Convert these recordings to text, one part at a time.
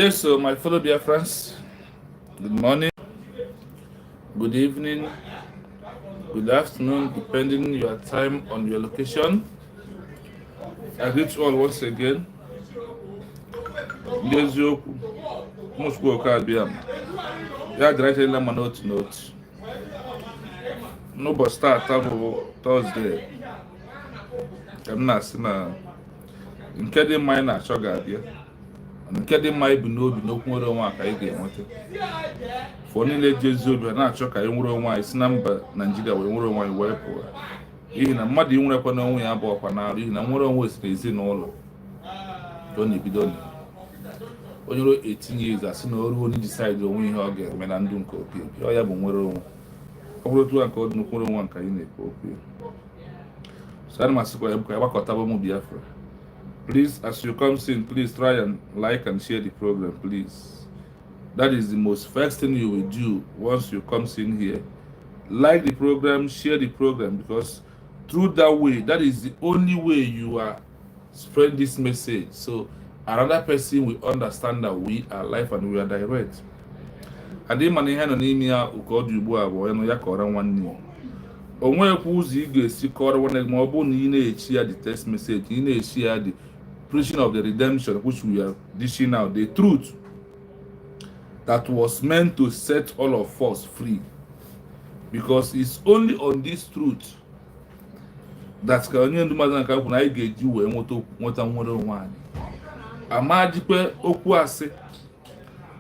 Yes, so my fellow BIAFRAS, good morning, good evening, good afternoon, depending your time on your location. I greet you all once again. N'eziokwu, Muchukwu Okabia, ya dịrịta ile ma n'otu n'otu. N'ụbọchị taata bụ Tọzdee, ka m na-asị na nke dị mma anyị na-achọ ga-abịa. Nke dị mma ibu n'obi n'okwu nwere onwe a ka anyị ga-enweta. Fọ niile ji ezi obi na-achọ ka anyị nwere onwe anyị si na mba Naịjirịa wee nwere onwe anyị wee pụọ. N'ihi na mmadụ inwerekwa n'onwe ya bụ ọkwa n'arụ, n'ihi na nwere onwe si n'ezinụlọ ka ọ na-ebido na onye ruo 18 years asị na o ruo onye decide onwe ihe ọ ga-eme na ndụ nke oke ọ ya bụ nwere onwe. Ọ bụrụ otu a nke ọ dị nwere onwe nke anyị na-ekwu okwu ya. So ana m asịkwa ya bụ ka anyị gbakọtaba ụmụ Biafra. Please, as you come in, please try and like and share the program, please. That is the most first thing you will do once you come in here. Like the program, share the program, because through that way, that is the only way you are spread this message. So another person will understand that we are live and we are direct. And then many hand on email uko du bo abo eno ya kora nwanne. Onwe ekwu ụzọ ị ga-esi kọrọ nwanne ma ọ bụ na ị na-echi ya the text message, ị na-echi ya the preaching of the redemption which we are dishing out, the truth that was meant to set all of us free, because it's only on this truth that ka onye ndụ mmadụ nke kwụ na anyị ga-eji wee nweta nwere onwe anyị. Amajikwe okwu asị,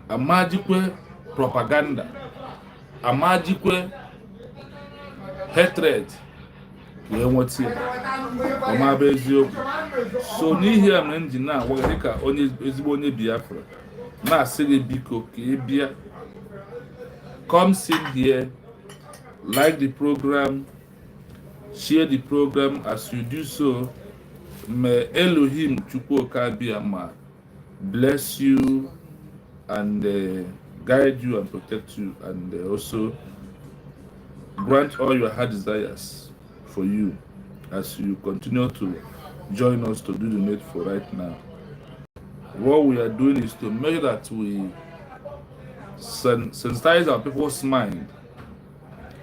amajikwe propaganda, amajikwe hatred wee nweta ya ọmaba eziokwu. So n'ihi a mere m ji na-agwa gị dịka onye ezigbo onye Biafra na-asị gị biko ka ị bịa, come sit here, like the program, share the program. As you do so, may Elohim Chukwu Okabia bless you and guide you and protect you, and also grant all your heart desires for you as you continue to join us to do the needful right now. What we are doing is to make sure that we sensitize our people's mind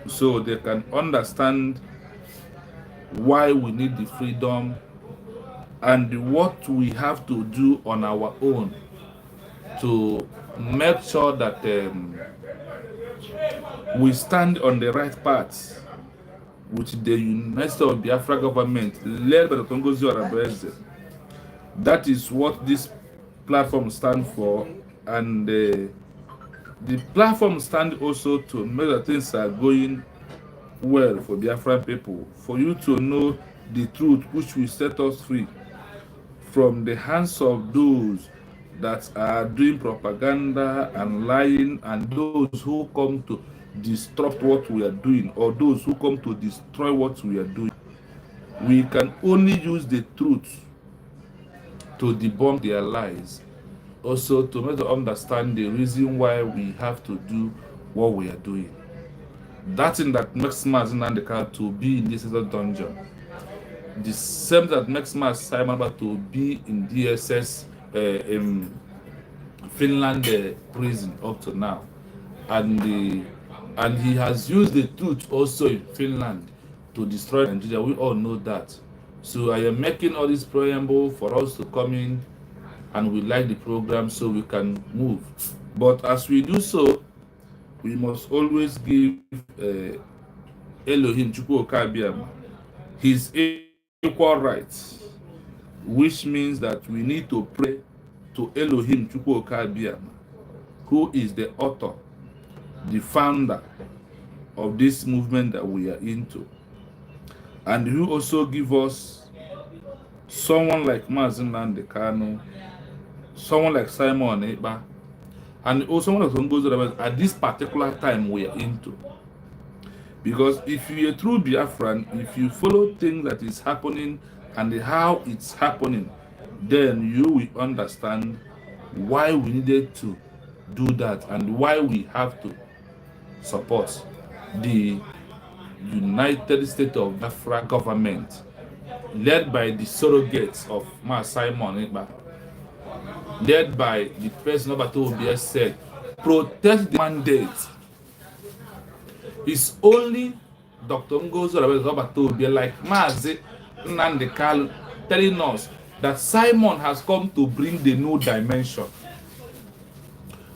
so they can understand why we need the freedom and what we have to do on our own to make sure that we stand on the right path with the United States of Biafra government led by the Tongozi Arabeze. That is what this platform stands for, and the platform stands also to make sure things are going well for Biafran people, for you to know the truth which will set us free from the hands of those that are doing propaganda and lying, and those who come to disrupt what we are doing, or those who come to destroy what we are doing. We can only use the truth to debunk their lies, also to make them understand the reason why we have to do what we are doing. That thing that makes Mazin and the car to be in this dungeon, the same that makes Simon to be in DSS in Finland prison up to now, and he has used the truth also in Finland to destroy Nigeria. We all know that. So I am making all this preamble for us to come in, and we like the program so we can move. But as we do so, we must always give Elohim Chukwu Okabia his equal rights, which means that we need to pray to Elohim Chukwu Okabia, who is the author, the founder of this movement that we are into, and who also give us someone like Mazin Nandekano, someone like Simon Eba, and also one of them goes at this particular time we are into. Because if you are a true Biafran, if you follow things that is happening and how it's happening, then you will understand why we needed to do that and why we have to support the United States of Biafra government led by the surrogates of Simon Eba. led by the President Obatoobia said, protect the mandate. It's only Dr. Ngozi Obatoobia, like Mazi Nnamdi Kanu, telling us that Simon has come to bring the new dimension.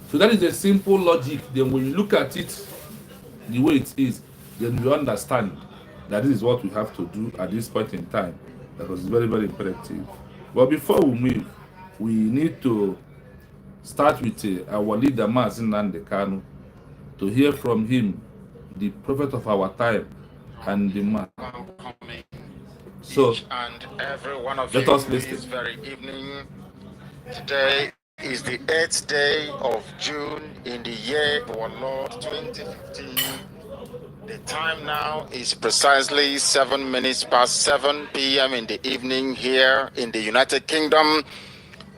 So that is a simple logic. Then when you look at it the way it is, then we understand that this is what we have to do at this point in time. That was very, very imperative. But before we move, we need to start with our leader, Mazi Nnamdi Kanu, to hear from him, the prophet of our time and the man. So, and every one of let you us listen. this very evening. Today is the 8th day of June in the year of our Lord 2015. The time now is precisely 7 minutes past 7 p.m. in the evening here in the United Kingdom.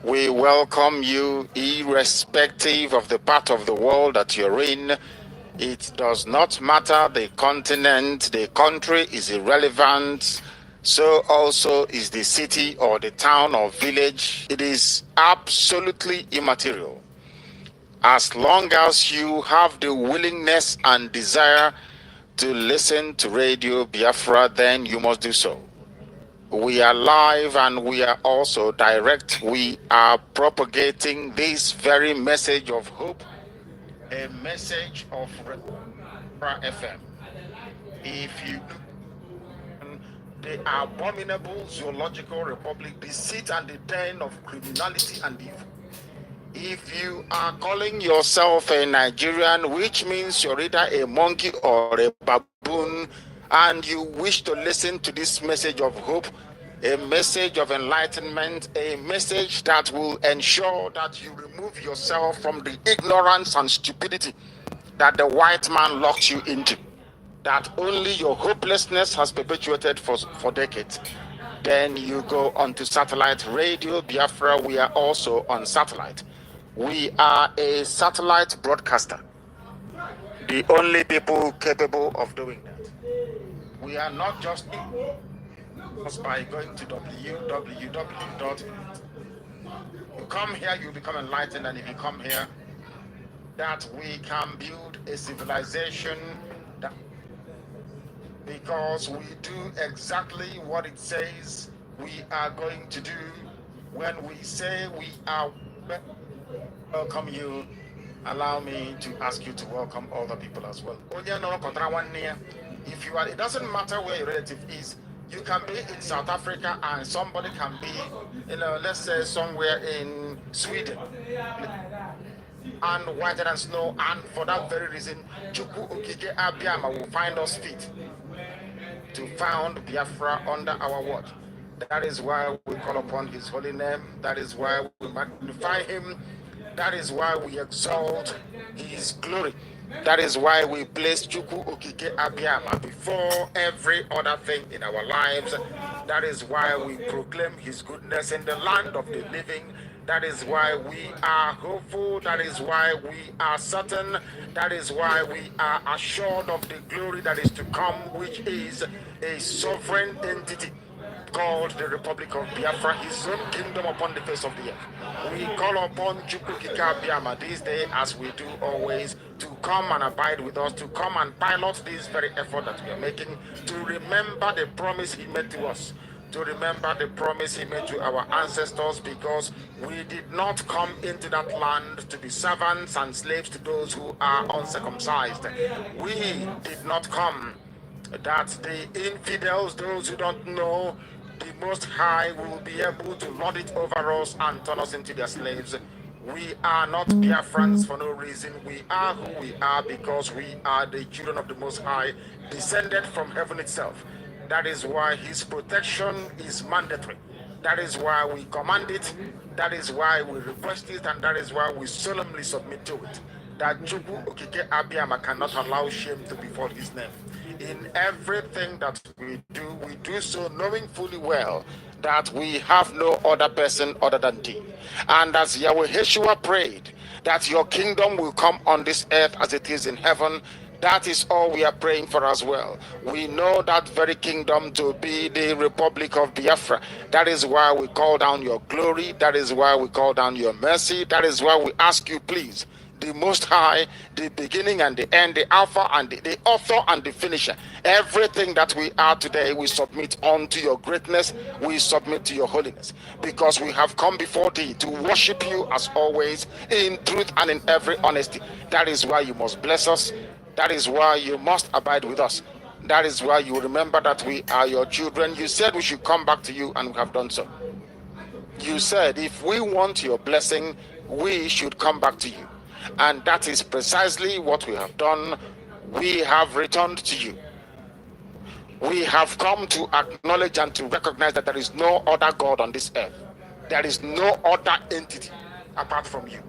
We welcome you irrespective of the part of the world that you're in. It does not matter the continent, the country is irrelevant. So also is the city or the town or village. It is absolutely immaterial. As long as you have the willingness and desire to listen to Radio Biafra, then you must do so. We are live and we are also direct. We are propagating this very message of hope, a message of FM. If you the abominable zoological republic, the seat and the den of criminality and evil. If you are calling yourself a Nigerian, which means you're either a monkey or a baboon, and you wish to listen to this message of hope, a message of enlightenment, a message that will ensure that you remove yourself from the ignorance and stupidity that the white man locked you into, that only your hopelessness has perpetuated for decades, then you go onto satellite Radio Biafra. We are also on satellite. We are a satellite broadcaster, the only people capable of doing that. We are not just by going to www. You come here, you become enlightened, and if you come here, that we can build a civilization that, because we do exactly what it says we are going to do. When we say we are welcome you, allow me to ask you to welcome other people as well. If you are, it doesn't matter where your relative is. You can be in South Africa and somebody can be, let's say somewhere in Sweden, and whiter than snow, and for that very reason, Chukwu Okike Abiyama will find us fit to found Biafra under our watch. That is why we call upon his holy name. That is why we magnify him. That is why we exalt his glory. That is why we place Chukwu Okike Abiyama before every other thing in our lives. That is why we proclaim his goodness in the land of the living. That is why we are hopeful. That is why we are certain. That is why we are assured of the glory that is to come, which is a sovereign entity called the Republic of Biafra, his own kingdom upon the face of the earth. We call upon Chukwu Okike Abiyama this day, as we do always, to come and abide with us, to come and pilot this very effort that we are making, to remember the promise he made to us, to remember the promise he made to our ancestors, because we did not come into that land to be servants and slaves to those who are uncircumcised. We did not come that the infidels, those who don't know the Most High, will be able to lord it over us and turn us into their slaves. We are not Biafrans for no reason. We are who we are because we are the children of the Most High, descended from heaven itself. That is why his protection is mandatory. That is why we command it. That is why we request it, and that is why we solemnly submit to it. That Chukwu Okike Abiyama cannot allow shame to befall his name. In everything that we do so knowing fully well that we have no other person other than thee. And as Yahweh Yeshua prayed, that your kingdom will come on this earth as it is in heaven, That is all we are praying for as well. We know that very kingdom to be the Republic of Biafra. That is why we call down your glory. That is why we call down your mercy. That is why we ask you, please, the Most High, the beginning and the end, the Alpha and the author and the finisher. Everything that we are today, we submit unto your greatness, we submit to your holiness, because we have come before thee to worship you as always, in truth and in every honesty. That is why you must bless us. That is why you must abide with us. That is why you remember that we are your children. You said we should come back to you, and we have done so. You said if we want your blessing, we should come back to you. And that is precisely what we have done. We have returned to you. We have come to acknowledge and to recognize that there is no other God on this earth. There is no other entity apart from you.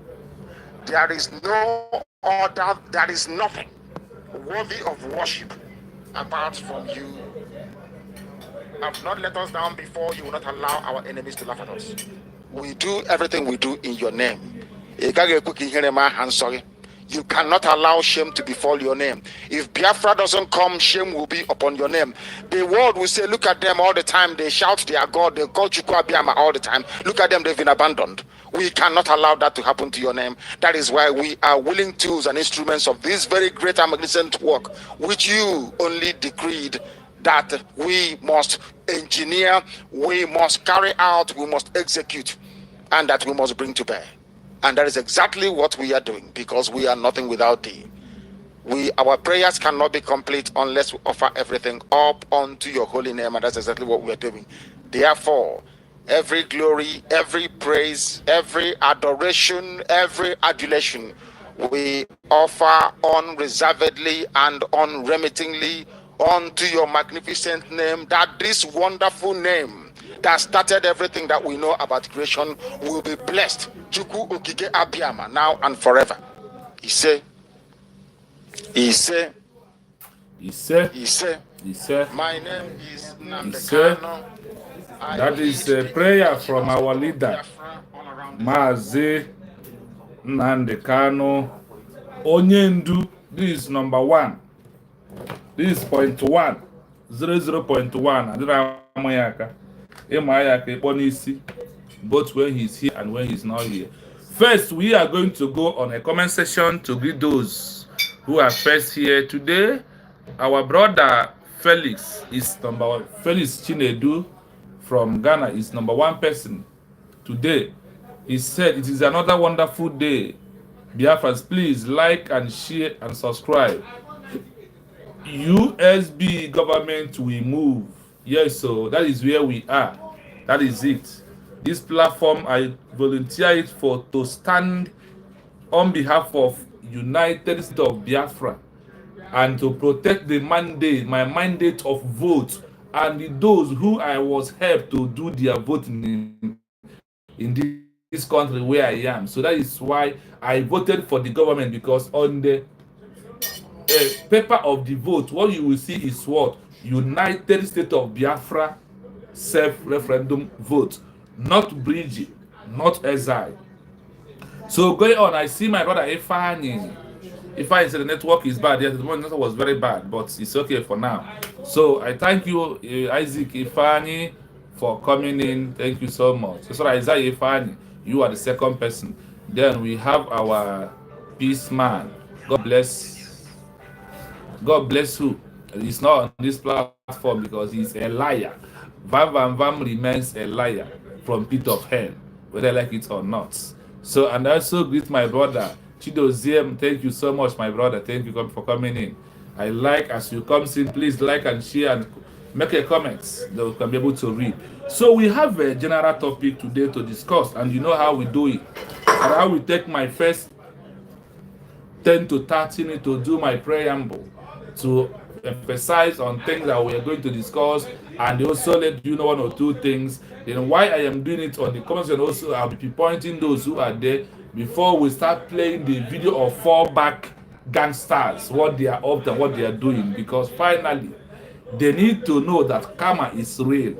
There is no other, there is nothing worthy of worship apart from you. Have not let us down before. You will not allow our enemies to laugh at us. We do everything we do in your name. You cannot allow shame to befall your name. If Biafra doesn't come, shame will be upon your name. The world will say, look at them all the time. They shout their God. They call Chukwu Abiyama all the time. Look at them, they've been abandoned. We cannot allow that to happen to your name. That is why we are willing tools and instruments of this very great and magnificent work, which you only decreed that we must engineer, we must carry out, we must execute, and that we must bring to bear. And that is exactly what we are doing, because we are nothing without thee. Our prayers cannot be complete unless we offer everything up unto your holy name, and that's exactly what we are doing. Therefore, every glory, every praise, every adoration, every adulation, we offer unreservedly and unremittingly unto your magnificent name, that this wonderful name that started everything that we know about creation will be blessed. Chukwu Okike Abiyama, now and forever. He say, my name is Namdekano. That is a prayer from our leader, Mazi Nandekano Onyendu. This is number 1. This is point 1, 00.1. Both when he's here and when he's not here. First, we are going to go on a comment section to greet those who are first here today. Our brother Felix is number 1. Felix Chinedu from Ghana is number 1 person today. He said, it is another wonderful day. Biafras, please like and share and subscribe. USB government we move. Yes, so that is where we are. That is it. This platform, I volunteer it for to stand on behalf of United States of Biafra and to protect the mandate, my mandate of vote, and those who I was helped to do their voting in this country where I am. So that is why I voted for the government, because on the paper of the vote, what you will see is what? United States of Biafra self-referendum vote, not Bridge, not exile. So going on, I see my brother Ifeanyi. Ifeanyi said the network is bad. Yes, the network was very bad, but it's okay for now. So I thank you, Isaac Ifeanyi, for coming in. Thank you so much. So Isaiah Ifeanyi, you are the second person. Then we have our peace man. God bless. God bless you. He's not on this platform because he's a liar. Vam remains a liar from pit of hell, whether I like it or not. So, and I also greet my brother Chidoziem. Thank you so much, my brother. Thank you for coming in. I like as you come in, please like and share and make a comment that we can be able to read. So we have a general topic today to discuss, and you know how we do it. And I will take my first 10 to 30 minutes to do my preamble, to emphasize on things that we are going to discuss, and also let you know 1 or 2 things. Then why I am doing it on the comments, and also I'll be pointing those who are there before we start playing the video of FALLBACK gangsters, what they are up to, what they are doing, because finally they need to know that karma is real.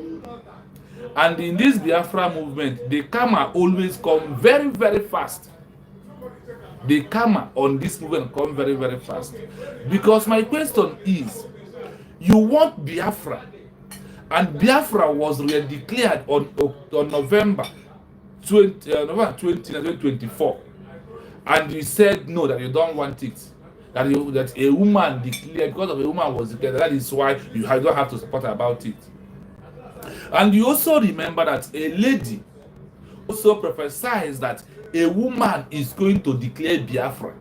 And in this Biafra movement, the karma always come very, very fast. the karma on this movement come very, very fast. Because my question is, you want Biafra, and Biafra was declared on November 2024, and you said no, that you don't want it, that a woman declared, because of a woman was declared, that is why you don't have to support about it. And you also remember that a lady also prophesies that a woman is going to declare Biafra.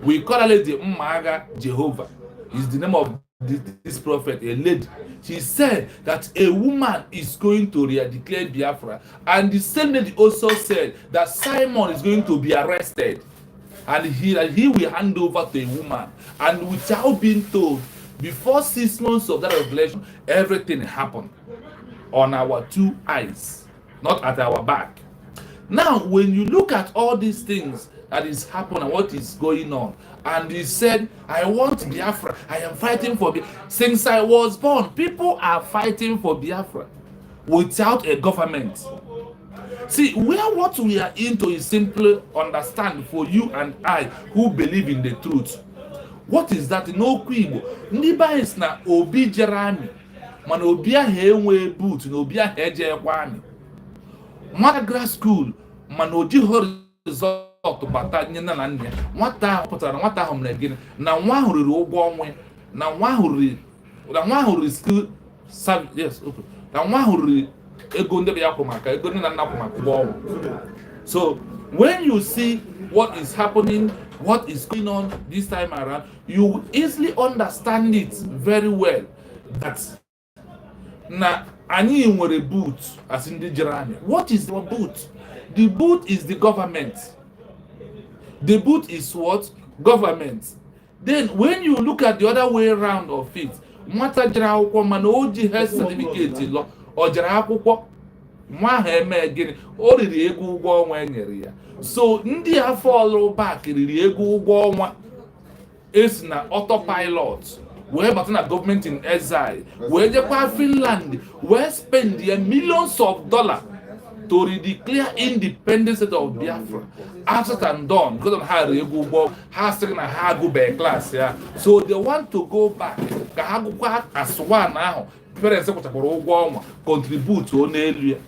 We call her Lady Mmaga Jehovah. Is the name of this prophet, a lady. She said that a woman is going to declare Biafra, and the same lady also said that Simon is going to be arrested, and he will hand over to a woman. And without being told, before 6 months of that revelation, everything happened on our 2 eyes, not at our back. Now, when you look at all these things that is happening and what is going on, and he said, I want Biafra, I am fighting for Biafra. Since I was born, people are fighting for Biafra without a government. See, what we are into is simply understand for you and I who believe in the truth. What is that? No Igbo. Niba is na obi jerami. Man obi ahe enwe boot, na obi ahe eje kwani. Madagra school, man oji horizon bata nye na nne. Nwata ahụ pụtara, nwata ahụ mere gịnị? Na nwa ahụ riri ụgwọ ọnwa, na nwa ahụ riri school service, yes, okay. Na nwa ahụ riri ego ndebe ya kwụ maka ego nne na nna kwụ maka ụgwọ ọnwa. So when you see what is happening, what is going on this time around, you will easily understand it very well. That na anyị nwere boot as in the journey. What is the boot? The boot is the government. The boot is what? Government. Then when you look at the other way around of it, nwata jara akwụkwọ mana o ji health certificate lọ, o jara akwụkwọ nwa ha eme gịnị? O riri ego ụgwọ ọnwa enyere ya. So ndị afọ FALLBACK riri ego ụgwọ ọnwa esi na autopilot wee bata na government in exile, wee jekwa Finland, wee spend their millions of dollars to declare independent state of Biafra. After and done, because of how they go, how second and how go by class, yeah. So they want to go back. As one now, parents contribute to an area.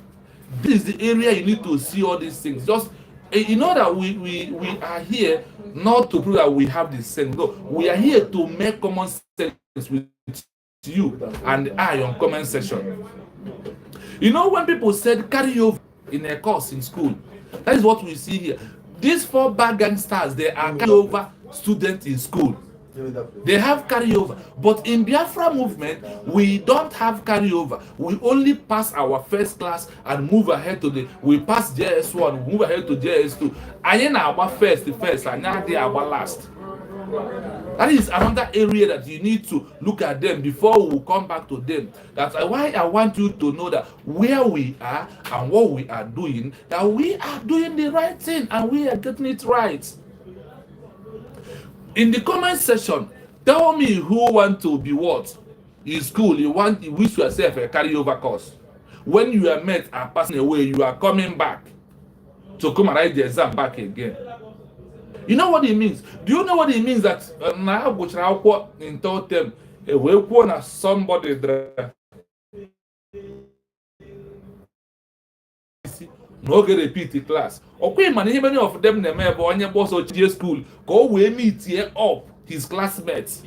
This is the area you need to see all these things. Just you know that we are here not to prove that we have the sense. No, we are here to make common sense with you and I on comment section. You know, when people said carry over in a course in school, that is what we see here. These FALLBACK gangsters, they are carry over students in school. They have carryover. But in Biafra movement, we don't have carryover. We only pass our first class and move ahead to we pass JS1, move ahead to JS2. And our first, and now they are our last. That is another area that you need to look at them before we come back to them. That's why I want you to know that where we are and what we are doing, that we are doing the right thing and we are getting it right. In the comment section, tell me who want to be what in school. You wish yourself a carryover course. When you are met and passing away, you are coming back to come and write the exam back again. You know what it means? Do you know what it means that now go in third term a way somebody there no get repeat the class. Okay, many of them never onye boss or school go we meet here up his classmates.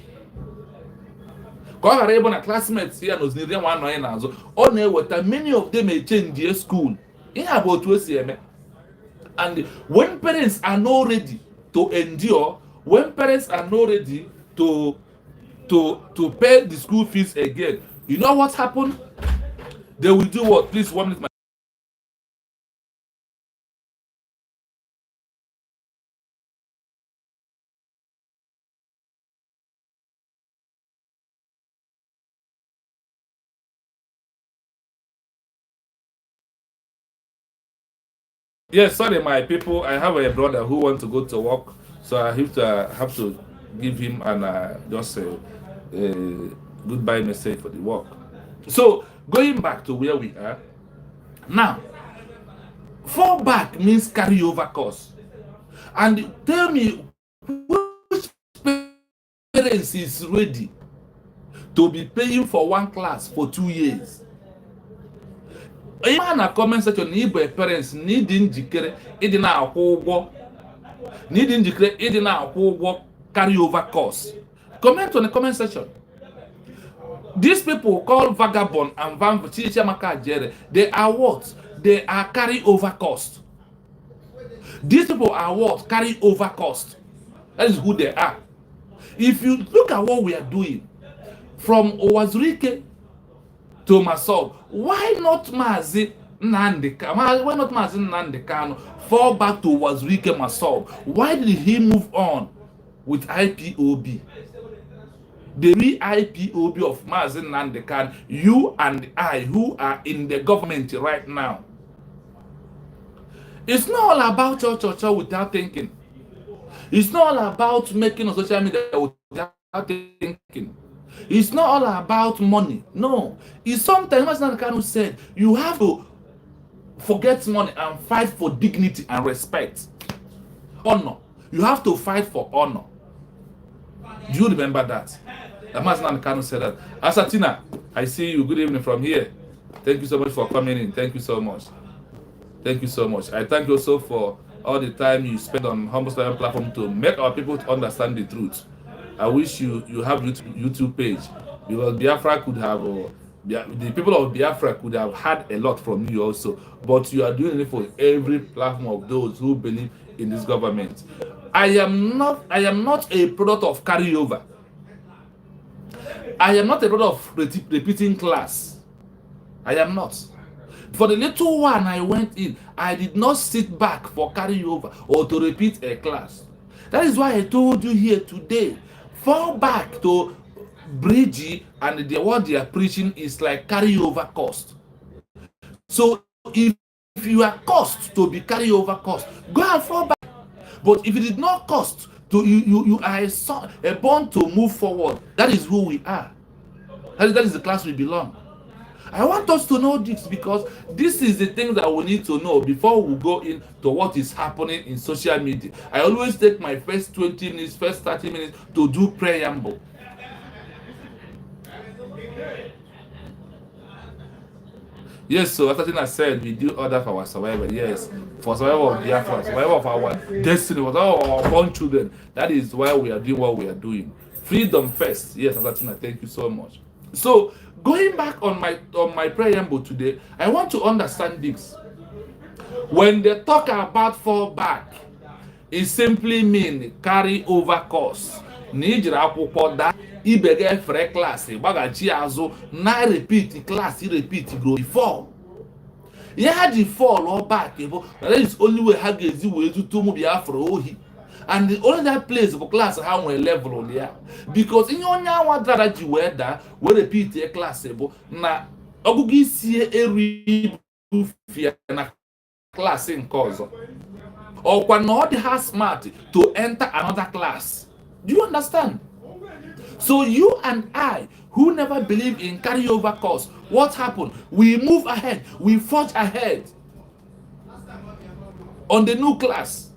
Go able na classmates here knows near one no nazo. On what many of them may change their school. In about 2 and when parents are not ready to endure, when parents are not ready to pay the school fees again, you know what happened? They will do what? Please 1 minute. Yes, sorry, my people. I have a brother who wants to go to work, so I have to give him just a goodbye message for the work. So going back to where we are now, FALLBACK means carryover course, And tell me, which parents is ready to be paying for one class for 2 years? Even na comment section, Igbo parents need njikere ịdị na-akwụ ụgwọ, need njikere ịdị na-akwụ ụgwọ carry over cost. Comment on the comment section. These people called Vagabond and Van Chichiamaka Jere, they are what? They are carry over cost. These people are what? Carry over cost. That is who they are. If you look at what we are doing, from Owazurike to Masol, why not Mazi Nandeka? Why not Mazi Nandekano fall back to Owazurike Masol? Why did he move on with IPOB? The real IPOB of Mazi Nandekan, you and I, who are in the government right now. It's not all about cho without thinking. It's not all about making on social media without thinking. It's not all about money. No. It's sometimes, as Nandekan said, you have to forget money and fight for dignity and respect. Honor. You have to fight for honor. Do you remember that? Amazon Kanu said that. Asatina, I see you. Good evening from here. Thank you so much for coming in. Thank you so much. Thank you so much. I thank you also for all the time you spend on Humble Style platform to make our people to understand the truth. I wish you have YouTube page, because Biafra could have, the people of Biafra could have had a lot from you also. But you are doing it for every platform of those who believe in this government. I am not a product of carryover. I am not a product of repeating class. I am not. For the little one I went in, I did not sit back for carryover or to repeat a class. That is why I told you here today, fall back to Bridgie, and what they are preaching is like carryover cost. So if you are cost to be carryover cost, go and fall back. But if it did not cost, to you are a born to move forward. That is who we are. That is the class we belong. I want us to know this, because this is the thing that we need to know before we go into what is happening in social media. I always take my first 20 minutes, first 30 minutes to do preamble. Yes, so after I said, we do order for our survival. Yes, for survival of BIAFRAS, survival of our destiny, for our born children. That is why we are doing what we are doing. Freedom first. Yes, Atatina, thank you so much. So going back on my preamble today, I want to understand this. When they talk about fall back, it simply means carry over costs. Nijira akwụkwọ da ibege free class gbagachi azụ na repeat class repeat grow before. Yeah, the fall or back, that is only way ha ga-ezi wee zute ụmụ Biafra ohi. And the only that place for class ha nwere level on there, because ihe onye anwa dara ji wee daa wee repeat a class na ọgụgụ isi eri fia na class nke ọzọ. Ọkwa na ọ dị ha smart to enter another class. Do you understand? So you and I, who never believe in carryover course, what happened? We move ahead, we forge ahead on the new class.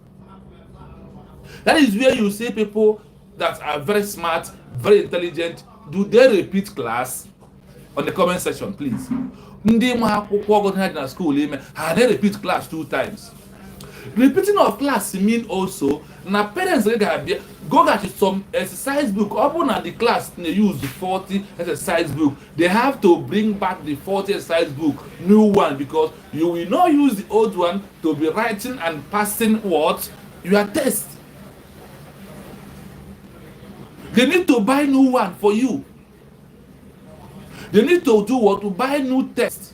That is where you see people that are very smart, very intelligent. Do they repeat class? On the comment section, please. Ndị ma akwụkwọ ọgụgụ na school they repeat class 2 times. Repeating of class mean also na parents go get some exercise book. Open at the class they use the 40 exercise book. They have to bring back the 40 exercise book, new one, because you will not use the old one to be writing and passing what your test. They need to buy new one for you. They need to do what? To buy new test,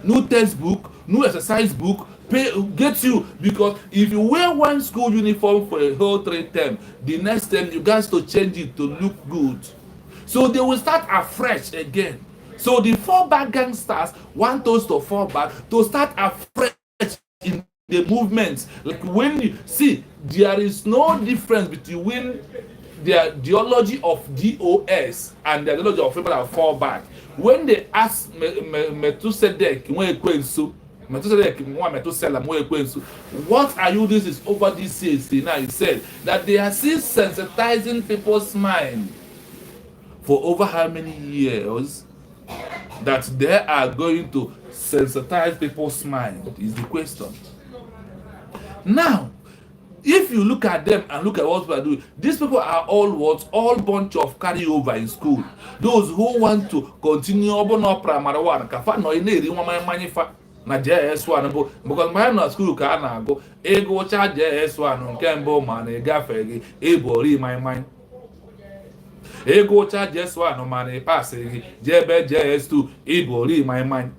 new textbook, new exercise book. Get you, because if you wear one school uniform for a whole 3 term, the next term you got to change it to look good. So they will start afresh again. So the fallback gangsters want us to fall back, to start afresh in the movements. Like when you see, there is no difference between the ideology of DOS and the ideology of people that fall back. When they ask Metusedek, when he so What are you? This is over this years. Now he said that they are still sensitizing people's mind for over how many years that they are going to sensitize people's mind is the question. Now, if you look at them and look at what we are doing, these people are all what? All bunch of carryover in school. Those who want to continue up primary one, kafa no ineri one manifa na JS1 because my na school ka na go ego cha JS1 nke mbo ma na gafe gi ebori my mind. Ego cha JS1 ma na pass gi jebe JS2 ebori my mind.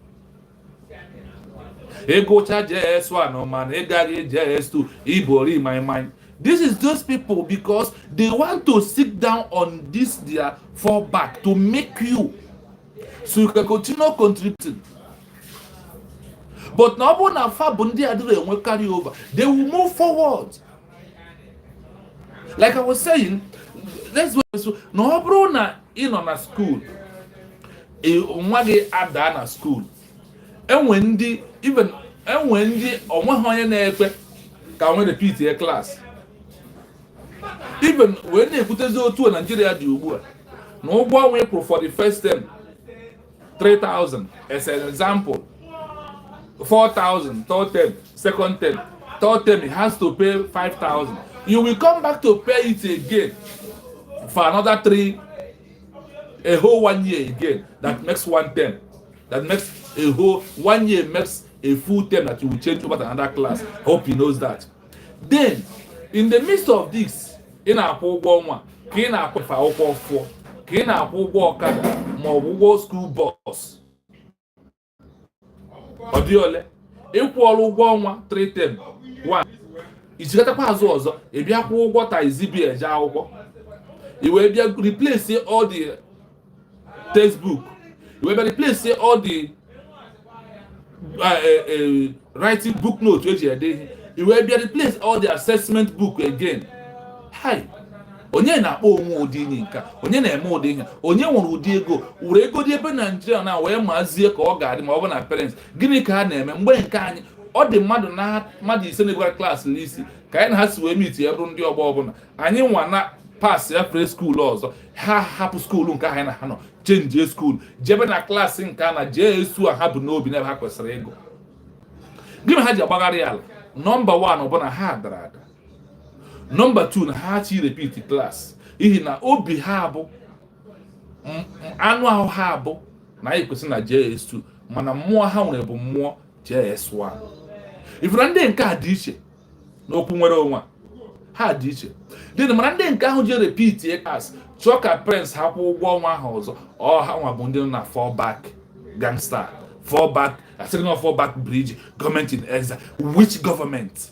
Ego cha JS1 no man, egari JS2, ibori my mind. This is those people because they want to sit down on this their fallback to make you so you can continue contributing. But now when they carry over, they will move forward. Like I was saying, let's go. No bro na in on a school. A school. And when the even and when the on 100 can repeat a class. Even when they put us to Nigeria, no one will pro for the first term 3,000 as an example, 4,000 third term, second term, third term it has to pay 5,000. You will come back to pay it again for another a whole 1 year again. That makes 1 term. That makes a whole 1 year makes a full term that you will change over to another class. Hope he knows that. Then, in the midst of this, in our program one, in our 4, in our program more school bus. Odiole, equal 1 3 term 1. It's got a pass also. If you have what I ZB a job, you will be replace all the textbook. You will replace all the writing book notes which you are doing. You will be replace all the assessment book again. Hi. Onye na onwe odi nka. Onye na eme odi nka. Onye nwere udi ego. Ure ego di ebe Nigeria na wee maazie ka ọ ga-adị ma ọ bụ na parents. Gịnị ka a na-eme mgbe nke anyị ọ dị mmadụ ise na-egwa class n'isi ka anyị na ha si wee meet ebe ndị ọgbọ ọbụla. Anyị nwa na pass ya free school ọzọ. Ha hapụ school nke anyị na ha nọ. Change school. Jebe na class nke a na JS2 ha bụ n'obi na ha kwesịrị ego. Gịnị ha ji agbagharị ala? Number 1 bụ na ha dara ada. Number 2 na ha chi repeat class. Ihi na obi ha bụ anụ ahụ ha bụ na anyị kwesịrị na JS2 mana mmụọ ha nwere bụ mmụọ JS1. Ifuru ndị nke a dị iche n'okwu nwere onwe ha dị iche. Dị mana ndị nke ahụ ji repeat class chọọ ka parents ha kwụ ụgwọ ọnwa ahụ ọzọ ọ ha nwa bụ ndị nọ na fallback gangster, fallback, a second fallback bridge, government in exile. Which government?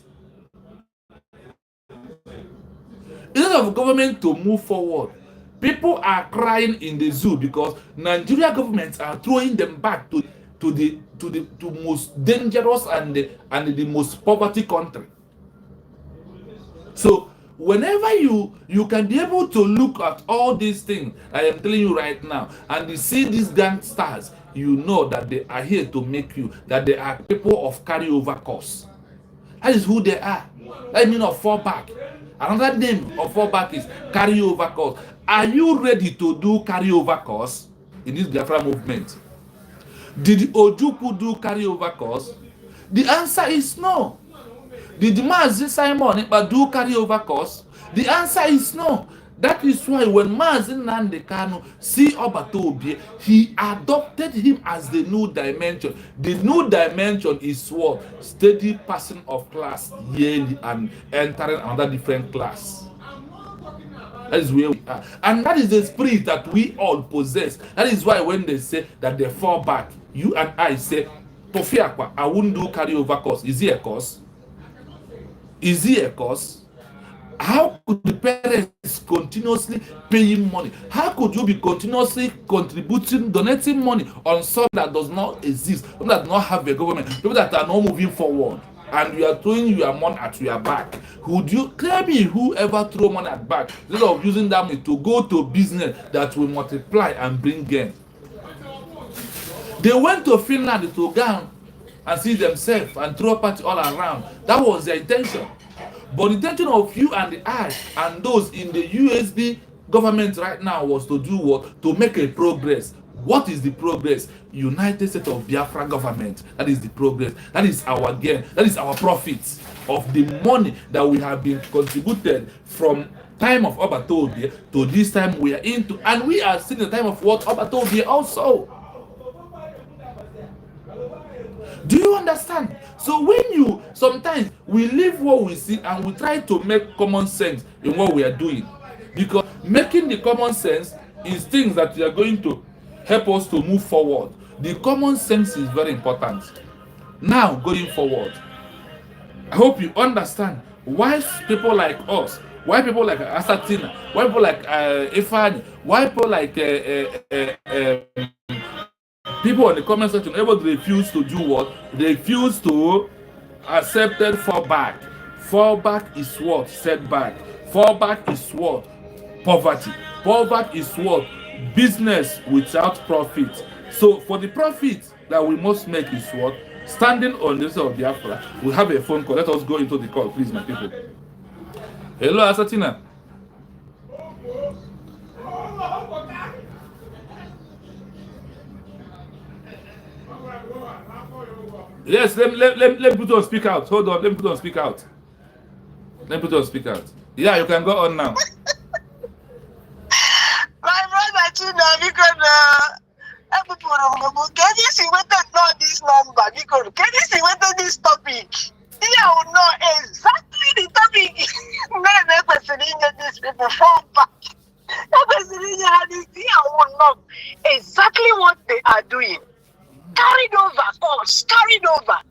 Instead of government to move forward, people are crying in the zoo because Nigeria governments are throwing them back to the most dangerous and the most poverty country. So whenever you can be able to look at all these things I am telling you right now and you see these gangsters, you know that they are here to make you, that they are people of carryover course. That is who they are. That means of fallback. Another name of fallback is carryover course. Are you ready to do carryover course in this Biafra movement? Did Ojukwu do carryover course? The answer is no. Did Mazi Simon do carryover course? The answer is no. That is why when Mazi Nnamdi Kanu see Obatobi, he adopted him as the new dimension. The new dimension is what? Steady passing of class yearly and entering another different class. That is where we are. And that is the spirit that we all possess. That is why when they say that they fall back, you and I say, Tofiakwa, I wouldn't do carryover course. Is it a course? Is it a course? How could the parents continuously paying money? How could you be continuously contributing, donating money on something that does not exist, people that do not have a government, people that are not moving forward, and you are throwing your money at your back? Would you tell me whoever throw money at back instead of using that money to go to business that will multiply and bring gain? They went to Finland to go and see themselves and throw party all around. That was their intention. But the intention of you and I and those in the USB government right now was to do what? To make a progress. What is the progress? United States of Biafra government. That is the progress. That is our gain. That is our profits of the money that we have been contributed from time of Obatobie to this time we are into, and we are still in the time of what Obatobie also. Do you understand? So when you sometimes we leave what we see and we try to make common sense in what we are doing, because making the common sense is things that we are going to help us to move forward. The common sense is very important. Now going forward, I hope you understand why people like us, why people like Asatina, why people like Ifani, why people like people in the comment section able to refuse to do what? They refuse to accept fallback. Fallback is what? Setback. Fallback is what? Poverty. Fallback is what? Business without profit. So for the profit that we must make is what? Standing on this of Biafra. We have a phone call. Let us go into the call, please, my people. Hello, Asatina. Yes, let me put on speak out. Hold on, let me put on speak out. Let me put on speak out. Yeah, you can go on now. My brother Chino, because can you see whether not this number? Because can you see whether this topic? Yeah, will know exactly the topic. Maybe person in this people fall back. Person in this will know exactly what they are doing. Carried over, course, carried over.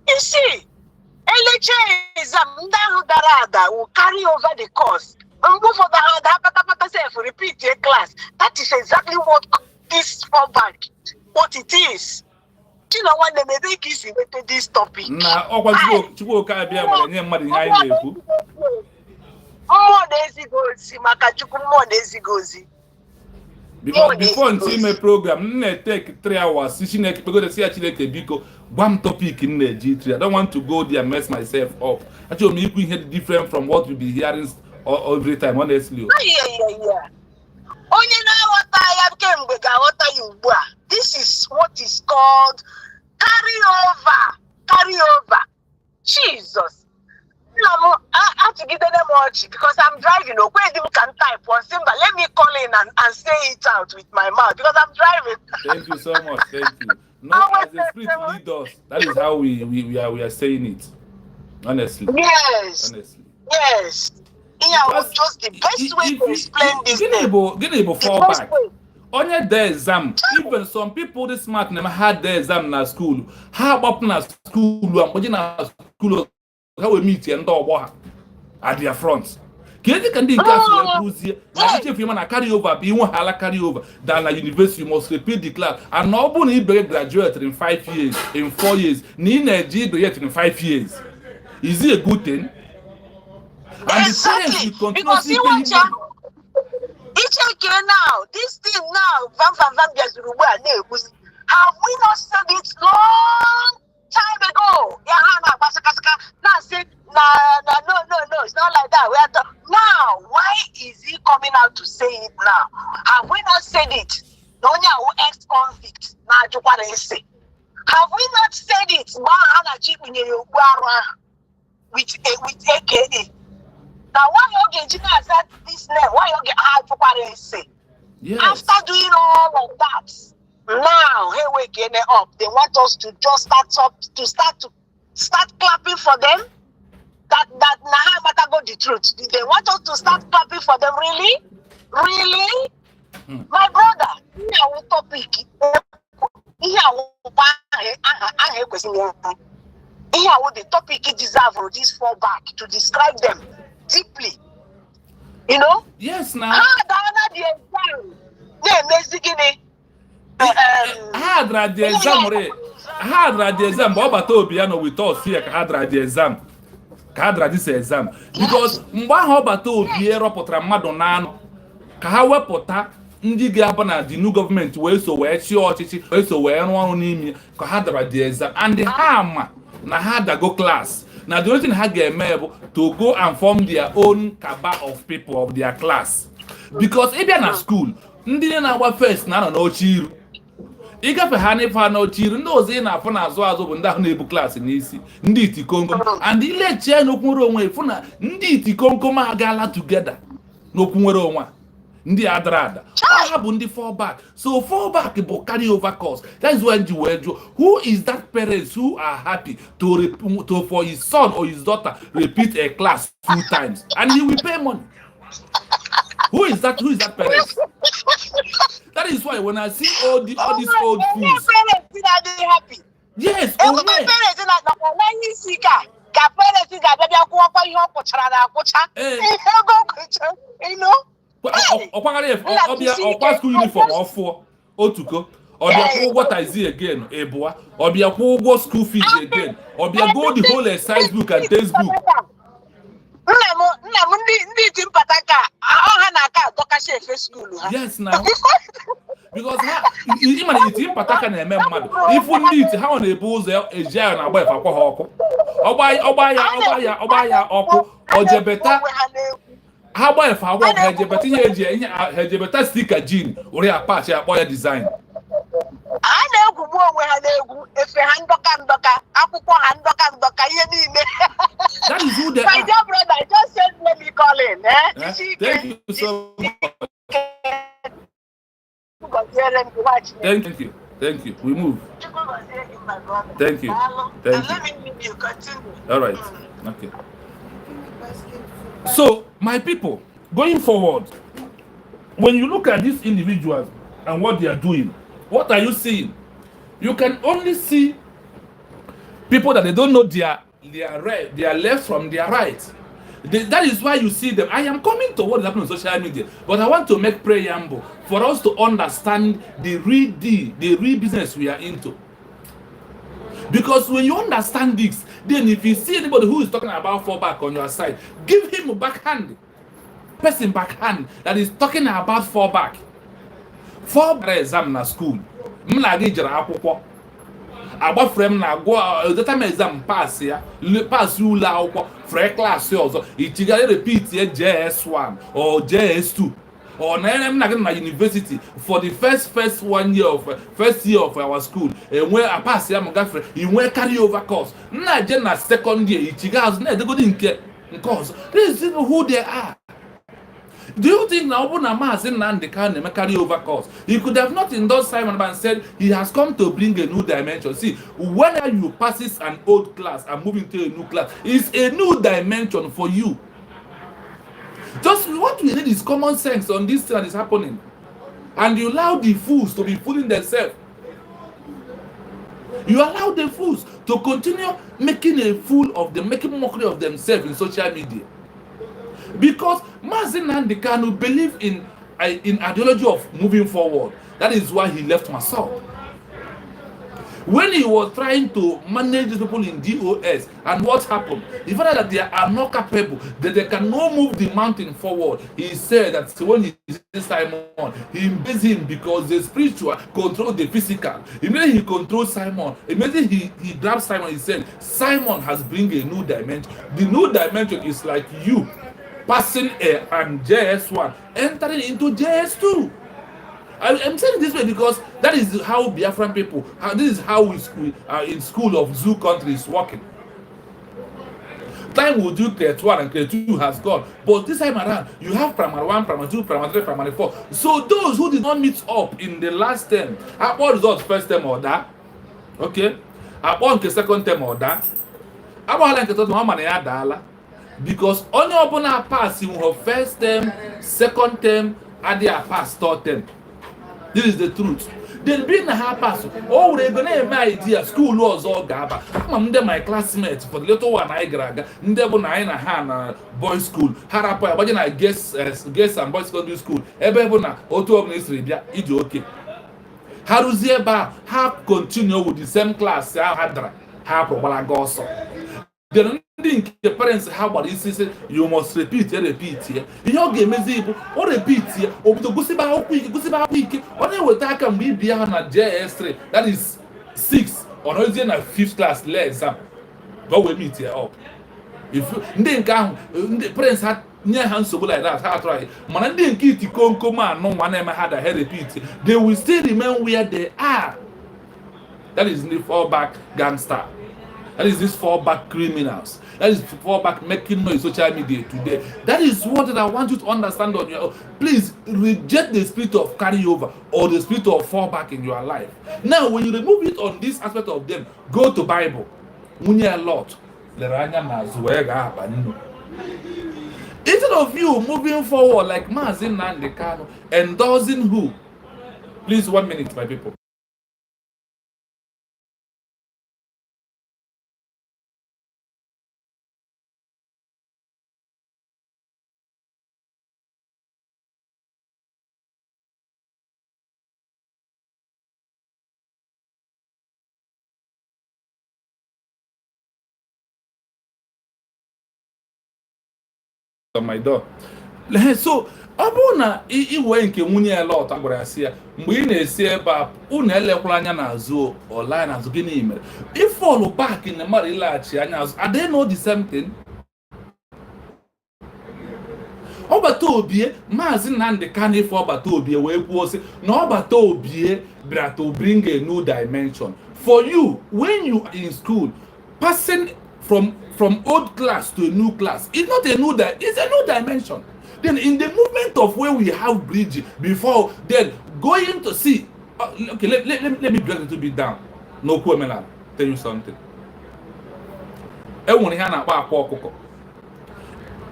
You see, election exam will carry over the course. And go for the repeat your class. That is exactly what this fallback, what it is. You know what they make is with this topic. Nah, more days ago, more days ago. Because before until my program, take 3 hours. Because see actually because one topic in the G3. I don't want to go there and mess myself up. Actually, me hear different from what we be hearing every time, honestly. Yeah. Only now what I have came with what you. This is what is called carry over. Jesus. I have to give them much because I'm driving. Where they can type one symbol. Let me call in and say it out with my mouth because I'm driving. Thank you so much. Thank you. No, as the Spirit lead us, that is how we are saying it. Honestly. Yes. Honestly. Yes. Yeah, was just the best way to explain this. Get fall back. On the exam, even some people this smart never had the exam in school. How about na school? I'm watching na school. How we meet and at their front. Can the gas here? If you want to carry over, you want to carry over. Then at university, you must repeat the class. And nobody graduate in 5 years, in 4 years. Ni graduate in 5 years. Is it a good thing? And exactly. the parents Because you want to now, this thing now, have we not said it long time ago? Now say, no, it's not like that. We are now, why is he coming out to say it now? Have we not said it? No, ex-convict. Have we not said it? With AKA. Now, why you get this name? Why you get hard to say? Yes. After doing all of that, now here we get up. They want us to just start clapping for them. That now matter go the truth. They want us to start clapping for them. Really? My brother, here topic. Here the topic deserve this fallback to describe them deeply. You know? Yes, now. Had the exam, but Obiano with us here, had the exam. Had this exam. Because Mbahobato Biero Potra Madonano, Kahawa Pota, ndị ga-abụ na the new government wee so wee chịa ọchịchị wee so wee rụọ ọrụ n'ime ka ha dara the exam and ha ma na ha dago class na the only thing ha ga-eme bụ to go and form their own cabal of people of their class because ịbịa na school ndị na-agba first na-anọ n'oche iru ịgafe ha n'ife ha n'oche iru ndị ọzọ ị na-afụ n'azụ azụ bụ ndị ahụ na-ebu klaasị n'isi ndị itikomkom and ilechie n'okwu nwere onwe ịfụ na ndị itikomkom agaala together n'okwu nwere onwe ndị adara ada ha bụ ndị fallback so fallback bụ carry over course. That is why who is that parents who are happy to for his son or his daughter repeat a class 2 times and he will pay money? Who is that parents? That is why when I see all these old fools, happy. Yes, you know. Ọkwa school uniform ọfụọ otuko ọbịa kwụ ụgwọ taxi again ebua ọbịa kwụ ụgwọ school fees again ọbịa go the whole exercise book and textbook. Nna m ndị ji mpata ka ha na-aka adọkacha efe school ha. Yes now. Because ịma na iti mpata ka na-eme mmadụ ifu ndị iti ha na-ebu ụzọ eji ya na agba efe akwa ha ọkụ ọgba ya ọkụ ojebeta ha gba efe agwa ha ejebeta ihe ejebeta stika jin ori apachi akpọ ya design. A na-egwugbu onwe ha na-egwu efe ha ndọka akwụkwọ ha ndọka ihe niile. That is who they My dear brother, just said let me call in. Thank you so much. Thank you. We move. Thank you. All right. Okay. So, my people, going forward, when you look at these individuals and what they are doing, what are you seeing? You can only see people that they don't know their left from their right. That is why you see them. I am coming to what is happening on social media, but I want to make preamble for us to understand the real deal, the real business we are into. Because when you understand this, then if you see anybody who is talking about fallback on your side, give him a backhand. Person backhand that is talking about fallback. Fallback exam na school. Mlagi jara akwụkwọ. Agba frame na agwa the time exam pass ya, pass ule akwụkwọ, free class ọzọ. Ichiga repeat ye JS1 or JS2. Or na university for the first year of our school and where I pass ya mugafre in where carry over course na je na second year ichiga na they go in course. This is who they are. Do you think now Obuna Mas in Nandi can carry over course? He could have not endorsed Simon and said he has come to bring a new dimension. See, whenever you passes an old class and move into a new class, it's a new dimension for you. Just what we need is common sense on this thing that is happening. And you allow the fools to be fooling themselves. You allow the fools to continue making a fool of them, making mockery of themselves in social media. Because Mazi Nnamdi Kanu believe in ideology of moving forward. That is why he left Massaw. When he was trying to manage these people in DOS, and what happened? He found out that they are not capable, that they cannot move the mountain forward. He said that when he sees Simon, he embeds him because the spiritual controls the physical. Immediately he controls Simon. Immediately he grabs Simon. He said, Simon has bring a new dimension. The new dimension is like you passing and JS1 entering into JS2. I'm saying this way because that is how Biafran people, this is how we in school of zoo country is working. Time will do Grade 1 and Grade 2 has gone. But this time around, you have Primary 1, Primary 2, Primary 3, Primary 4. So those who did not meet up in the last term, what results first term or that? Okay? Upon the second term or that? Because only upon our pass, you have first term, second term, and they are past third term. This is the truth. Then being a half pass, oh, we're gonna have my idea. School was all gaba. I'm my classmates for the little one I graga. Ndebo na ina hana boys school. Harapa, but I guess and boys secondary school. Ebebona, auto of ministry, it's okay. Haruzieba, have continue with the same class. Hadra, have Probala Gosso. Then the parents have what is you must repeat here. You know, game is or repeat here, or to go see about quick, or they will take and be behind a JS3, that is 6, or not even a 5th class exam. Go with me here up. If you didn't count, the parents had near hands so like that, how try. Man, didn't get the Conco man, no one ever had a head repeat. They will still remain where they are. That is the fallback gangster. That is this fallback criminals. That is fallback making noise social media today. That is what I want you to understand on your own. Please reject the spirit of carryover or the spirit of fallback in your life. Now, when you remove it on this aspect of them, go to Bible. Munye a lot. Instead of you moving forward like Mazin Nandekano, endorsing who? Please, 1 minute, my people. On my door. So abuna iwe nke nwunye a lot agwara ya si ya mgbe ị na-esi ebe a unu elekwala anya n'azụ online azụ gịnị mere if all back in the mara ịlaghachi anya azụ are they know the same thing? Ọbata Obie Maazị Nnamdi Kanu ife Ọbata Obie wee kwuo sị na Ọbata Obie bịara to bring a new dimension for you when you are in school passing from old class to a new class. It's not a new it's a new dimension. Then in the movement of where we have bridge before, then going to see. Okay, let me break a little bit down. No Kwemela, tell you something. Everyone here na akpa ọkụkọ.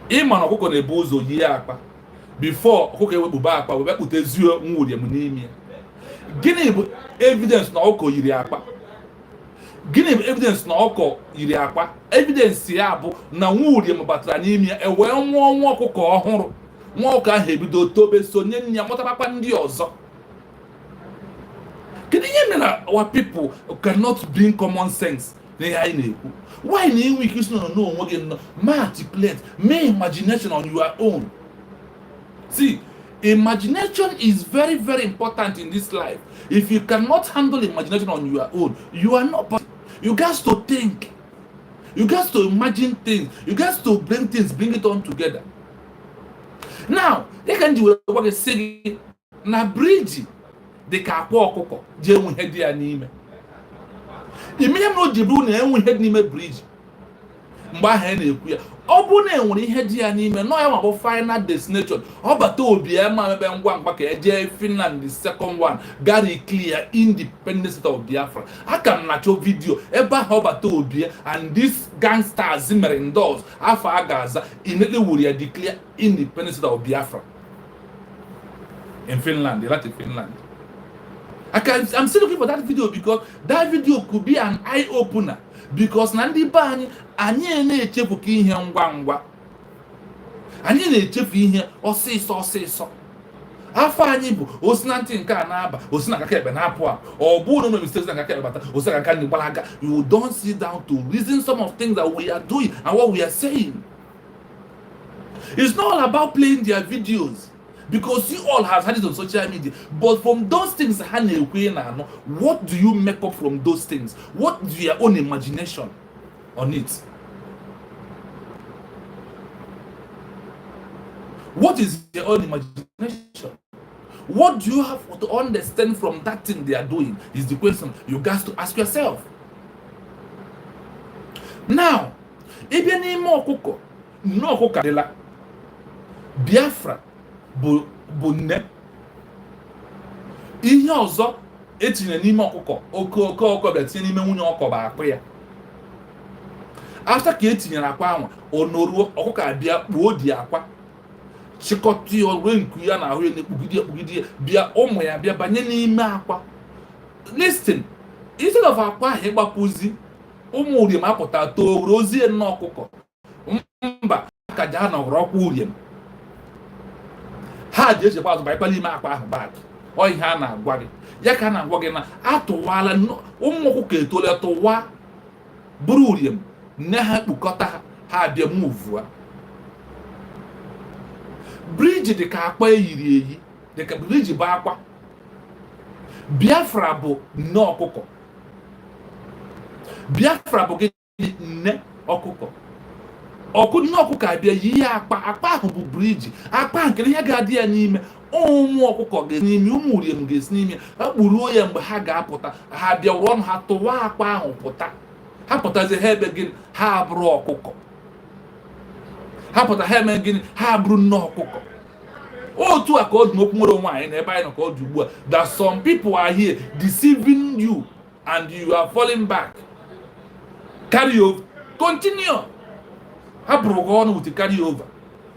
Ịma na ọkụkọ na-ebu ụzọ yie akpa. Before ọkụkọ ewebuba akpa, we wepụta zuo nwụrụ m n'ime. Gịnị bụ evidence na ọkụkọ yiri akpa? Gịnị bụ evidence na ọkụkọ yiri akpa? Evidence ya bụ na nwụrụ m batara n'ime ya wee nwụọ nwa ọkụkọ ọhụrụ. Nwa ọkụkọ ahụ ebido tobe sonye nne ya mụtabakwa ndị ọzọ. Kedu ihe mere na our people cannot bring common sense n'ihe anyị na-ekwu? Why na enwe ike isi no onwe gị nọ multiply mee imagination on your own? See, imagination is very, very important in this life. If you cannot handle imagination on your own, you are not. You got to think. You got to imagine things. You got to bring things, bring it on together. Now, they can do what they say na bridge. They can walk ọkụkọ je enwe ihe dị ya n'ime. Ime ya no jibu na enwe ihe dị n'ime bridge. Mgbe ahụ na-ekwu ya, ọ bụ na enwere ihe dị ya n'ime, no ya ma bụ final destination. Ọbata Obie ma mebe ngwa ngwa ka eje Finland, the second one, Gary clear independent state of Biafra. Aka m na-achọ video ebe ahụ Ọbata Obie and this gangsters mere indoors afọ a ga-aza inete wuru ya declare independent state of Biafra in Finland, the Finland. I'm still looking for that video because that video could be an eye opener. Because na ndị be anyị na-echefu ka ihe ngwa ngwa. Anyị na-echefu ihe ọsịsọ. Afọ anyị bụ osinanti nke a na-aba, osina ka ebe na-apụ a. Ọ bụ no mistakes na ka ebe bata, osina ka ndị gbalaga. You don't sit down to reason some of things that we are doing and what we are saying. It's not all about playing their videos. Because you all have had it on social media. But from those things, what do you make up from those things? What do your own imagination on it? What is your own imagination? What do you have to understand from that thing they are doing? Is the question you guys to ask yourself. Now, if you need more cocoa, no coca Biafra. Bụ nne ihe ọzọ etinye n'ime ọkụkọ oke bịa tinye n'ime nwunye ọkụkọ bụ akpa ya. After ka etinyere akwa ahụ onoruo ọkụkọ abịa kpuo di akwa chịkọta ya ruo nku ya na ahụ ya na-ekpugide bịa ụmụ ya bịa banye n'ime akwa. Listen, instead of akwa ahụ ịgbapụzi ụmụ uriem apụta tooro ozie nne ọkụkọ mba ka ja na ọgọrọ ọkwa uriem ha ji echekwa azụ baịkwa n'ime akpa ahụ bak. Ọ ihe a na-agwa gị ya ka a na-agwa gị na atụwala ụmụ ọkụkọ etola tụwa bụrụ uriem nne ha kpukọta ha abịa move bridge dị ka akpa eyiri eyi dị ka bridge bụ akwa. Biafra bụ nne ọkụkọ. Biafra bụ gịnị? Nne ọkụkọ. Nne ọkụkọ abịa yi ya akpa ahụ bụ bridge. Akpa nke ihe ga-adị ya n'ime ụmụ ọkụkọ ga-esi n'ime, ụmụ uriem ga-esi n'ime, ha kpuruo ya mgbe ha ga-apụta, ha bịa wụrụ ọnụ ha tụwa akpa ahụ pụta. Ha pụtazi ha ebe gịnị? Ha bụrụ ọkụkọ. Ha pụta ha eme gịnị? Ha bụrụ nne ọkụkọ. Otu a ka ọ dị n'okwu nwere onwe anyị na ebe anyị nọ ka ọ dị ugbu a, that some people are here deceiving you and you are falling back. Carry over. Continue. Ha bụrụ gị ọnụ with carry over.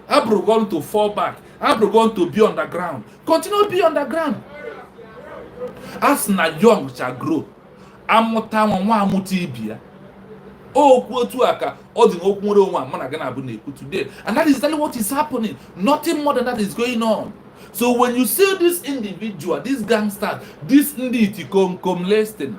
Ha bụrụ gị ọnụ to fall back. Ha bụrụ gị ọnụ to be underground. Continue be underground. As na young shall grow. Amụta nwa amụta ibi ya. Okwu otu a ka ọ dị n'okwu nwere onwe a mụ na gị na-abụ na-ekwu today, and that is exactly what is happening. Nothing more than that is going on. So when you see this individual, this gangster, this ndị itikomkom listing,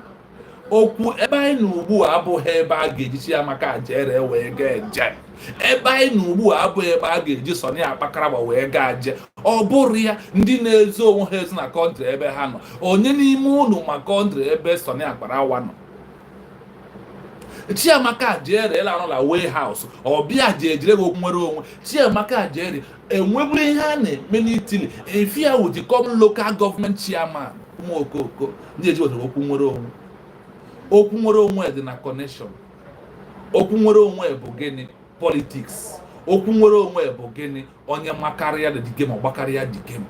okwu ebe anyị na ugbu a abụghị ebe a ga-eji Chiamaka jere wee gaa eje. Ebe anyị na ugbu a abụghị ebe a ga-eji Sọnị Akpakaragba wee gaa je. Ọ bụrụ ya ndị na-ezo onwe ha ezi na kọntrị ebe ha nọ. Onye n'ime unu ma kọntrị ebe Sọnị Akparakwa nọ? Chiamaka jere la no la warehouse ọbịa jejere okwu nwere onwe. Chiamaka jere enweburu ihe a na-eme n'Italy efia with the common local government chairman ụmụ okoko ndị eji wetara okwu nwere onwe. Okwu nwere onwe dị na connection. Okwu nwere onwe bụ gịnị? Politics. Okwu nwere onwe bụ gịnị? Onye makarịa the game ọgbakarịa the game.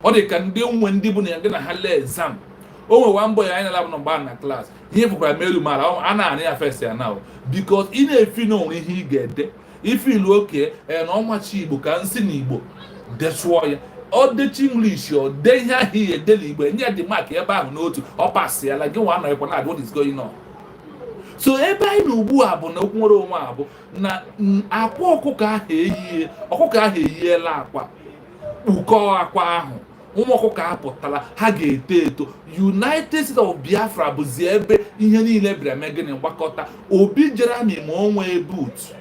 Ọ dị ka ndị nwe ndị bụ na ya gị na ha lee exam. O nwe one boy anyị na-alabụ mgbe na class. Ihe fụkwara melu mara a na-anị ya first ya now because ị na-efi n'onwe ihe ị ga-ede ifilu oke na ọnwachi Igbo ka nsị na Igbo dechuo ya ọ dechi English ọ de ihe ahụ ihe edela Igbo enye dị mark ebe ahụ n'otu ọ pasị ya la gị nwa anọ ịkwa na what is going on. So ebe anyị na ugbu a bụ na okwu nwere onwe a bụ na akwa ọkụkọ ahụ eyiela akwa kpukọọ akwa ahụ. Ụmụ ọkụkọ apụtala ha ga-eto eto. United States of Biafra bụzi ebe ihe niile bịara mee gịnị gbakọta. Obi jere amị ma o nwee boot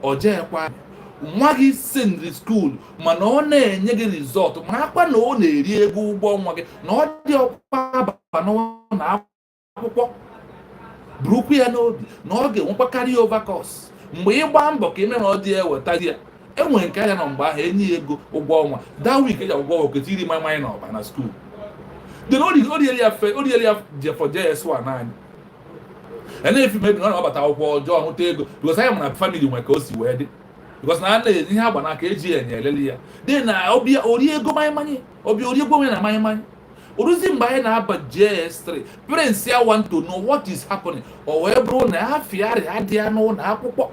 o jeekwa nwa gị secondary school mana ọ na-enye gị result ma akwa na ọ na-eri ego ụgbọ nwa gị na ọ dị ọkwa aba na akwụkwọ burukwu ya n'obi na ọ ga-enwekwa carry over course mgbe ị gbaa mbọ ka ime na ọ dị eweta ya. Enwere nke anya na mgbe ahụ enye ego ụgwọ ọnwa that week eji ụgwọ okete iri mmanya na ọba na school. Then orieli ya for JS1 anyị na-efi mebi na ọ na-agbata akwụkwọ ọjọọ nweta ego because anyị mara family nwe ka o si wee dị because na na ihe agba n'aka eji enye elele ya dị na ọbịa ori ego mmanya ori ego nwere na mmanya oruzi mgbe anyị na-aba JS3 parents ya want to know what is happening o wee bụrụ na afịarị adịghị n'ụlọ akwụkwọ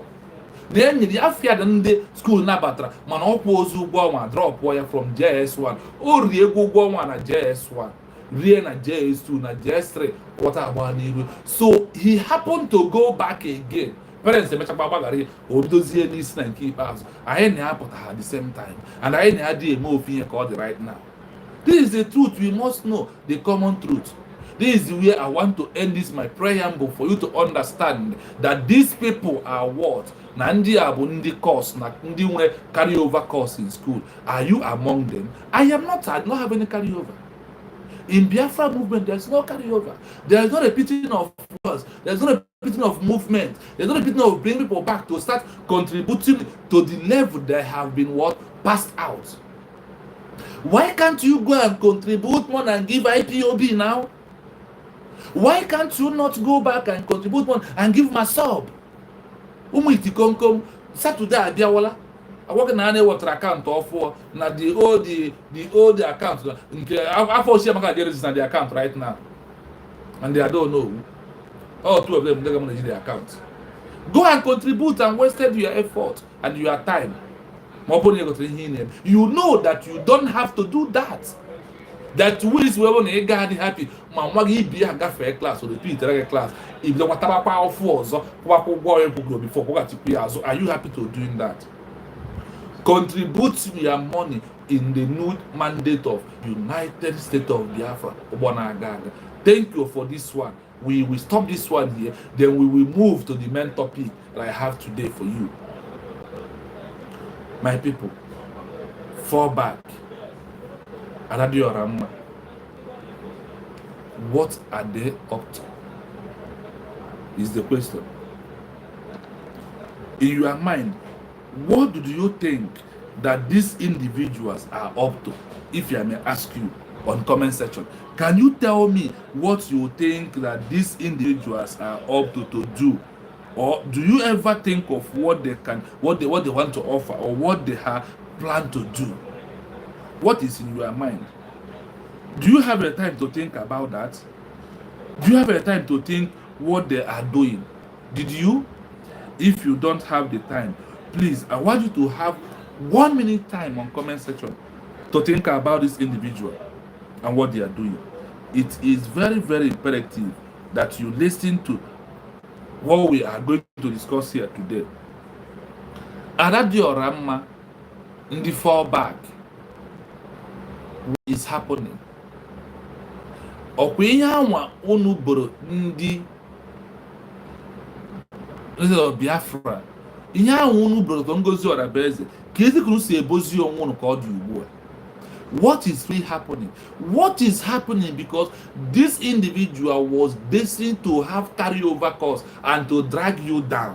na enyere afịa dị ndị skuul nabatara mana ọkwụ ozu ụgwọ ọnwa drọpụọ ya from JS1 o rie ego ụgwọ ọnwa na JS1 rie na JS2 na JS3 kwọta agba n'iru. So he happened to go back again. Parents emechakwa gbagara ya o bidozie n'isi na nke ikpeazụ anyị na-apụta ha the same time and anyị na-adị eme ofu ihe ka ọ dị right now. This is the truth. We must know the common truth. This is where I want to end this my preamble for you to understand that these people are what? Na ndị a bụ ndị course na ndị nwere carry over course in school. Are you among them? I am not. I do not have any carry over. In Biafra movement, there's no carry over. There's no repeating of words. There's no repeating of movement. There's no repeating of bringing people back to start contributing to the level they have been what? Passed out. Why can't you go and contribute more and give IPOB now? Why can't you not go back and contribute more and give my sub? Itikomkom Saturday abịawala awoke na na-ewetara account ọfụ na the old account nke afọ Chiamaka dey register na the account right now and they don't know all two of them they go manage the account. Go and contribute and wasted your effort and your time. You know that you don't have to do that. That wills we want to get happy. Man, what he be a gafe class or repeat a class. If the water power force before, are you happy to doing that? Contribute your money in the new mandate of United States of Biafra. Thank you for this one. we stop this one here, then we will move to the main topic that I have today for you. My people, FALLBACK, ADADIORAOMMA, what are they up to? Is the question. In your mind, what do you think that these individuals are up to? If I may ask you on comment section, can you tell me what you think that these individuals are up to do? Or do you ever think of what they want to offer, or what they have planned to do? What is in your mind? Do you have a time to think about that? Do you have a time to think what they are doing? Did you? If you don't have the time, please, I want you to have 1 minute time on comment section to think about this individual and what they are doing. It is very, very imperative that you listen to what we are going to discuss here today. ADADIORAOMMA in the FALLBACK, what is happening? Okwe ihe anwa unu boro ndị Biafra, ihe anwa unu boro to Ngozi Orabaeze, ka ezikunu si ebozi onwe unu ka ọ dị ugbu a. What is really happening? What is happening? Because this individual was destined to have carryover costs and to drag you down.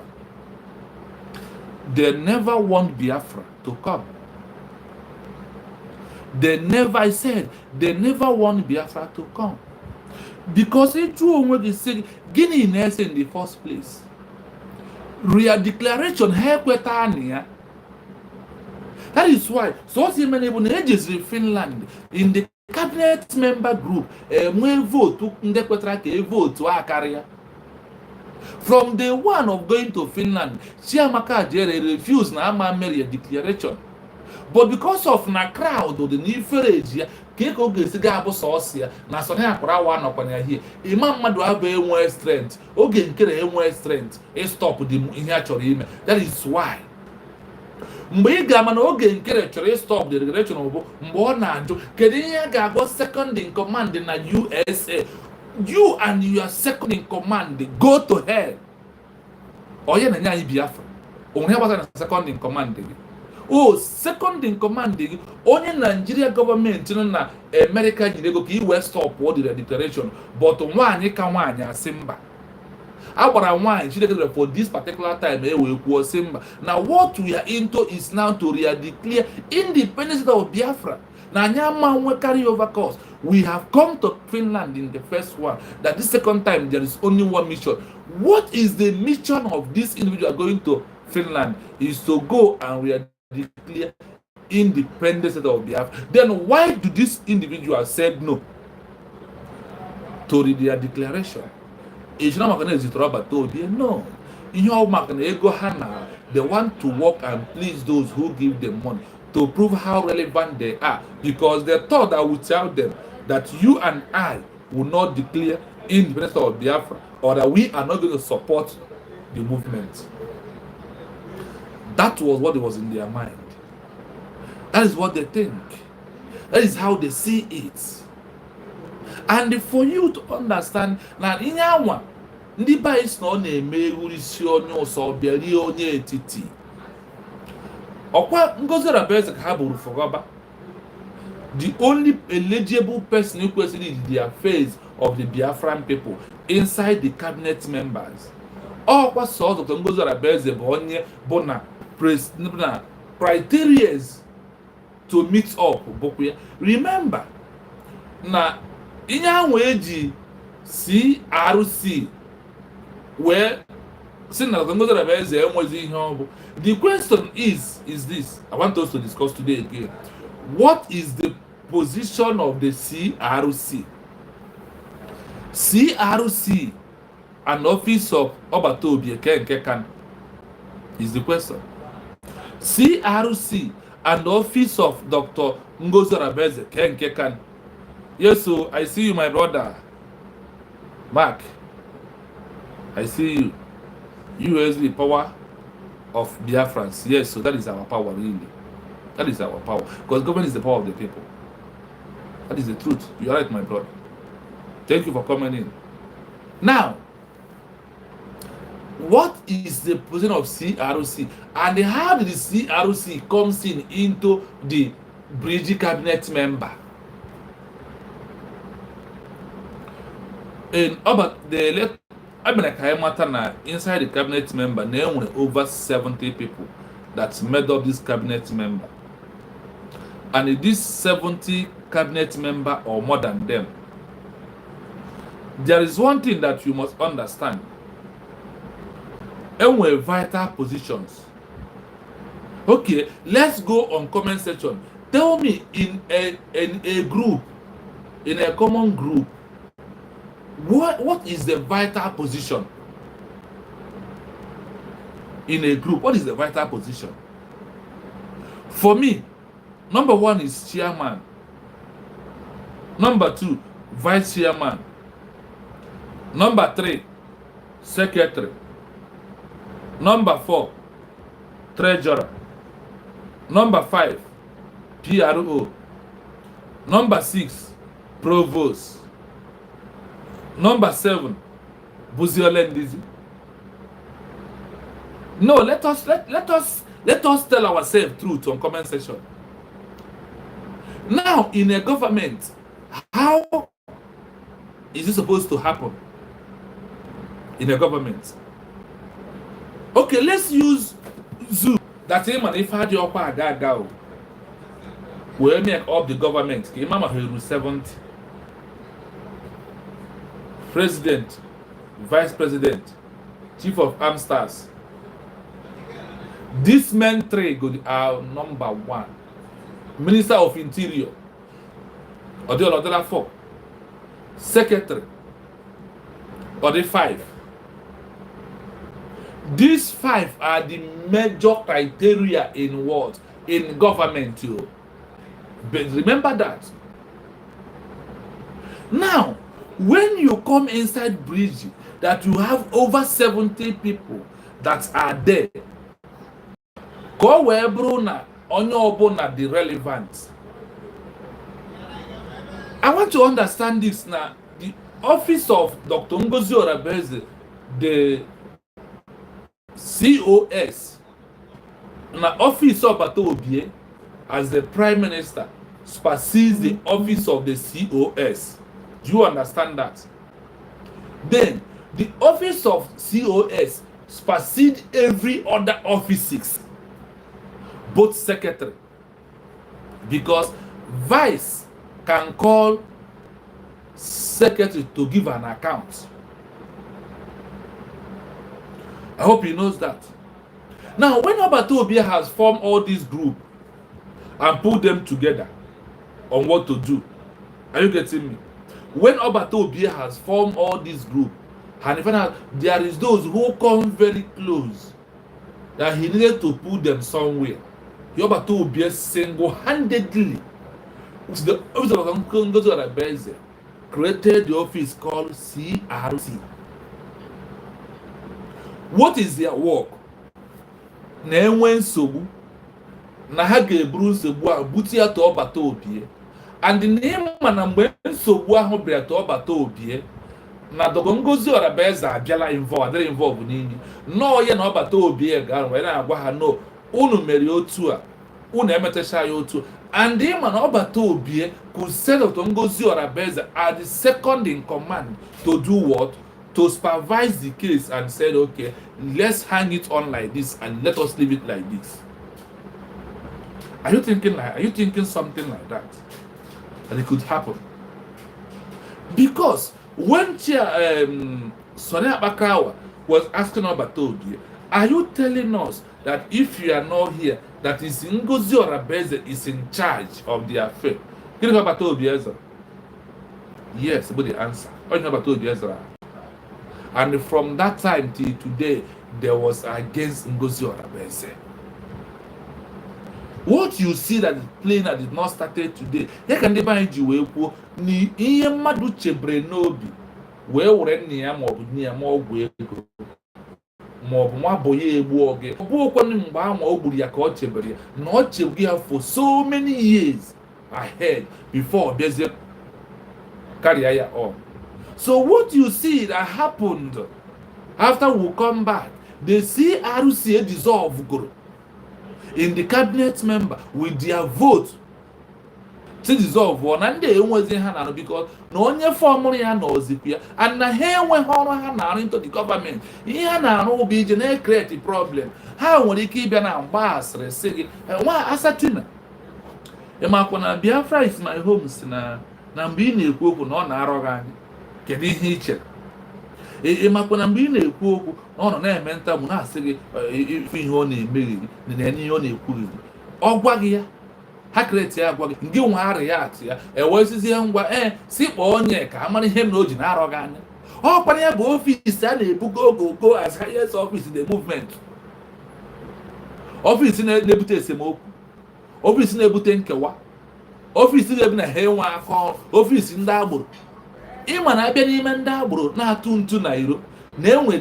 They never want Biafra to come. They never want Biafra to come. Because it's true when they say Guinea in the first place. Real declaration here. That is why so many ages in Finland in the cabinet member group vote to our career. From day one of going to Finland, Chiamaka Jere refused na marry a declaration. But because of na crowd or the new village, Keko Gesiga Sosia, Nasona Prawa no Pania here, Imam Madu have more strength, Ogen Kere more strength, a stop the in. That is why. Mgbe ga mana oge nkere chọrọ stop the regulation of mgbe ọ na-ajụ kedu ihe ga-agụ second in command na USA. You and your second in command go to hell. Oye na nya Biafra. Onye gbasara na second in command gị. Oh, second in command gị onye Nigeria government no na America jiri ego ka iwe stop all the declaration, but nwaanyị ka nwaanyị asị mba. For this particular time, now what we are into is now to declare independence of Biafra. Now we carry over course. We have come to Finland in the first one. That the second time there is only one mission. What is the mission of this individual going to Finland? Is to go and declare independence of Biafra. Then why do this individual said no to their declaration? It's not no. They want to work and please those who give them money to prove how relevant they are, because they thought I would tell them that you and I will not declare independence of Biafra, or that we are not going to support the movement. That was what was in their mind. That is what they think. That is how they see it. And for you to understand that in our ndị bais no na-eme urisi onye ụsọ bịari onye etiti ọkwa Ngozi Orabaeze ka ha buru fogoba. The only eligible person who kwesịrị in the affairs of the Biafran people inside the cabinet members. Ọkwa so Dr. Ngozi Orabaeze bụ onye bụ na criteria to meet up bụkwa. Remember na ihe ahụ eji CRC where the question is this. I want us to discuss today again. What is the position of the CRC? CRC, an office of Obatobi Kenkekan, is the question. CRC, an office of Dr. Ngozi Orabaeze Kenkekan. Yes, so I see you, my brother Mark. I see you. You is the power of Biafrans. Yes, so that is our power, really. That is our power. Because government is the power of the people. That is the truth. You are right, my brother. Thank you for coming in. Now, what is the position of CRC, and how did the CRC comes into the bridge cabinet member? In about the inside the cabinet member, there were over 70 people that made up this cabinet member, and this 70 cabinet member or more than them, there is one thing that you must understand. And we're vital positions. Okay, let's go on comment section. Tell me in a group, in a common group, what is the vital position? In a group, what is the vital position? For me, number 1 is chairman. Number 2, vice chairman. Number 3, secretary. Number 4, treasurer. Number 5, PRO. Number 6, provost. Number 7, Buziolendizi. No, let us tell ourselves truth on comment section. Now, in a government, how is it supposed to happen? In a government. Okay, let's use Zoo. That's him, and if I had your power, go. We make up the government. Imam Ahiru 70. President, Vice President, Chief of Armed Staffs. These men three are number 1. Minister of Interior. Or the other 4. Secretary. Or the 5. These 5 are the major criteria in what? In government, too. But remember that. Now, when you come inside bridge, that you have over 70 people that are there, go where Bruna on your bona the relevant. I want to understand this now. The office of Dr. Ngozi Orabeze, the COS, na office of Batobie as the Prime Minister supersedes the office of the COS. Do you understand that? Then the office of COS supersedes every other offices, both secretary, because vice can call secretary to give an account. I hope he knows that. Now, when Obatobia has formed all these groups and put them together on what to do, are you getting me? When Obatobia has formed all these groups, and there is those who come very close, that he needed to put them somewhere. Obatobia single-handedly, the office of Ngozi Orabeze, created the office called CRC. What is their work? Na enwe nsogbu na ha ga-eburu nsogbu a butie to Obatobia, and the name na mgbe nsogbu ahụ bịara to Obatobia na Dr. Ngozi Orabeze abịala involve n'inyi no ya na Obatobia ga wee na-agwa ha no unu mere otu a unu emetecha ya otu, and him and Obatobia could set Dr. Ngozi Orabeze as the second in command to do what? To supervise the case and said, okay, let's hang it on like this and let us leave it like this. Are you thinking something like that? And it could happen. Because when Sonny Abakawa was asking Obatobia, are you telling us that if you are not here, that is Ngozi Orabeze is in charge of the affair? Can you Obatobia? Yes, but the answer. Obatobia. And from that time till today, there was against Ngozi Orabeze. What you see that is playing that did not started today, you can never you will ni iye madu chebre nobi we were ni ya mobu ni ya mobu mwa boye egbu oge obu kwani mgba ama ogburu ya ka o chebere na o chebgi ya for so many years ahead before there's a carry ya on. So what you see that happened after we come back, the CRC dissolved in the cabinet member with their vote to dissolve one, and they was in hand because no only former and Ozipia and the hair went on into the government. Here now be create a problem. How will they keep an ambassador saying, why Asatina? Emakwana Biafra is my home, Sina. Nambini Kuku non arrogant. Can he hitch it? Emakwana Bini Kuku on a mental Munasigi if you only me, then any only Kuku. Or Wagia. Hakreti agwa ngi nwa react ya ewesizie ngwa si onye ka amara ihe no ji na arrogant o kwara ya bụ office a na-ebugo go as highest office in the movement office na-ebute esemokwu office na-ebute nkewa office na-ebi na ha enwe akọ office ndị agboro ịma na abịa n'ime ndị agboro na-atụ ntu na iro na-enwe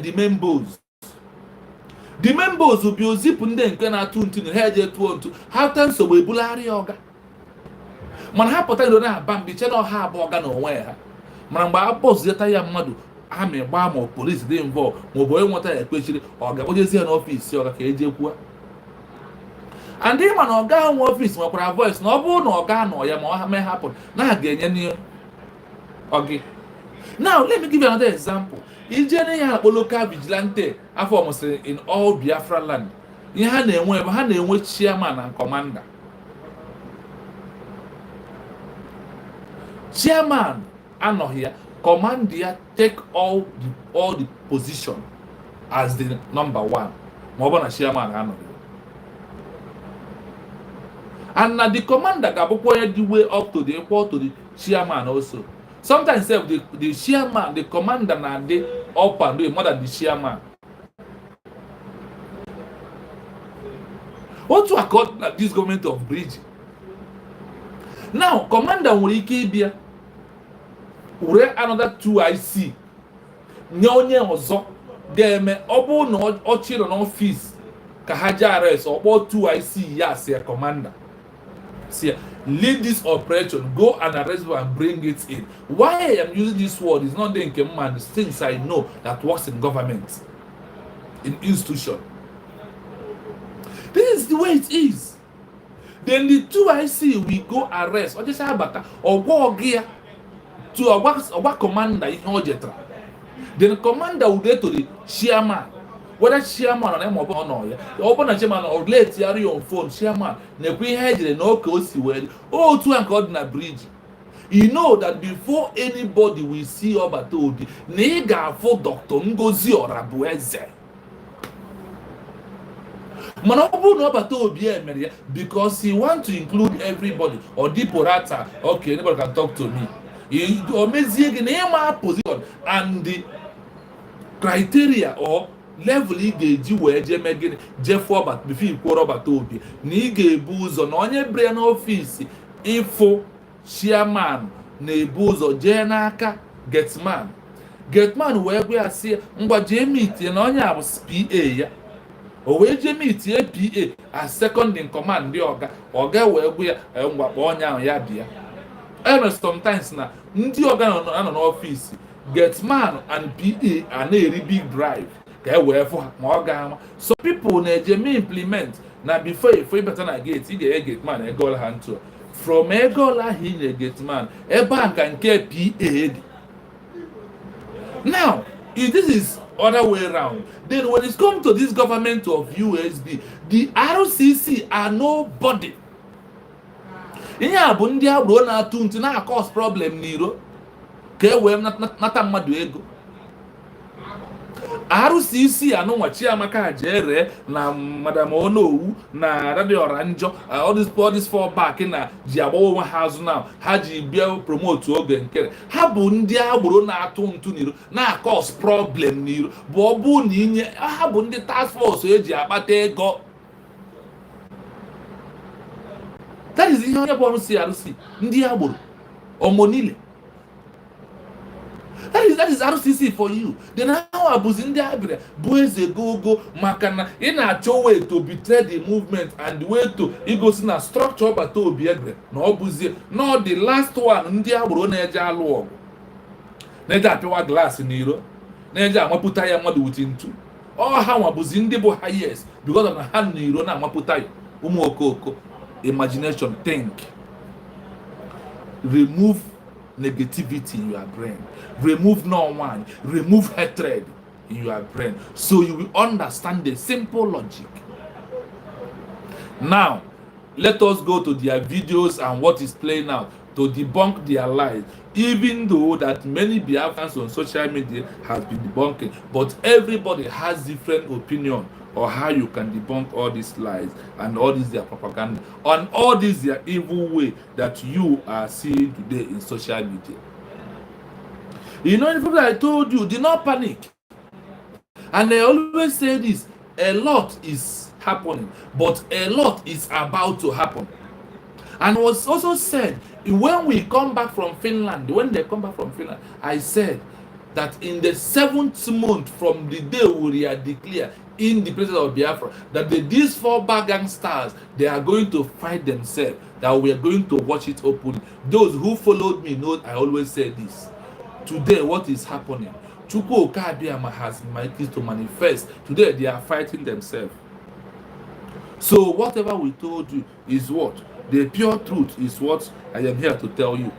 the members will be ozipụ ndị nke na-atụ ntu na ha eje tụọ ntu ha ta nsogbu ebulagharị ọga mana ha pụta iro na-aba mbiche na ọha abụọ ọga n'onwe ha mana mgbe abọzieta ya mmadụ amị gbaa ma polisi dị mbọ ma ọ bụ enweta ya ekpechiri ọ ga-akpọjezi ya n'ọfisi ọga ka eje kwuo and ịma na ọga ahụ nwe ọfisi nwekwara voice na ọ bụrụ na ọga nọ ya ma ọ mee hapụ na ha ga-enye n'ihe ọgị. Now let me give you another example. Ijene ya akpọ local vigilante afọ ọmụsịrị in all Biafra land. Ihe ha na-enwe ebe ha na-enwe chairman and commander. Chairman anọghị ya, commander ya take all the position as the number one. Ma ọ bụ na chairman anọghị. And na the commander ga-abụkwa ya the way up to the chairman also. Sometimes the chairman, the commander na dey up and doing more than the chairman. What to accord this government of bridge? Now, commander nwere ike ịbịa were another 2IC nye onye ọzọ ga-eme ọ bụrụ na ọ chịrị n'ọfịs ka ha je arrest ọ kpọọ 2IC ya as a commander. See, lead this operation, go and arrest you and bring it in. Why I am using this word is not the man, things I know that works in government, in institution. This is the way it is. Then the 2IC we go arrest or just abata or go gear to a commander in Ojetra. Then the commander will get to the chairman. Whether chairman or them or no, open a chairman or let your phone chairman. Ne we had no coast well. Oh, to and God na bridge. You know that before anybody will see Obatodi, nega for Doctor Ngozi or Abueze. Manobu no Obatodi because he want to include everybody or Diporata. Okay, anybody can talk to me. He amazing name position and the criteria or level ị ga-eji wee je megịnị jefu ọbata bifo ikworo ọbata obi na ị ga-ebu ụzọ na onye bere n'ọfisi ịfụ chairman na-ebu ụzọ jee n'aka getman wee gwa ya si ngwa jee meeting na onye a bụ PA ya o wee jee meeting PA as second in command ndị ọga wee gwa ya ngwa kpọọ onye ahụ ya bịa. Eme sometimes na ndị ọga nọ n'ọfisi getman and PA a na-eri big drive. So people na-eje implement na before you better na gate ị ga-gate man ego ha ntu from ego la hi na gate man ebe nka nke PA. Now if this is other way around, then when it comes to this government of USB, the RCC are nobody. Ihe a bụ ndị agboro na-atụ ntụ na cause problem n'iro ka e wee nata mmadụ ego. RCC anụnwa Chiamaka jere na Madam Onowu na ADADIORAOMMA all this FALLBACK na ji agbawa onwe ha azụ na ha ji bịa promote oge nkere ha bụ ndị agboro na-atụ ntụ n'iro na cause problem n'iro bụ ọ bụ na inye ha bụ ndị task force eji akpata ego. That is ihe onye bụ ọrụ CRC ndị agboro omonile. That is RCC for you. Then how abuzi ndị abịara bụ eze gogo maka na ị na-achọ way to betray the movement and way to igosi na structure ọbata obi egre na ọ bụzie no the last one ndị agboro na-eje alụ ọgụ. Neja apewa glass n'iro. Neja amaputa ya mmadụ within two. All ha wabuzi ndị bụ highest because of na ha n'iro na amaputa ya. Ụmụ okoko. Imagination, think. Remove negativity in your brain. Remove no one. Remove hatred in your brain. So you will understand the simple logic. Now, let us go to their videos and what is playing out to debunk their lies. Even though that many Biafrans on social media has been debunking, but everybody has different opinion on how you can debunk all these lies and all this their propaganda on all this their evil way that you are seeing today in social media. You know, the people I told you, do not panic. And I always say this, a lot is happening, but a lot is about to happen. And it was also said, when we come back from Finland, when they come back from Finland, I said that in the 7th month from the day we are declared independence of Biafra, that these 4 gangsters, they are going to fight themselves, that we are going to watch it openly. Those who followed me know I always say this. Today, what is happening? Chukwu Okabiyama has managed to manifest. Today, they are fighting themselves. So, whatever we told you is what? The pure truth is what I am here to tell you.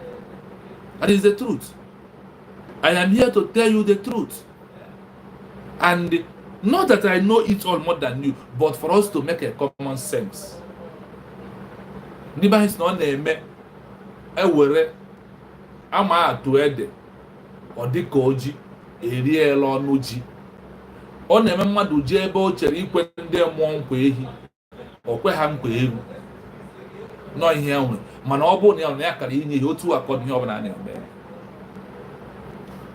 That is the truth. I am here to tell you the truth. And not that I know it all more than you, but for us to make a common sense. Niba is not name ewere ama atu ede odika oji eriela ọnụ ji. Ọ na-eme mmadụ ji ebe o chere ikwe ndị mmụọ nkwa ehi. Okwe ha nkwa egwu. No ihe ahụ mana ọ bụ na ya kara inye otu akọd ihe ọbụla na-eme.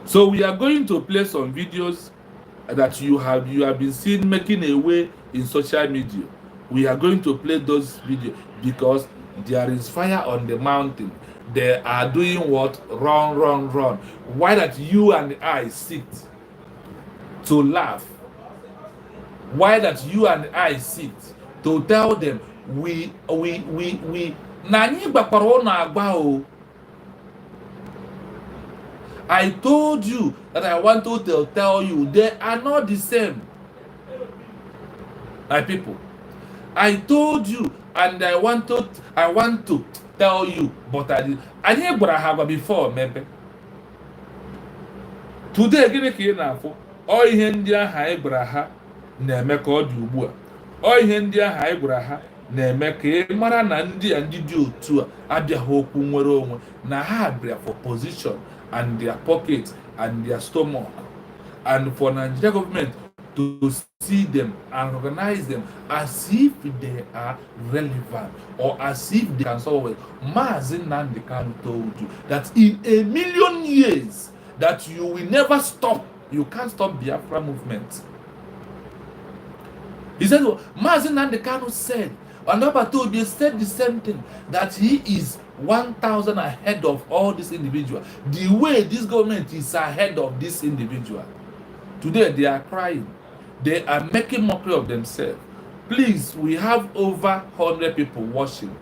So we are going to play some videos that you have been seen making a way in social media. We are going to play those videos because there is fire on the mountain. They are doing what? Run. Why that you and I sit to laugh? Why that you and I sit to tell them we nani bakwara na agba o. I told you that I want to tell you they are not the same. My people, I told you and I want to tell you, but I didn't have before, maybe. Today, gịnị ka ị na-afụ? Ọ ihe ndị ahụ anyị gwara ha na-eme ka ọ dị ugbu a. Ọ ihe ndị ahụ anyị gwara ha na-eme ka ị mara na ndị dị otu a abịaghị okwu nwere onwe na ha bịara for position and their pocket and their stomach, and for Nigeria government to see them and organize them as if they are relevant or as if they can solve it. Mazi Nnamdi Kanu told you that in a million years that you will never stop. You can't stop Biafra movement. He said, Mazi Nnamdi Kanu said, and Baba told you, said the same thing, that he is 1,000 ahead of all these individuals. The way this government is ahead of this individual. Today they are crying. They are making mockery of themselves. Please, we have over 100 people watching,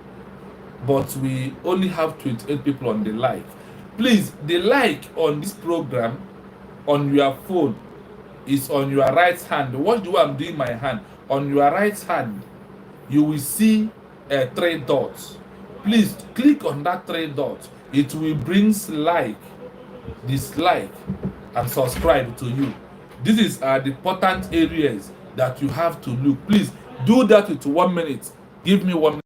but we only have 28 people on the live. Please, the like on this program on your phone is on your right hand. What do I'm doing my hand? On your right hand, you will see 3 dots. Please click on that 3 dots. It will bring like, dislike, and subscribe to you. These are the important areas that you have to look. Please do that with 1 minute. Give me 1 minute.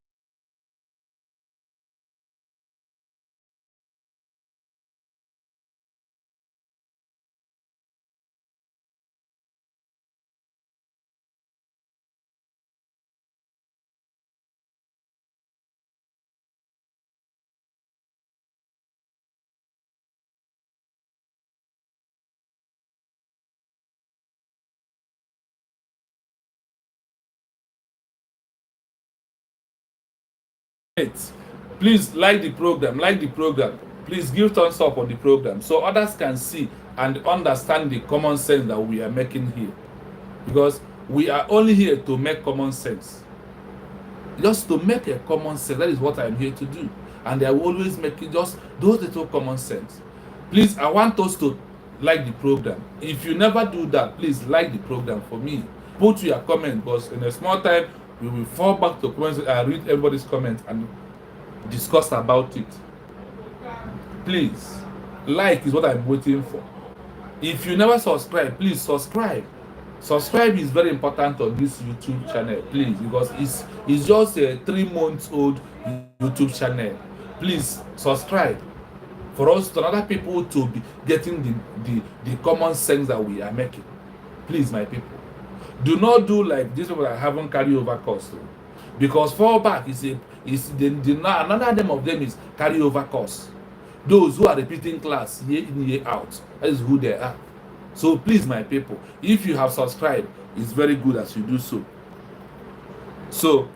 Please like the program. Please give thumbs up on the program so others can see and understand the common sense that we are making here, because we are only here to make common sense, just to make a common sense. That is what I'm here to do, and I will always make it just those little common sense. Please, I want us to like the program. If you never do that, please like the program for me. Put your comment, because in a small time we will fall back to comments and read everybody's comment and discuss about it. Please, like is what I'm waiting for. If you never subscribe, please subscribe. Subscribe is very important on this YouTube channel, please, because it's just a 3-month-old YouTube channel. Please subscribe for us to other people to be getting the common sense that we are making. Please, my people, do not do like these people that haven't carry over course, because fallback is another name of them is carry over course. Those who are repeating class year in year out, that is who they are. So please, my people, if you have subscribed, it's very good as you do so. So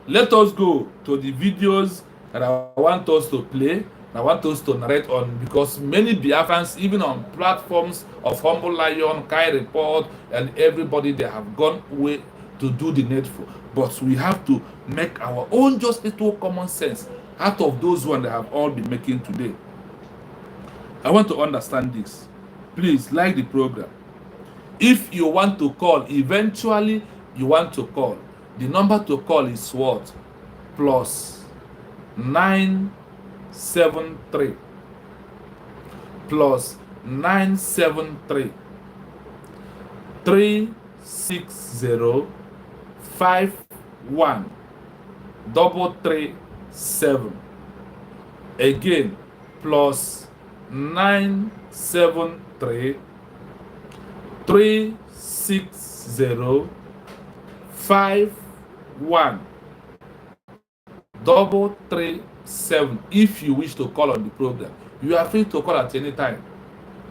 let us go to the videos that I want us to play, I want us to narrate on, because many Biafrans, even on platforms of Humble Lion, Kai Report, and everybody, they have gone away to do the needful. But we have to make our own just little common sense out of those ones that have all been making today. I want to understand this. Please like the program. If you want to call, eventually you want to call, the number to call is what? +973 +973 360 51 337. Again, +973 360 51 337. If you wish to call on the program, you are free to call at any time,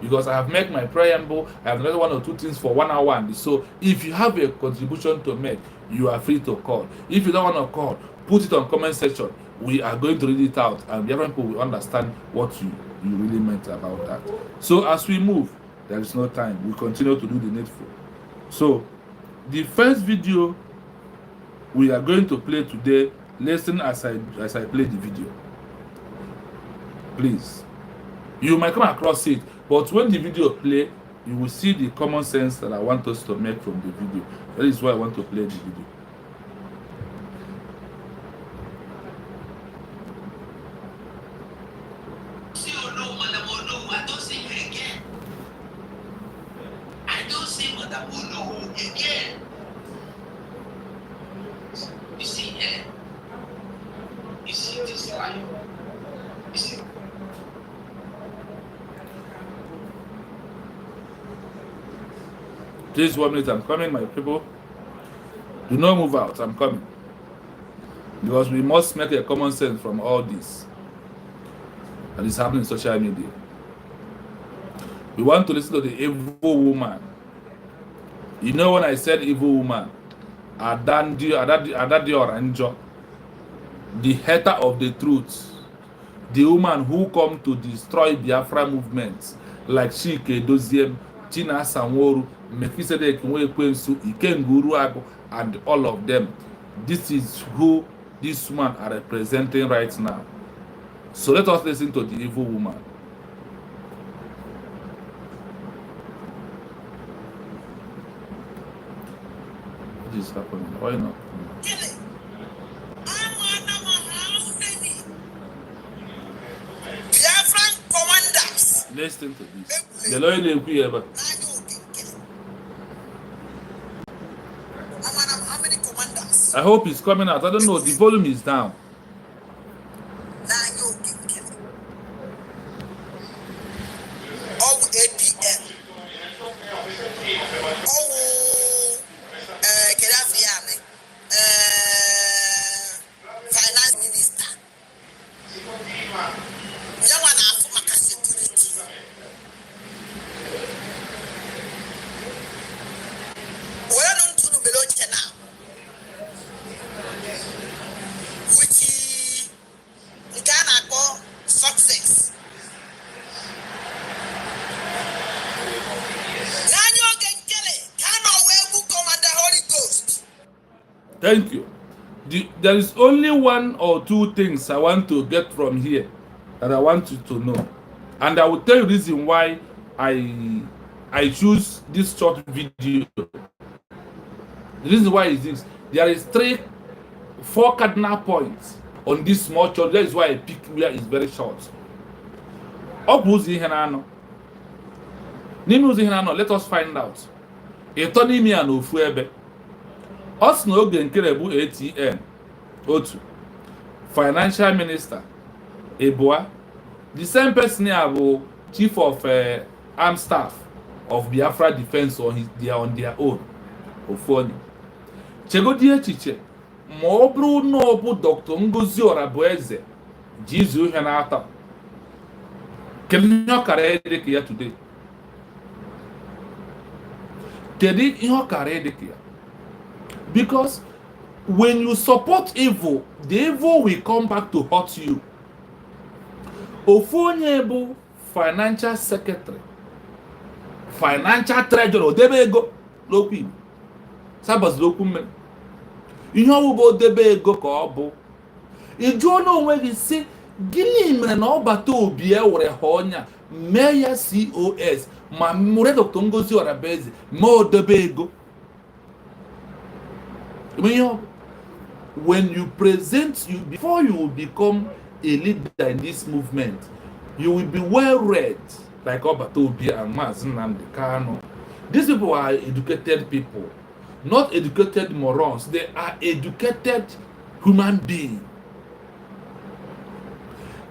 because I have made my preamble. I have another 1 or 2 things for 1 hour. And so if you have a contribution to make, you are free to call. If you don't want to call, put it on comment section. We are going to read it out, and the other people will understand what you really meant about that. So as we move, there is no time. We continue to do the needful. So the first video we are going to play today, listen as I play the video. Please. You might come across it, but when the video play, you will see the common sense that I want us to make from the video. That is why I want to play the video. Please 1 minute, I'm coming, my people. Do not move out, I'm coming. Because we must make a common sense from all this that is happening in social media. We want to listen to the evil woman. You know, when I said evil woman, Adadioraommma, the hater of the truth, the woman who come to destroy Biafra movements like Chike Doziem, Tina Sanworu, Mekisedek Nwekwensu, Ikenguru Agu, and all of them. This is who this woman are representing right now. So let us listen to the evil woman. What is happening? Why not? Biafran commanders. Listen to this. The lawyer ever. How many commanders? I hope it's coming out. I don't know. The volume is down. Oh, APM. Oh, Kedafiame. Finance Minister. Yawana Afumaka Security. Where don't you below now? Which Ghana call success. Thank you. There is only 1 or 2 things I want to get from here that I want you to know. And I will tell you the reason why I choose this short video. The reason why is this: there is 4 cardinal points on this small short. That is why I pick where it's very short. Let us find out. Etonimi and ofu ebe. Us no oge nkere bụ ATM. Otu. Financial Minister. Ebua. The same person here bụ Chief of Armed Staff of Biafra Defense they are on their own. Ofoni. Chegodi echiche. Ma ọ bụrụ na ọ bụ Dr. Ngozi Orabueze ji izu ihe na-ata. Kedu ihe ọ kara ede ka ya today? Kedu ihe ọ kara ede ka ya? Because when you support evil, the evil will come back to hurt you. Ofu onye bụ financial secretary, financial treasurer, odebe ego n'okwu Igbo. Sabaziri okwu mmiri. Ihe ọwụgo odebe ego ka ọ bụ. Ị jụọ n'onwe gị sị, gịnị mere na ọbata obi were ha ọnya mee ya COS ma mụrụ Dr. Ngozi Orabueze ma odebe ego? When you present, before you will become a leader in this movement, you will be well read, like Obatobi and Mazinandi Kano. These people are educated people, not educated morons. They are educated human beings.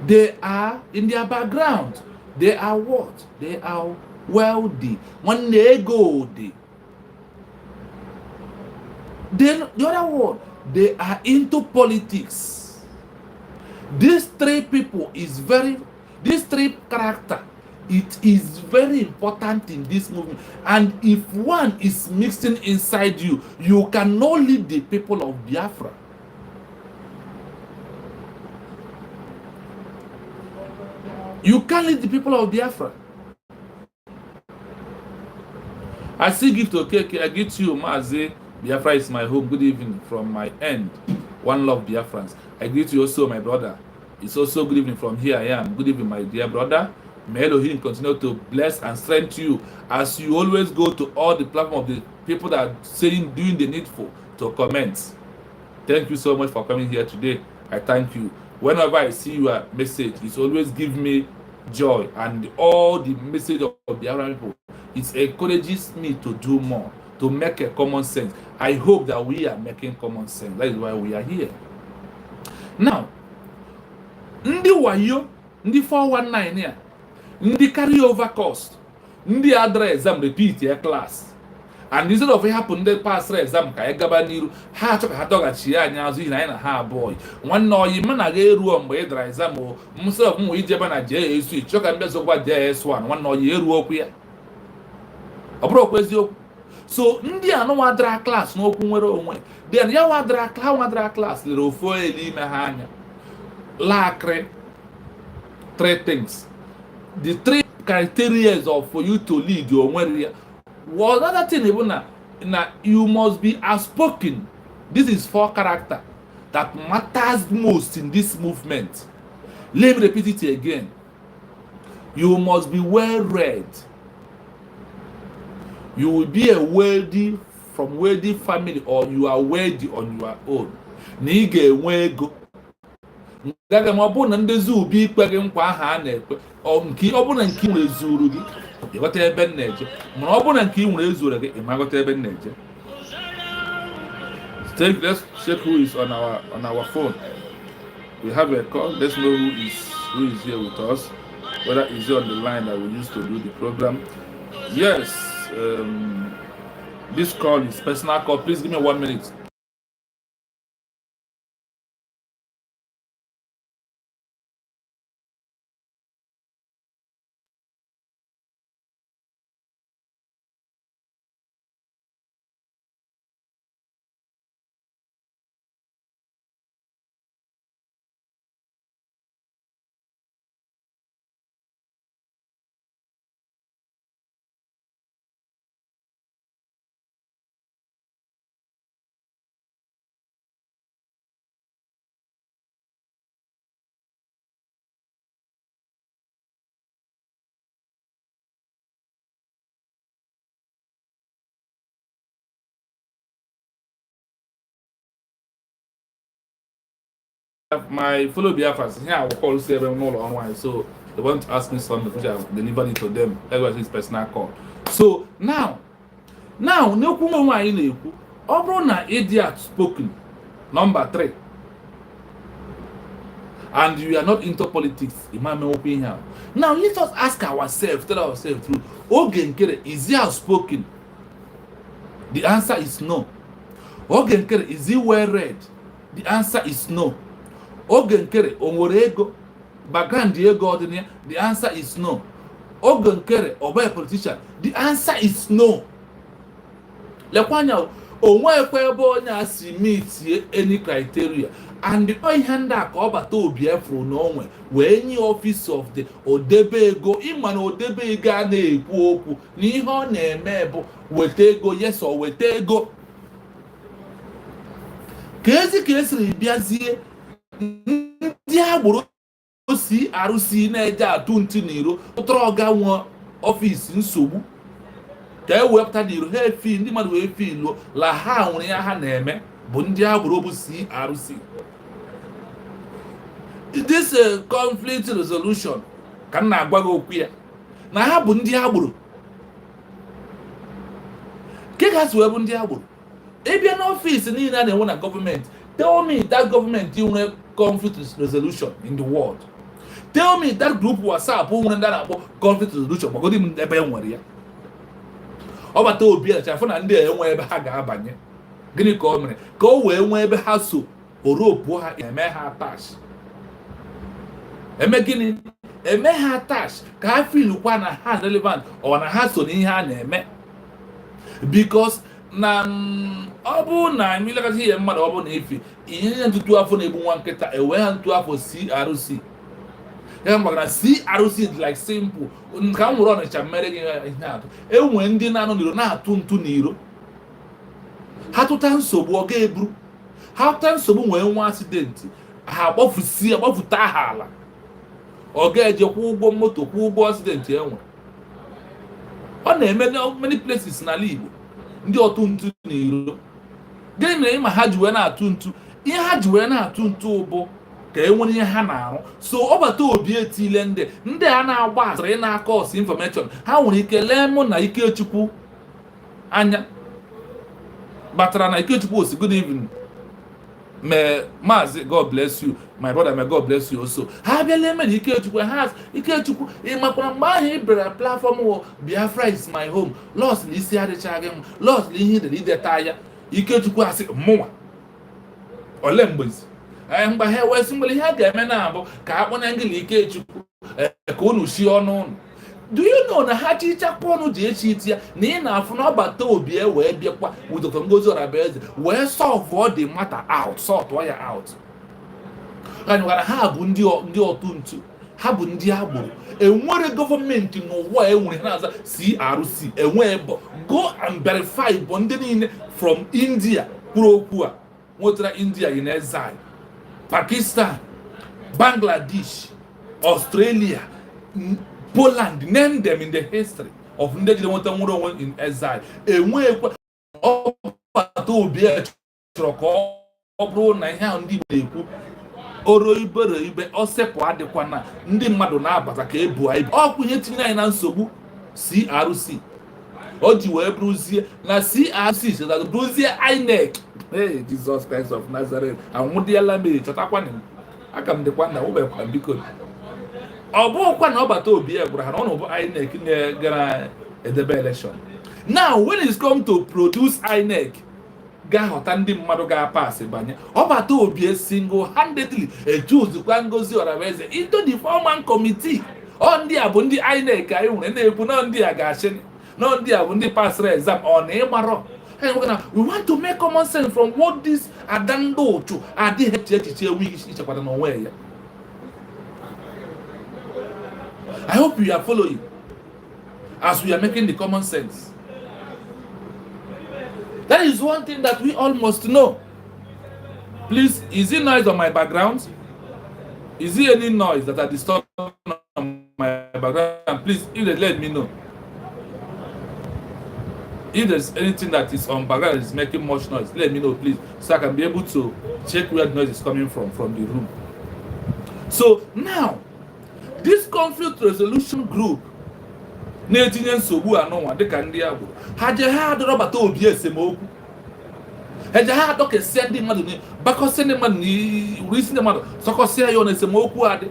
They are in their background. They are what? They are wealthy. When they go, then the other one, they are into politics. These 3 people these 3 characters, it is very important in this movement. And if one is mixing inside you, you cannot lead the people of Biafra. You can't lead the people of Biafra. I still give to Okeke. I give to you, Mazi. Biafra is my home. Good evening from my end. One love, Biafrans. I greet you also, my brother. It's also good evening from here I am. Good evening, my dear brother. May Elohim continue to bless and strengthen you as you always go to all the platform of the people that are saying, doing the needful to comment. Thank you so much for coming here today. I thank you. Whenever I see your message, it's always give me joy, and all the message of the Arab people, it encourages me to do more, to make a common sense. I hope that we are making common sense. That is why we are here. Now, ndị wayo, ndị 419 here, ndị carry over cost, ndị adra exam repeat your class, and instead of happen ndị pass exam ka gaba n'iru, ha achọ ka ha dọghachi ya anya azụ na ha abụọ. Nwanne oyi m na ga eruo mgbe ị dara exam o, msef m ije ba na JS2 chọ ka mbezokwa JS1, nwanne oyi eruo okwu ya. Ọ bụrụ okwu eziokwu. So ndị anụnwa dara class n'okwu nwere onwe, then ya wadara class lere ofu eli ime ha anya. Lakre 3 things. The 3 criteria for you to lead your onwe. Well, another thing even na you must be outspoken. This is 4 character that matters most in this movement. Let me repeat it again. You must be well read. You will be a wealthy from wealthy family, or you are wealthy on your own. Nige wego. Gaga mabu na ndezi ubi ikpe gị nkwa aha a na-ekpe. Ọ bụ na nke nwere zuru gị, ịghọta ebe m na-eje. Mana ọ bụ na nke nwere ezuru gị, ịmaghọta ebe m na-eje. Let's check who is on our phone. We have a call. Let's know who is here with us. Whether is he on the line that we used to do the program. Yes. This call is personal call. Please give me 1 minute. my fellow BIAFRAS here, I will call them all online. So they want to ask me something, which I have delivered it to them. Everybody's personal call. So now, no kuma in the Obrona idiot spoken. Number 3. And you are not into politics, in my opinion. Now let us ask ourselves, tell ourselves through. Ogenkere, is he outspoken? The answer is no. Ogenkere, is he well read? The answer is no. Ogenkere, onwere background ego ordinary? The answer is no. Ogenkere, obe a politician? The answer is no. Lekwanya, onwe kwebo onya si meet any criteria. And the only hand that cover to BIAFRA no when you office of the Odebe go iman Odebe ga na-ekwu okwu n'ihe ọ na-eme bụ weta ego yes or weta ego ka esiri bịazie ndị agboro CRC na-eje atụ ntị n'iro ụtọrọ ọga nwa ọfịs nsogbu ka e wepụta n'iro ha efi ndị mmadụ wee fi ilo la ha nwere ya ha na-eme bụ ndị agboro bụ CRC. This conflict resolution ka na agwa gị okwu ya na ha bụ ndị agboro ke ga so bụ ndị agboro ebia na office niile a na-enwe na government. Tell me that government nwere conflict resolution in the world. Tell me that group WhatsApp nwere ndị na-akpọ conflict resolution gbagodi m ebe nwere ya ọ bata obi a chafụ na ndị enwe ebe ha ga-abanye gịnị ka o mere ka o wee nwee ebe ha so oropu ha eme ha attach eme gịnị eme ha attach ka ha feel kwa na ha relevant or na ha so n'ihe a na-eme because na ọ bụ na milakati ihe mmadụ ọ bụ na efi ihe ntụtụ afọ na-egbu nwa nkịta ewe ha ntụtụ afọ CRC ya maka na CRC is like simple ka m nwere ọnịcha mmere gị ihe atụ enwe ndị na-anọ n'iro na-atụ ntụ n'iro ha tụta nsogbu ọ ga-eburu ha tụta nsogbu nwee nwa asidenti ha agbafuta ha ala ọ ga-eje kwụ ụgwọ moto kwụ ụgwọ asidenti enwe ọ na-eme many places n'ala Igbo ndị ọtụ ntụ n'iro gịnị mere ịma ha ji wee na-atụ ntụ ihe ha ji wee na-atụ ntụ bụ ka enwere ihe ha na-arụ so ọ bata obi etile ndị a na-agba asịrị na-akọ ọsị information ha nwere ike lee mụ na Ikechukwu anya batara na Ikechukwu osi good evening Maazị God bless you my brother may God bless you also ha bịa lee mere Ikechukwu ịmakwara mgbe ahụ ị bịara platform wo Biafra is my home lost na isi adịchaghị m lost na ihe ideta ya Ikechukwu asị mụnwa ole mgbezi mgbe ha wee mgbele ihe a ga-eme na abụ ka akpọ na ngịlị Ikechukwu ka unu shi ọnụ ụnụ do you know na ha chichakwa ọnụ ji echi iti ya na ị na-afụ na ọbata obi wee bịakwa with Dr. Ngozi Orabaeze wee solve all the matter out sort ya out kanyewara ha bụ ndị ọtụ ntụ ha bụ ndị agboro enwere gọọmenti n'ụwa enwere na-aza CRC enwe go and verify bụ ndị niile from India kwuru okwu a nwetara India in exile Pakistan, Bangladesh, Australia, Poland, name them in the history of ndị jide nweta nwere onwe in exile. Enwekwa ọbata obi chọrọ ka ọ bụrụ na ihe ahụ ndị Igbo na-ekwu oro ibe osepụ adịkwa na ndị mmadụ na-abata ka ebu ibu ọkwa ihe tinye anyị na nsogbu CRC o ji wee bụrụzie na CRC chọtara bụrụzie INEC. Hey, Jesus Christ of Nazareth. Anwụdịala mmiri chọtakwana m aka m dịkwa na ụbekwa biko ọ bụkwa na ọbata obi gwara ha na ọ bụ INEC na-gara edebe election. Now when it's come to produce INEC ga-ahọta ndị mmadụ ga-apasị banye ọbata obi single-handedly ejuzukwa Ngozi Orabaeze into the four-man committee ọ ndị a bụ ndị INEC anyị nwere na-ekwu na ndị a ga-achị na ndị a bụ ndị pasịrị exam ọ na ịgbarọ. We want to make common sense from what this adando to I hope you are following as we are making the common sense. That is one thing that we all must know. Please, is it noise on my background? Is there any noise that are disturbing on my background? Please, let me know. If there's anything that is on background that is making much noise, let me know, please, so I can be able to check where the noise is coming from the room. So now this conflict resolution group na-etinye nsogbu anụnwa dịka ndị agboro ha je ha adọrọbata obi esemokwu ha je ha adọkesịa ndị mmadụ bakọsịa ndị mmadụ na isi ndị mmadụ sọkọsịa ya na esemokwu adị.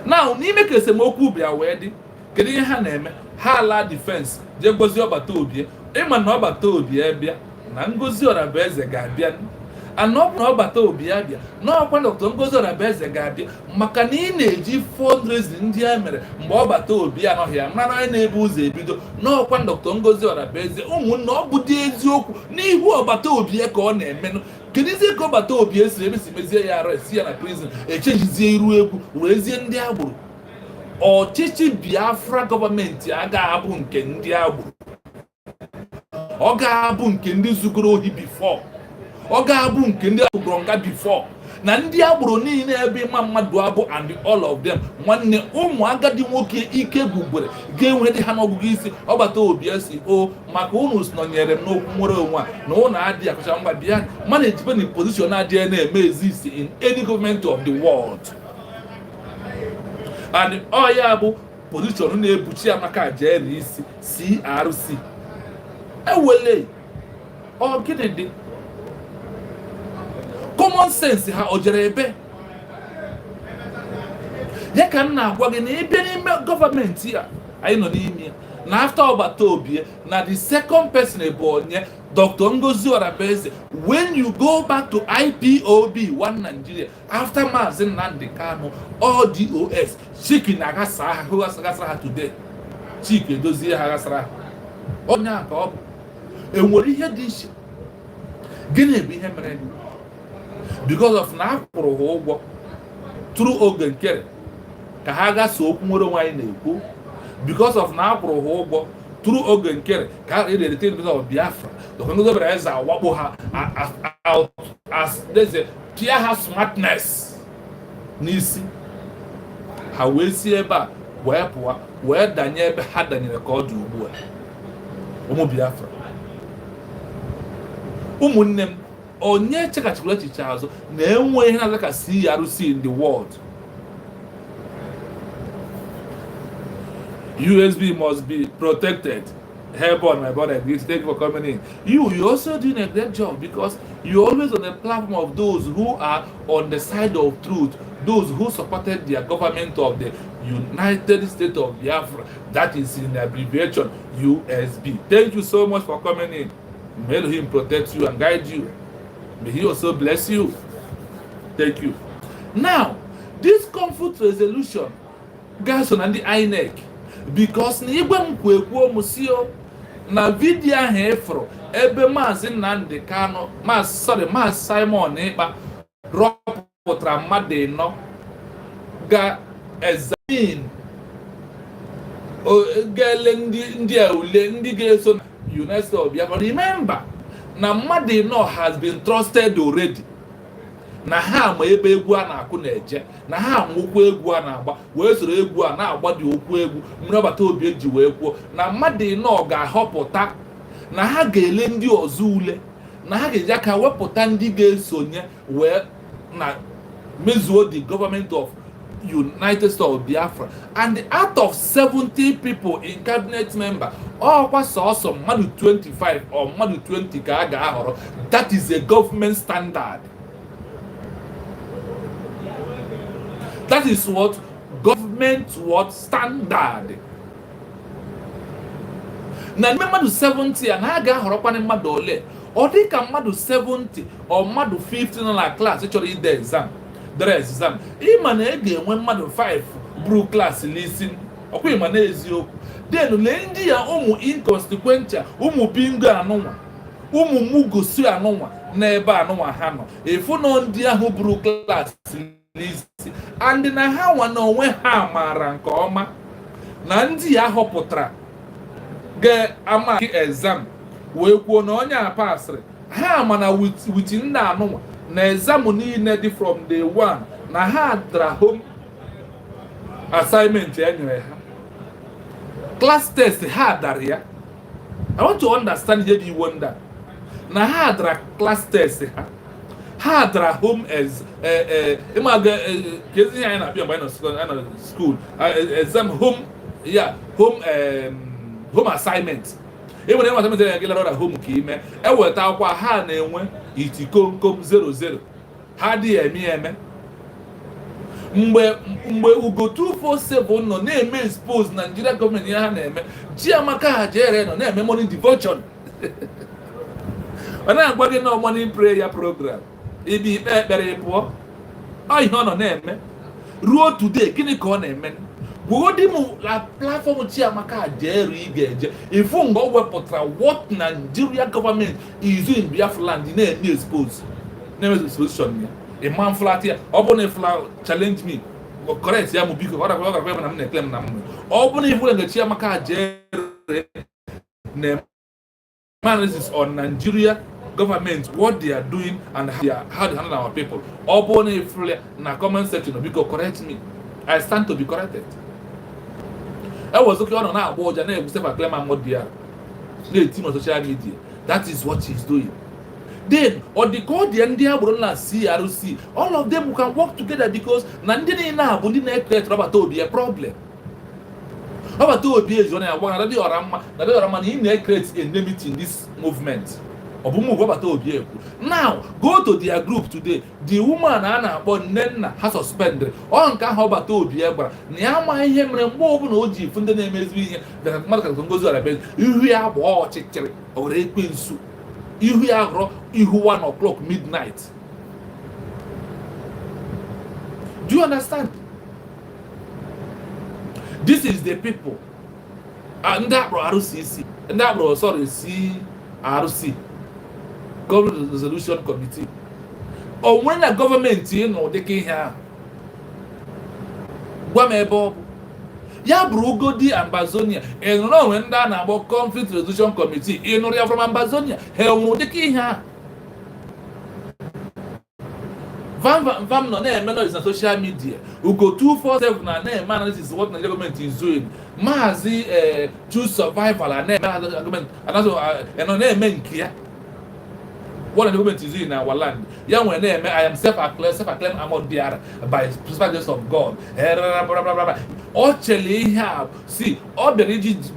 Now n'ime ka esemokwu bịa wee dị, kedu ihe ha na-eme? Ha ala defense je gozie ọbata obi. Ịma na ọbata obi bịa na Ngozi Orabueze ga-abịa, ana ọ bụ na ọbata obi ya bịa n'ọkwa Dr. Ngozi Orabueze ga-abịa maka na ị na-eji fundraising ndị a mere mgbe ọbata obi anọghị ya mara onye na-ebu ụzọ ebido n'ọkwa Dr. Ngozi Orabueze. Ụmụnne ọ bụ dị eziokwu n'ihu ọbata obi ka ọ na-emenụ. Kedizie ka ọbata obi esiri emesi mezie ya arrest ya na prison echejizie iru egwu werezie ndị agboro. Ọchịchị Biafra gọọmenti agaghị abụ nke ndị agboro, ọ ga-abụ nke ndị zugoro ohi before, ọ ga-abụ nke ndị agboro nga before, na ndị agboro niile ebe ịma mmadụ abụ and all of them. Nwanne ụmụ agadi nwoke ike gbugbere ga-enwere dị ha n'ọgụgụ isi ọgbata obi esi o maka unu nọnyere m n'okwu nwere onwe na ụnụ adịghị akacha mgba bịa mana ejibe na position adịghị na-eme exist in any government of the world. And ọ ya bụ position na-ebuchi amaka jere isi CRC ewele ọ gịnị dị common sense ha o jere ebe ya ka m na-agwa gị na ịbịa n'ime gọọmenti a anyị nọ n'ime ya na after ọgbata obi na the second person bụ onye Dr. Ngozi Orabueze. When you go back to IPOB one Nigeria after Maazị Nnamdi Kanu all DOS Chike na-aghasa ha today, Chike Edozie ha ghasara ha onye a ka ọ bụ. Enwere ihe dị iche gịnị bụ ihe mere because of na akwụrụ ha ụgwọ through oge nkere ka ha gasa okwu nwere onwe anyị na-ekwu, because of na akwụrụ ha ụgwọ through oge nkere ka ha ga-erite ndị of Biafra. Dr. Ngozi Orabueze awakpo ha out as tia ha smartness n'isi ha wee si ebe a wee pụwa wee danye ebe ha danyere ka ọ dị ugbu a. Ụmụ Biafra, ụmụnne m, onye chekachikwara echiche azụ na-enwe ihe na-aza ka CRC in the world. USB must be protected. Help on my brother. Thank you for coming in. You also doing a great job because you're always on the platform of those who are on the side of truth, those who supported their government of the United States of Biafra. That is in abbreviation USB. Thank you so much for coming in. May Him protect you and guide you. May He also bless you. Thank you. Now, this conflict resolution, guys, on the INEC, because na igwe m kwekwo musio na video ahụ efro ebe Maazị Nnamdi Kanu Maazị Simon Ekpa rọpụtara mmadụ ịnọ ga-examine ga-ele ndị ule ndị ga-eso na United States of Biafra. Remember na mmadụ ịnọ has been trusted already, na ha ma ebe egwu a na-akụ na-eje, na ha nwụkwa egwu a na-agba wee soro egwu a na-agba dị okwu egwu mmiri obi eji wee kwuo na mmadụ ịnọ ga-ahọpụta na ha ga-ele ndị ọzọ ule, na ha ga-eji aka wepụta ndị ga-esonye wee na mezuo the government of United States of Biafra. And out of 70 people in cabinet member, ọkwa sọsọ mmadụ 25 or mmadụ 20 ka a ga-ahọrọ. That is a government standard. That is what government standard. Na mmadụ 70 a na a ga-ahọrọkwana mmadụ ole ọ dị ka mmadụ 70 or mmadụ 50 nọ na klaasị chọrọ ide exam dere exam. Ịma na ga-enwe mmadụ 5 buru klaasị n'isi, ọkwa ịma na eziokwu. Then lee ndị ya ụmụ inconsequential, ụmụ bingo anụnwa, ụmụ mugosi anụnwa n'ebe anụnwa ha nọ, efu na ndị ahụ buru klaasị n'isi and na ha nwa na onwe ha maara nke ọma na ndị ya họpụtara ga-ama exam wee kwuo na onye a pasịrị. Ha ma na with ndị anụnwa na exam niile dị from day one na ha dara home assignment e nyere ha, class test ha dara ya. I want to understand ihe dị iwu ndị na ha dara class test ha, ha dara home as ịmaga kezi anyị na-apịa mgbe anyị nọ school exam home home assignment enwere nwa assignment ya gịlara home ka ime eweta akwa ha na-enwe itikomkom 00 ha dị eme mgbe ugo 247 nọ na-eme expose Nigeria gọọmenti ya ha na-eme Chiamaka ha jere nọ na-eme morning devotion ọ na-agwa gị na morning prayer program ibi ikpe ekpere pụọ ọ ihe ọ nọ na-eme ruo today gịnị ka ọ na-eme gwodi m la platform Chiamaka jere ị ga-eje ifu mgbe o wepụtara what Nigeria government is doing Biafra land na-eme expose na-eme exposition ya imam flat ya ọ bụ na flat challenge me correct ya mu biko ọ ga-akwa na m na-eklem na m ọ bụ na ifu na Chiamaka jere na analysis on Nigeria government, what they are doing and how they handle our people. Obone na comment section because correct me. I stand to be corrected. I was looking on now about Janelle Mustafa Clement Modia. The team on social media. That is what he's doing. Then on the call the India Bruna CRC, all of them can work together because Nandini na Bundi na create rubber to be a problem. Rubber to be a zone and one another Orama he creates enmity in this movement. Now, go to their group today. The woman Anna born Nenna has suspended. On can how about to be ever. Niama him remove no G from the name is being the Marcus goes on a bed. You have watch it or a queen soup. You have 1 o'clock midnight. Do you understand? This is the people. And that bro RCC. And that bro sorry CRC. Government Resolution Committee. Or when the government they came here. Bob. Ya Brugo di Ambazonia. And no when that about Conflict Resolution Committee. In order from Ambazonia. Hell they came here. Vam no name is on social media. We go 247 na name man this is what the government is doing. Mazi choose survival and name government and also and no name here. What the government is doing in our land. Young when I am self-acclaimed among the by prescriptions of God. Actually, have see all the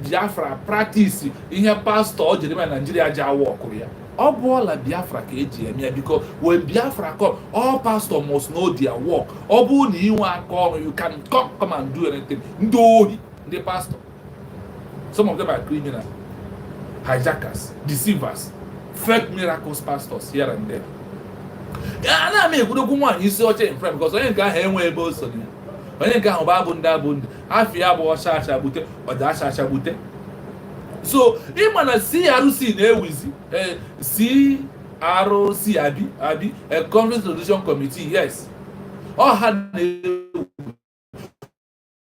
Biafra practice in your pastor or Nigeria Jawa Korea. All bola Biafra KGM because when Biafra come, all pastors must know their work. All you want come, you can come and do anything. No, the pastor. Some of them are criminals, hijackers, deceivers. Fake miracles pastors here and there. Yeah, I mean, we don't want you so in front because I ain't got anywhere able to. I ain't got babunda. I feel about Shasha Bute or Dasha Bute. So, if I see RC there with CRC Abi, a Conflict Resolution Committee, yes. Or had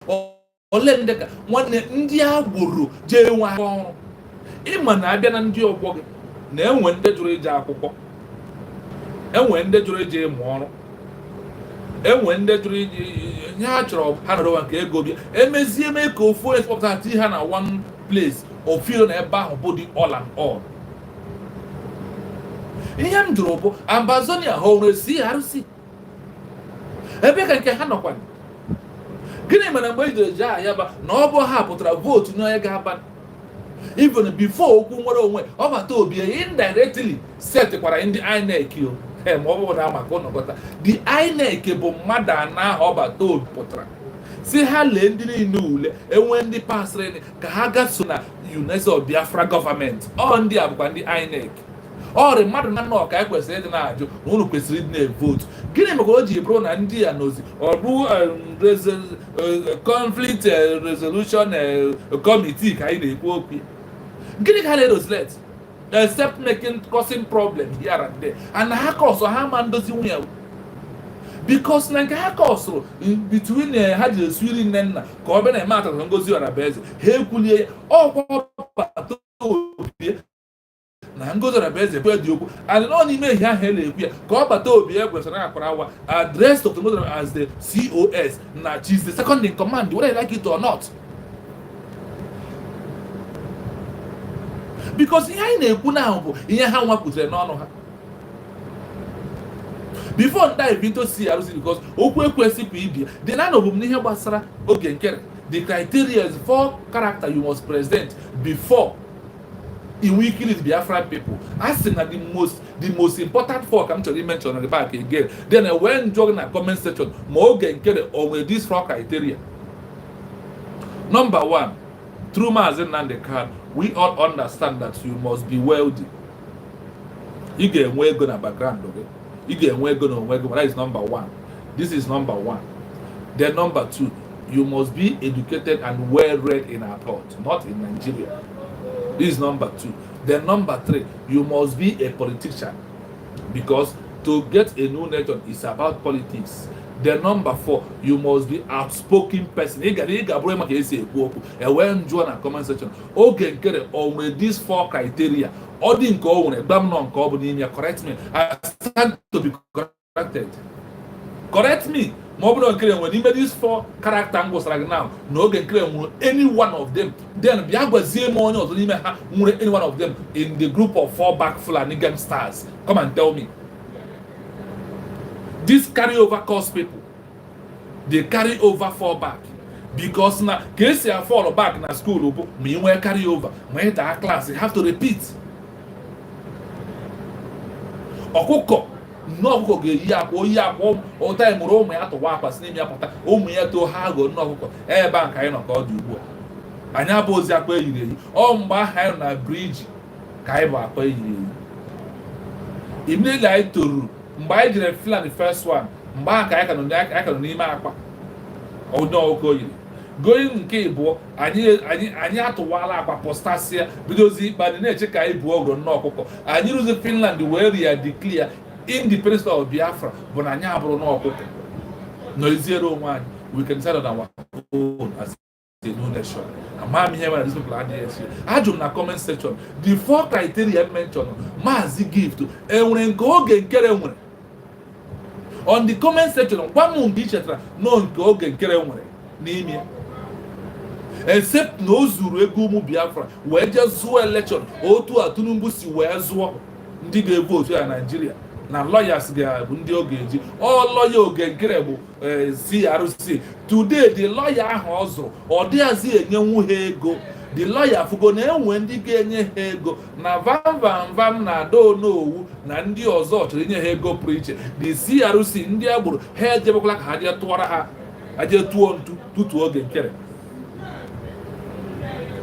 or Lendeka, one India Guru, J1. Iman Abian and your na enwe ndị jụrụ ije akwụkwọ enwe ndị jụrụ ije ịmụ ọrụ enwe ndị jụrụ ije ihe ha chọrọ ha nọrọ nke ego bịa emezie mee ka ofu export ti ha na one place ofiro na ebe ahụ bụ dị all and all ihe m jụrụ bụ Ambazonia ha nwere CRC ebe ka nke ha nọkwa gịnị mere mgbe ejiri je ahịa ba na ọ bụ ha pụtara vootu n'onye ga-aba even before okwu nwere onwe ọbata obi indirectly set kwara ndị INEC yo ma ọ bụ na maka ọnọkọta the INEC bụ mmadụ ana ahụ ọbata obi pụtara si ha lee ndị niile ule enwe ndị pasịrị ka ha gaso na UNESCO Biafra gọọmenti ọ ndị a bụkwa ndị INEC ọrị mmadụ na nnọọ ka ekwesịrị ịdị na-ajụ na unu kwesịrị ịdị na-evotu gịnị maka o ji bụrụ na ndị a nozi ọ bụ conflict resolution committee ka anyị na-ekwu okwu gịnị ka ha na-eroslet except causing problem here and there and ha kọsụ ha ma ndozi nwunye because na nke ha kọsụrụ between ha ji esiri nne nna ka ọ bịa na-eme atata ngozi ọrabaeze ha ekwulie ọkwa obi na ngozi ọrabaeze kwe dị okwu and nọ n'ime ihe ahụ na-ekwu ya ka ọ bata obi kwesịrị na akpara awa address Dr. Ngozi as the COS na she's the second in command whether you like it or not. Because ihe anyị na-ekwu na ahụ bụ ihe ha nwapụtara n'ọnụ ha before dive into CRC because okwu ekwesị kwa ibi the nine of them n'ihe gbasara oge nkere the criteria is for character you must present before in we kill the Biafran people. As in the most important four come to mention on the back again. Then when joining a comment section, more get or with these four criteria. Number one, through Mazen and the card, we all understand that you must be wealthy. You get way gonna background, okay? You get way gonna that is number one. This is number one. Then number two, you must be educated and well read in our plot, not in Nigeria. This is number two. Then number three, you must be a politician because to get a new nation is about politics. Then number four, you must be outspoken person. And when join a comment section, okay, with these four criteria, correct me. I stand to be corrected. Correct me. When he made these four character angles right now, no can claim any one of them. Then Biagwa Zemoni or any one of them in the group of FALLBACK Fulani stars. Come and tell me. This carryover cost people. They carry over FALLBACK. Because now, case you fall back in school, me will carry over. My class, you have to repeat. Okoko. No go ge ya o time ro me ato wa pas ni mi apota o mu ya to ha go no go e ba nka no ka o du ugbu anya ba ozi akwa yire o mgba ha na bridge ka e ba akwa yire imle like toru mgba I dire feel the first one mgba ka I ka no ni ma akwa o no go yire going nke ibo anyị atụwala akwa postasia bidozi ikpa na eche ka ibu ogro no ọkụkọ anyị ruzi Finland where ya declare independence of Biafra, but I never know no zero one. We can settle on our own as a new nation. And I'm here with these people. I do na comment section. The four criteria mentioned, Mazi give to and go get on the comment section. One moon teacher, no go get name except no Zuru Gumu Biafra, where just so election, or to a Tunumbusi, where Zwa, Ndiga vote here in Nigeria. Na lawyers ga ndị ogeji all lawyer ogenkere CRC today the lawyer ahụ ọzọ ọ dịazi enye nwuhe ego the lawyer fugo na enwe ndị ga-enye ha ego na vam na do n'owu na ndị ọzọ chọrọ inye ha ego pụrụ iche the CRC ndị agboro ha ejebekwala ka ha je tụọra ha aje tụọ ntu tutu ogenkere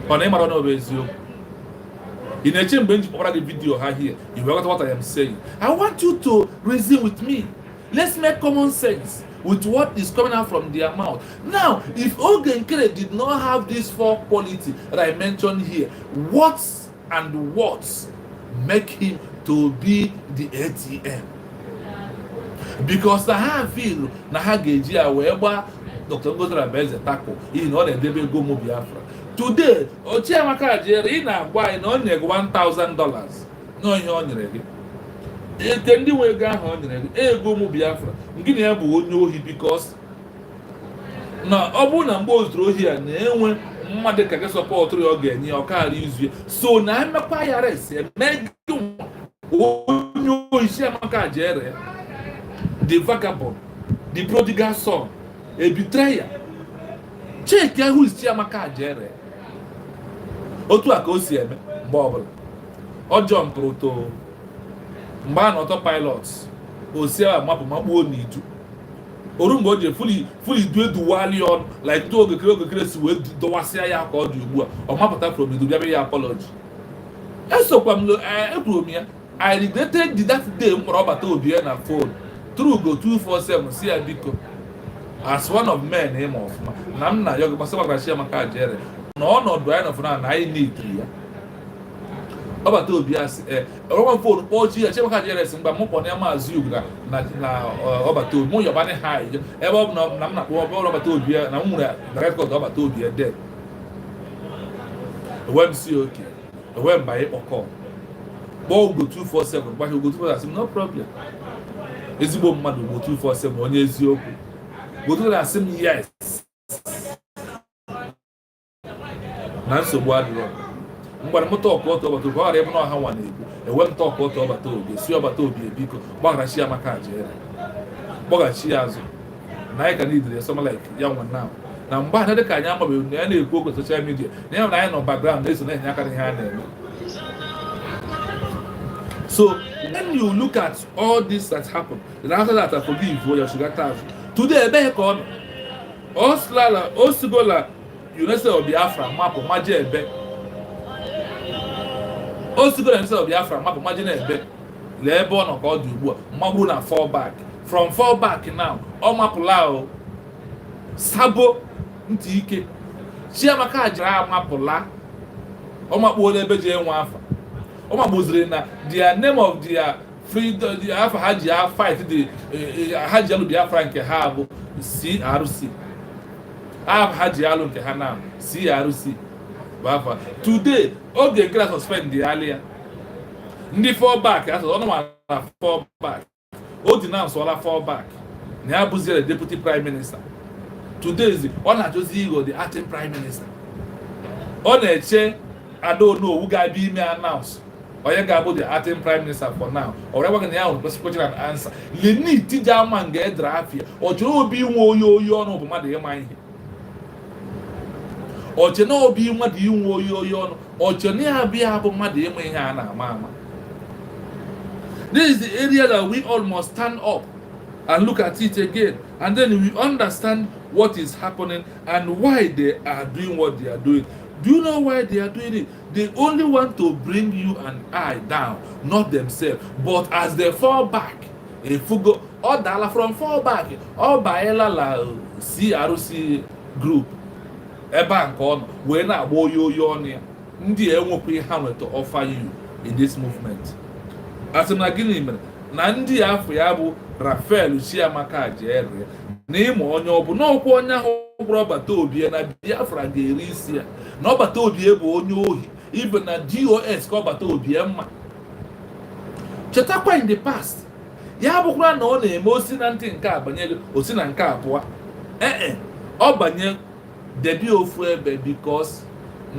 ọ na ịmara na ọ bụ eziokwu. In a chamber, the video here, you heard what I am saying. I want you to reason with me. Let's make common sense with what is coming out from their mouth. Now, if Ogenkere did not have these four qualities that I mentioned here, what make him to be the ATM? Because I feel na ha geji aweba Dr. Ngozi Beze Tako in order to go mo Biafra. Today, Ochiamaka Jerry in a buy no $1,000. No, you're on ready. It we go on ready. Go mo Biafra. Guinea will know he because now Obuna Bo's draw here, and mother can support through again, your car use you. So now I'm a pirate, make you Ochiamaka Jerry, the vagabond, the prodigal son, a betrayer. Check who is Chiamaka Jerry. Otu aka o si eme mgbe ọbụla ọ jọmpụrụ to mgbe a na autopilot o si mapụ makpuo n'idu oru mgbe o ji fully du eduwali ọnụ like ndị ogekere si wee dọwasịa ya ka ọ dị ugbu a ọ mapụta from idu bịa ya apology esokwa m ekwuru m ya I regretted that day m kpọrọ ọbata obi ya na phone through go 247 si ya biko as one of men ịma ọfụma na m na ya gbasara Chiamaka Jerry n'ọnọdụ anyị nọfụna na anyị n'itiri ya ọbata obi asị ọrọma fon kpọọ ya Chiamaka Jerry mgbe mụ kpọ ya maazị Ugwu na ọbata obi mụ yọbani ha ije ebe ọ bụ na m na-akpọ ọbata obi ya na m nwere rekọd ọbata obi ya de ewe m si oke ewe mba ịkpọkọ kpọọ Ugo 247 gbaghị Ugo 247 asị m no problem ezigbo mmadụ Ugo 247 onye eziokwu Ugo 247 asị m yes na nsogbu adịrọ Mgbara m talk ọtọ ọbata obi ọghara ebe na ọha nwa na-ekwu enwe m talk ọtọ ọbata obi esi ọbata obi ebiko gbaghachi ya maka ajere gbaghachi ya azụ na anyị ka n'idiri sọma like ya nwa na mgbe a dị ka anyị amabeghị na ya na-ekwu okwu social media na ya na anyị nọ background na-eso na-enye aka n'ihe a na-eme. So when you look at all this that happened, then after that I forgive for your sugar tax. Today ebe ka ọ nọ Oslala Osigola University of Biafra mapụ maje ebe Osigola University of Biafra mapụ maje na ebe lee ebe ọ nọ ka ọ dị ugbu a mmagbu na fallback from fallback now ọ mapụla o Sabo ntị ike Chiamaka jiri amapụla ọ makpuola ebe ji enwe afa ọ magbuziri na their name of their freedom the afa ha ji fight the ha ji alụ Biafra nke ha bụ CRC afa ha ji alụ nke ha na CRC Biafra today oge gara suspend the alia ndị fallback asọ ọnụ ma fallback o denounce ọla fallback na ya bụziere deputy prime minister today ọ na-achọzi igo the acting prime minister ọ na-eche Adaonowu ga-abịa ime announce onye ga-abụ the acting prime minister for now ọrịa gwa na ya nwere question and answer leni tija ama nga edra afia ọ chọrọ obi inwe oyi ọnụ bụ mmadụ ịma ihe ọ chọrọ na obi mmadụ inwe oyi ọnụ ọ chọrọ na ya bịa bụ mmadụ ịma ihe a na-ama ama. This is the area that we all must stand up and look at it again, and then we understand what is happening and why they are doing what they are doing. Do you know why they are doing it? They only want to bring you and I down, not themselves. But as they fall back, if you go all dollar from fall back, all by la CRC group, a bank on when I boy you on here, they won't pay hammer to offer you in this movement. As I'm not giving him, Nandi Afriabu, Raphael, Chiamaka, Jerry, name on your no one. Robert Obi na Biafra ga-erisi ya na ọbata obi ebe onye ohi ibe na DOS ka ọbata obi mma chetakwa in the past ya bụkwara na ọ na-eme osi na ntị nke abanyere osi na nke abụọ ọ banye debi ofu ebe because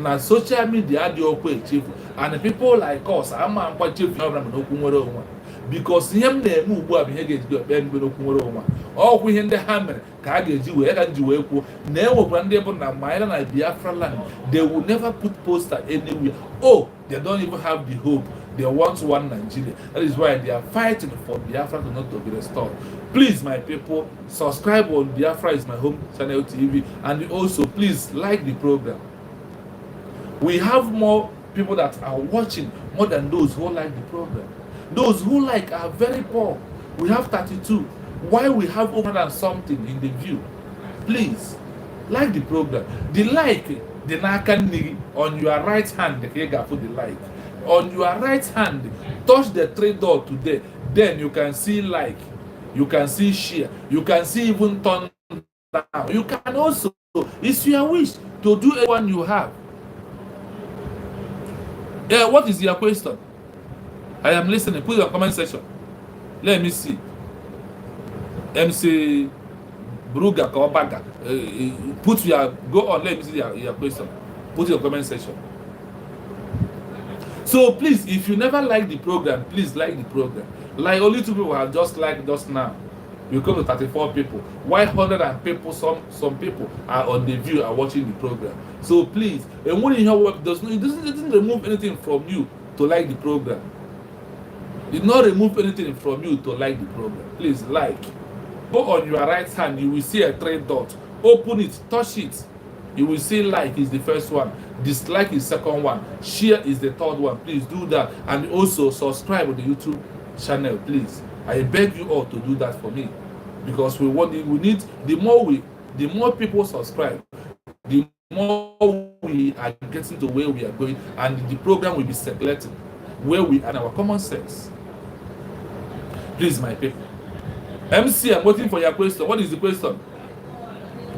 na social media dị ọkwa echefu and people like us ama mkpa chefu na ọbụla n'okwu nwere onwe because ihe m na-eme ugbu a bụ ihe ga-eji ekpe mgbe n'okwu nwere onwe ọkwa ihe ndị ha mere ka a ga-eji wee ka nji wee kwuo na enwekwara ndị bụ na maịla na Biafra land they will never put poster anywhere. Oh, they don't even have the hope. They want one Nigeria. That is why they are fighting for Biafra to not to be restored. Please, my people, subscribe on Biafra is my home channel TV, and also please like the program. We have more people that are watching more than those who like the program. Those who like are very poor. We have 32. Why we have over than something in the view? Please like the program. The like, the nakani on your right hand, the put the like. On your right hand, touch the three dot today. Then you can see like, you can see share, you can see even turn down. You can also, it's your wish to do everyone you have. Yeah, what is your question? I am listening. Put it in the comment section. Let me see. MC Bruga Kawabaga. Put your go on. Let me see your question. Put it in the comment section. So please, if you never like the program, please like the program. Like only 2 people have just liked just now. We come to 34 people. Why 100 and people? Some people are on the view are watching the program. So please, and when you hear it doesn't remove anything from you to like the program. It not remove anything from you to like the program. Please like. Go on your right hand, you will see a 3 dot. Open it, touch it. You will see like is the first one, dislike is second one, share is the third one. Please do that, and also subscribe to the YouTube channel, please. I beg you all to do that for me, because we need the more people subscribe, the more we are getting to where we are going, and the program will be circulating where we are in our common sense. Please, my people. MC, I'm waiting for your question. What is the question?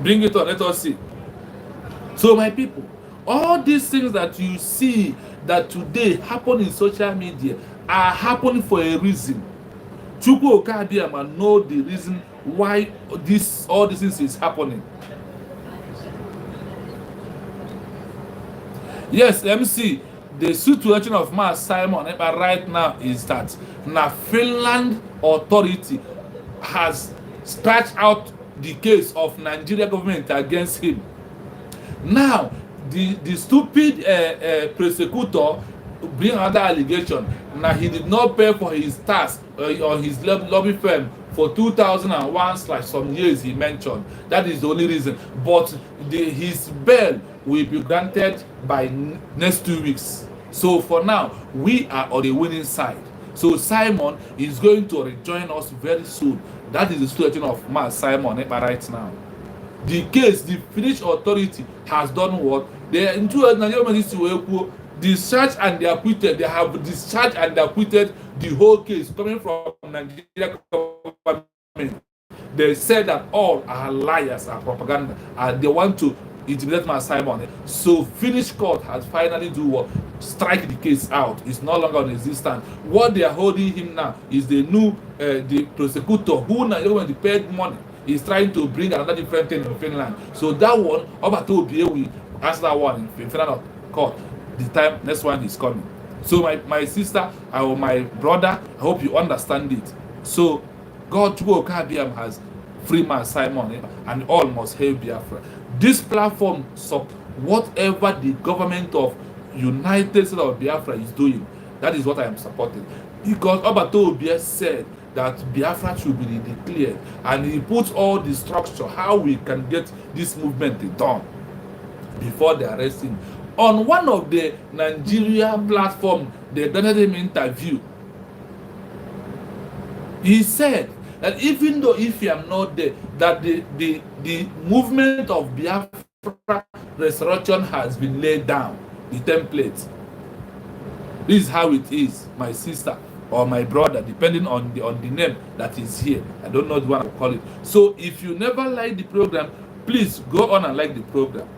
Bring it on, let us see. So, my people, all these things that you see that today happen in social media are happening for a reason. Chukwu Okadiama know the reason why all these things is happening. Yes, MC, the situation of Mass Simon Ekpa right now is that na Finland authority has scratched out the case of Nigeria government against him. Now, the stupid prosecutor bring another allegation. Now, he did not pay for his tax on his lobby firm for 2001 / some years he mentioned. That is the only reason. But his bail will be granted by next 2 weeks. So for now, we are on the winning side. So Simon is going to rejoin us very soon. That is the situation of Mass Simon Ekpa right now. The case, the Finnish authority has done what? They into Nigerian discharged and they acquitted. They have discharged and acquitted the whole case coming from Nigeria government. They said that all are liars and propaganda, and they want to intimidate Mass Simon. So Finnish court has finally do what? Strike the case out. It's no longer in existence. What they are holding him now is the new the prosecutor who now when they paid money is trying to bring another different thing in Finland. So that one, about to be we answer that one in Finland court. The time next one is coming. So my sister or my brother, I hope you understand it. So God has free Mass Simon and all must hail Biafra. This platform, so whatever the government of United States of Biafra is doing, that is what I am supporting. Because Obato Obie said that Biafra should be declared, and he puts all the structure, how we can get this movement done before they arrest him. On one of the Nigeria platform, they done him interview. He said that even though if I am not there, that the movement of Biafra resurrection has been laid down, the template. This is how it is, my sister or my brother, depending on the name that is here. I don't know what I call it. So if you never like the program, please go on and like the program.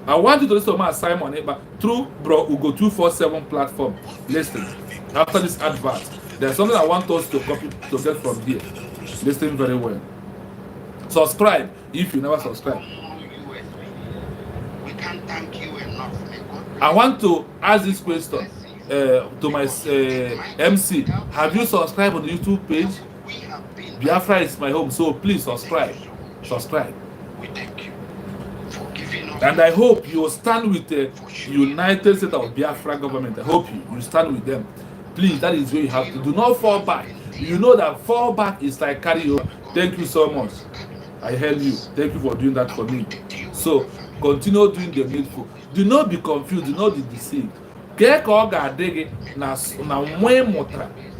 I want you to listen to my Simon Ekpa through Bro Ugo 247 platform. Listen, after this advert, there's something I want us to copy to get from here. Listen very well. Subscribe if you never subscribe. We can't thank you enough. I want to ask this question to my MC. Have you subscribed on the YouTube page? Biafra is my home, so please subscribe. Subscribe. We thank you for giving us. And I hope you will stand with the United States of Biafra government. I hope you stand with them. Please, that is where you have to. Do not fall back. You know that fall back is like carry over. Thank you so much. I hail you. Thank you for doing that for me. So continue doing the needful. Do not be confused. Do not be deceived. Na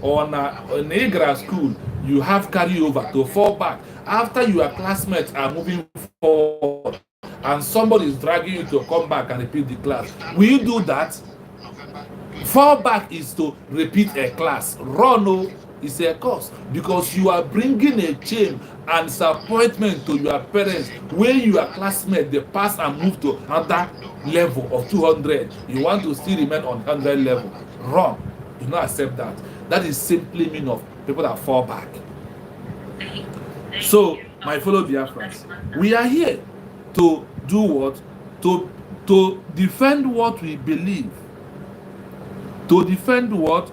or na school, you have carry over to fall back after your classmates are moving forward and somebody is dragging you to come back and repeat the class. Will you do that? Fall back is to repeat a class. Run is a course because you are bringing a change and disappointment to your parents when your classmates they pass and move to another level of 200. You want to still remain on 100 level. Wrong. Do not accept that. That is simply mean of people that fall back. So, my fellow Biafrans, we are here to do what? To defend what we believe. To defend what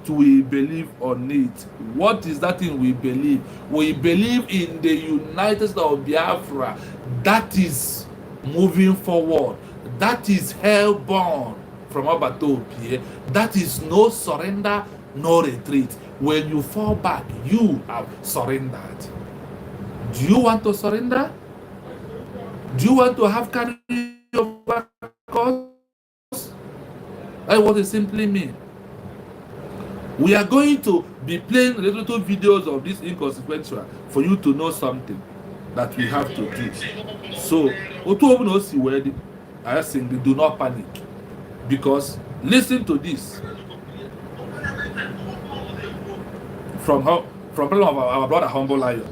we believe on it. What is that thing we believe? We believe in the United States of Biafra. That is moving forward. That is hell-born from Abatopie. That is no surrender, no retreat. When you fall back, you have surrendered. Do you want to surrender? Do you want to have carry over cause? That's what it simply means. We are going to be playing little videos of this inconsequential for you to know something that we have to do. So, I think do not panic, because listen to this from our brother Humble Lion.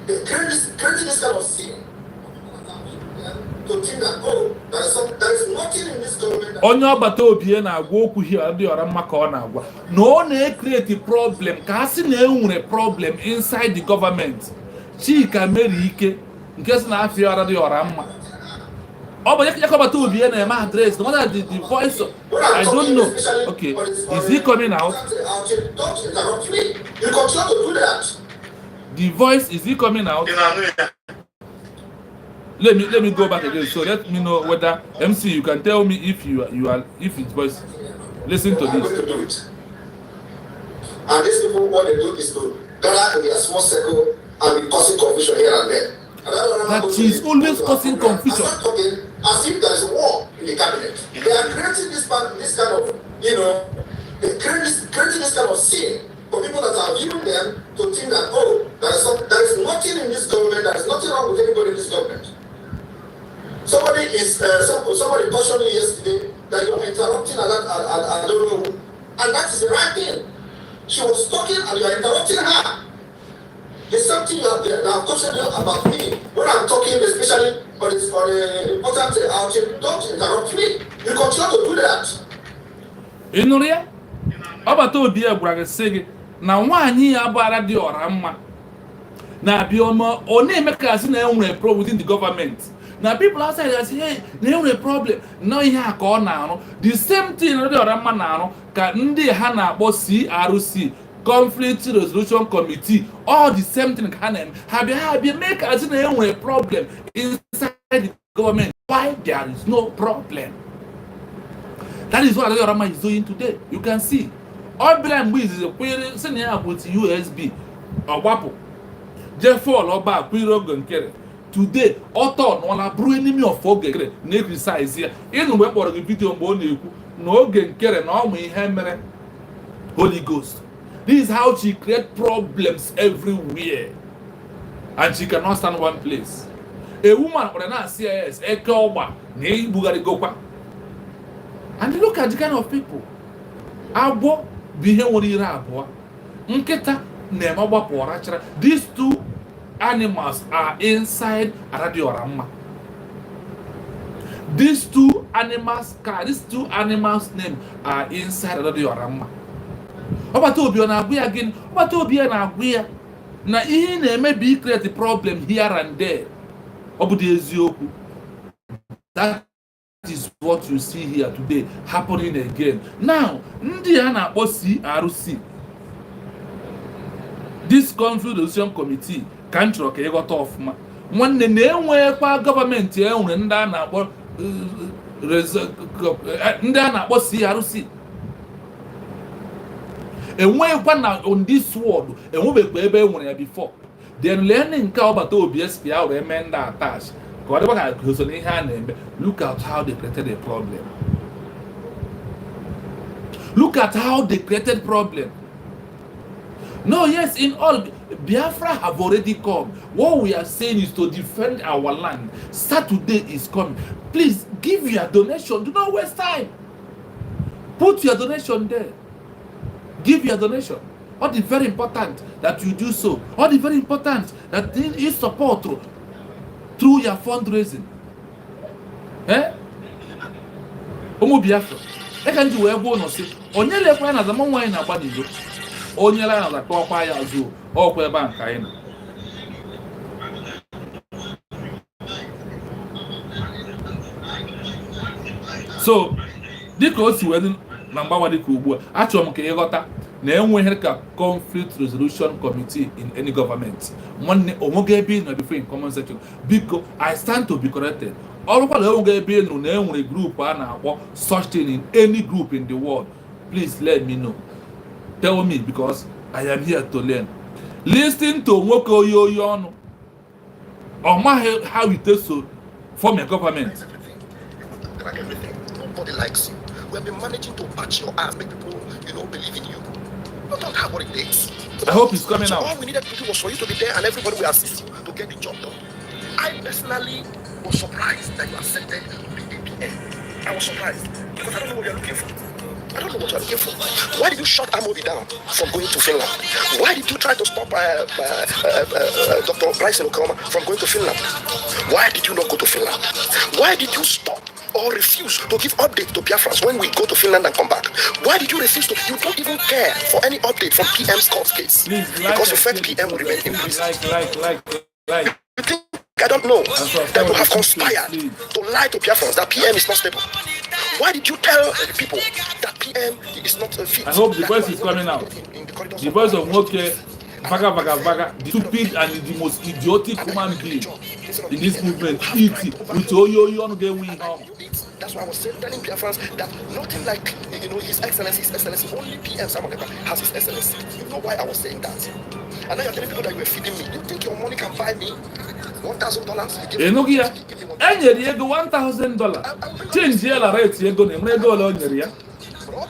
Creating this kind of sin to think that, oh, there is nothing in this government onye ọbata obi na-agwa okwu here Adadioramma ka ọ na-agwa na ọ na-create problem ka ha sị na enwere problem inside the government. Chika mere ike nke si na afia Adadioramma ọ bụ ya ka ọbata obi na-eme address no matter the voice of, I don't know. Okay, is he coming out? You continue to do that. The voice, is he coming out? Let me go back again. So let me know whether MC, you can tell me if if his voice. Listen to this. And these people, what they do is to gather in their small circle and be causing confusion here and there. That is always causing confusion. As if there is a war in the cabinet. They are creating this kind of, they're creating this kind of scene for people that are viewing them to think that, oh, there is nothing in this government, there is nothing wrong with anybody in this government. Somebody cautioned me yesterday that you are interrupting I don't know, and that is the right thing. She was talking and you are interrupting her. There's something you have there that cautioned you about me. When I'm talking, especially on the important outing, don't interrupt me. You continue to do that. Inuria? Ọbata obi gwara gị sị gị na nwaanyị ya bụ Adadioramma na Bioma ọ na-eme ka asị na enwere problem within the government. Now people outside they say, hey, they have a problem. Now you have to now. The same thing Adadioramma now ka ndị ha na-akpọ CRC, Conflict Resolution Committee, all the same thing ka na have make as in a problem inside the government. Why there is no problem? That is what Adadioramma is doing today. You can see. All blame is a query sending out with USB or Wapo. Jeffol or back, Quiro Gunkere. Today, author no la bru enemy of ogre na criticize here. Inu we kpọrọ gị video mgbe ọ na-ekwu na oge nkere na ọmụ ihe mere Holy Ghost. This is how she create problems everywhere. And she cannot stand one place. A woman kpọrọ na CIS eke ọgba na ibugharị gokwa. And look at the kind of people. Agbo bụ ihe nwere ire abụọ. Nkịta na-eme ọgbapụ ọrachara. These two animals are inside Adadioramma. These two animals' name are inside Adadioramma. Ọbata obi na-agwa ya gịnị? Ọbata obi na-agwa ya na ihe na-emebi create the problem here and there. Ọ bụ dị eziokwu. That is what you see here today happening again. Now, ndị a na-akpọ CRC, this Conflict Resolution Committee, ka m chọrọ ka ịghọta ọfụma. Nwanne na-enwekwa gọọmenti enwere ndị a na-akpọ CRC. Enwekwa na on this world enwebekwa ebe enwere ya before. Then learning nke ọbata obi SP ahụ eme ndị attach. Ka ọ dịkwa ka goso na ihe a na-eme. Look at how they created a problem. Look at how they created problem. No, yes, in all, Biafra have already come. What we are saying is to defend our land. Saturday is coming. Please give your donation. Do not waste time. Put your donation there. Give your donation. All the very important that you do so. All the very important that is support through your fundraising. Eh? Omo Biafra. I can't do where no say. Onye lekwa na zaman wine na gbadigo. Onye la na kwa ya zo. Okwa ebe an kai na. So, dịka o si wedin na mgbawa dịka ugbu a, achọrọ m ka ịghọta na enweghị ka Conflict Resolution Committee in any government. Nwanne onwege ebe na before in comment section. Biko, I stand to be corrected. Ọrụkwa na enwege ebe na enwere group a na-akpọ such thing in any group in the world. Please let me know. Tell me, because I am here to learn. Listen to nwoke oyoyo ọnụ. Ọma how it takes to form a government. Everything. Nobody likes you. We have been managing to patch your ass, make people, believe in you. Not how what it takes. I hope it's coming out. All we needed to do was for you to be there, and everybody will assist you to get the job done. I personally was surprised that you accepted the APN. I was surprised because I don't know what you're looking for. I don't know what you're looking for. Why did you shut Amobi down from going to Finland? Why did you try to stop Dr. Bryson Okoma from going to Finland? Why did you not go to Finland? Why did you stop or refuse to give update to Biafrans when we go to Finland and come back? Why did you refuse to? You don't even care for any update from PM's court case. Because you felt PM will remain in prison. You think I don't know that you have conspired to lie to Biafrans that PM is not stable? Why did you tell the people that PM is not fit? I hope the voice is coming out. The voice of Moke, Vaga, the stupid and the most idiotic human being in this movement. With you on the wing. That's why I was telling Biafrans that nothing like, His Excellency, only PM Samakeba has His Excellency. You know why I was saying that? And now you're telling people that you were feeding me. You think your money can buy me $1,000? You know, here, and you go $1,000. Change the rate, you go $1,000.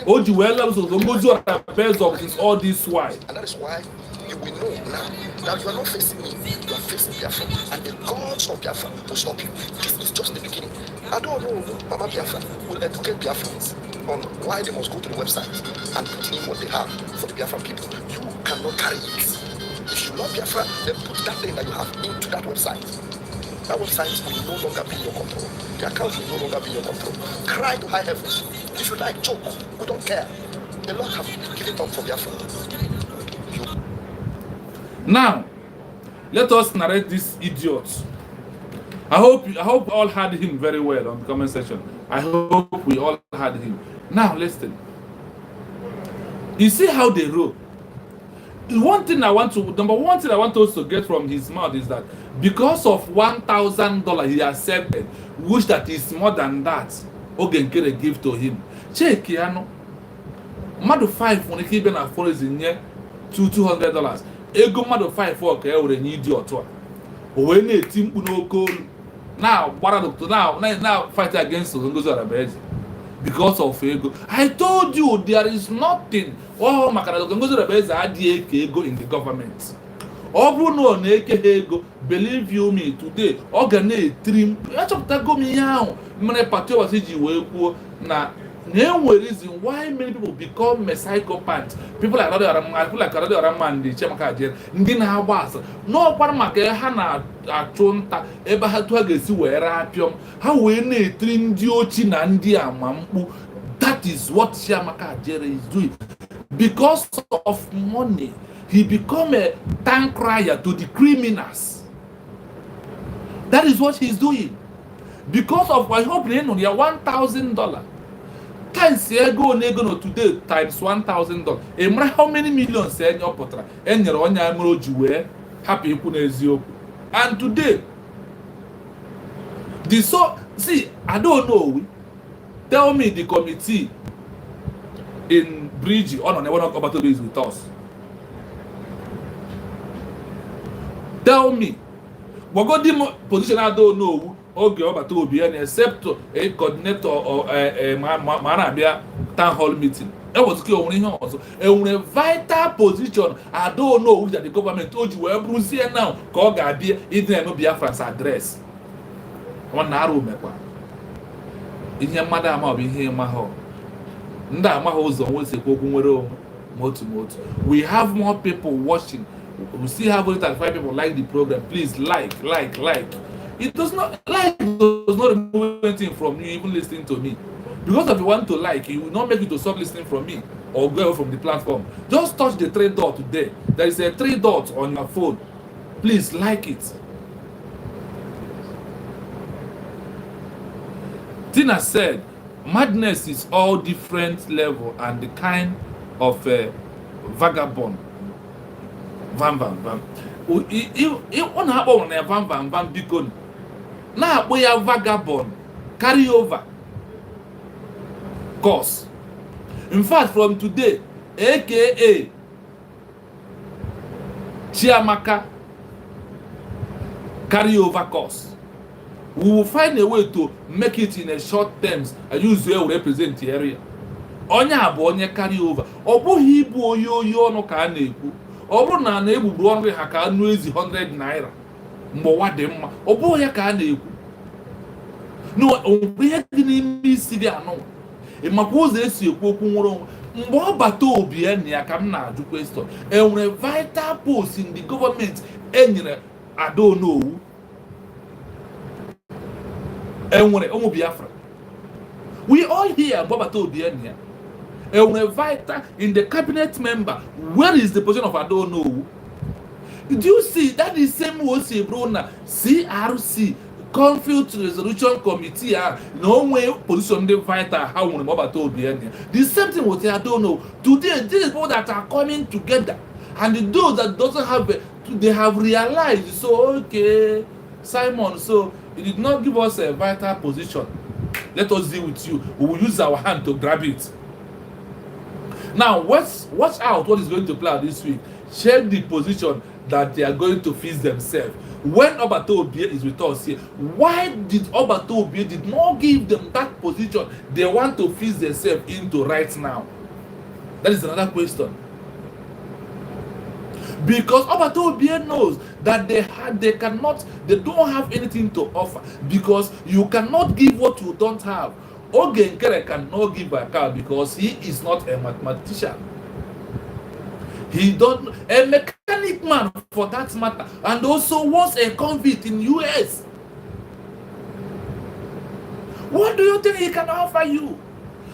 Oh, you well, also go to a base of all this why. And that is why you will know now that you are not facing me, you are facing Biafra. And the gods of Biafra will stop you. This is just the beginning. I don't know, Mama Biafra will educate Biafrans on why they must go to the website and put in what they have for the Biafran people. You cannot carry it. If you love Biafra, then put that thing that you have into that website. That website will no longer be in your control. The account will no longer be in your control. Cry to high heavens. If you like, joke. We don't care. The Lord have given up for Biafra. Now, let us narrate this idiot. I hope all had him very well on the comment section. I hope we all had him. Now listen. You see how they roll. Number one thing I want us to get from his mouth is that because of $1,000 he accepted, which that is more than that, Ogenkere give to him. Check Kiano. Madu 5 when he been a forest in here $200. Ego Madu 5 for okay an idiot. When a team no call now now fight against Ngozo because of ego. I told you there is nothing. Oh, Ngozo ego in the government. Obuno neke ego. Believe you me today. Organe trim. Achopta go me now. Mane party was na reason why many people become psychopaths. People like Adadioramma and the Chemaka jail. Ndina Habas. No one maka hana achonta eba hatu agesi were apium. How we ne trim diochi na ndi amampu. That is what Chiamaka Jere is doing. Because of money, he become a tank crier to the criminals. That is what he's doing. Because of I hope they know they are $1,000. Times ego nego today times $1,000. Emra how many millions say your potra? And your own yamro happy kunezio. And today, see, I don't know. Tell me the committee in Bridge on never not about to do with us. Tell me. What got the position I don't know. Okay, about to be except a coordinator or a Marabia town hall meeting. That was only also a vital position. I don't know which the government told you where Bruce here now. Call Gabia, it no BIAFRAS address. One narrow mekwa. In your mother, I'll be here, my home. Nda mahozo always say motu. We have more people watching. We still have 5 people like the program. Please like. It does not remove anything from you even listening to me. Because if you want to like, it will not make you to stop listening from me or go from the platform. Just touch the 3 dot today. There is a 3 dot on your phone. Please like it. Tina said, madness is all different level and the kind of vagabond. Vam. On happen on vam because now we are vagabond carry over course. In fact, from today, aka Chiamaka carry over course. We will find a way to make it in a short terms and use where we represent the area. Onya abo onye carry over. Obuhi ibu oyo no ka na-ekwu. Obu na egbugbu ọnụ ha ka anu ezi $100. Mgbowa dị mma. Obu ya ka na-ekwu. No, ihe dị n'ime isi dị anọ. Ịmakwa ụzọ esi ekwu okwu nwere onwe. Mgbe ọ bata obi ya ka m na-ajụ question. Enwere vital post in the government enyere Adonowu. Enwere ụmụ Biafra We all hear Baba told the end here. A vital in the cabinet member. Where is the position of I don't know? Do you see that is same way Brona CRC Conflict Resolution Committee no way position the vital how we Baba told the end here. The same thing what I don't know. Today, these people that are coming together and those that doesn't have they have realized so okay Simon, so he did not give us a vital position. Let us deal with you. We will use our hand to grab it. Now, watch out what is going to play out this week. Check the position that they are going to fix themselves. When Obato Obie is with us here, why did Obato Obie did not give them that position they want to fix themselves into right now? That is another question. Because Obato Obie knows that they don't have anything to offer, because you cannot give what you don't have. Oge Nkere cannot give a car because he is not a mathematician. He don't a mechanic man for that matter, and also was a convict in US. What do you think he can offer you?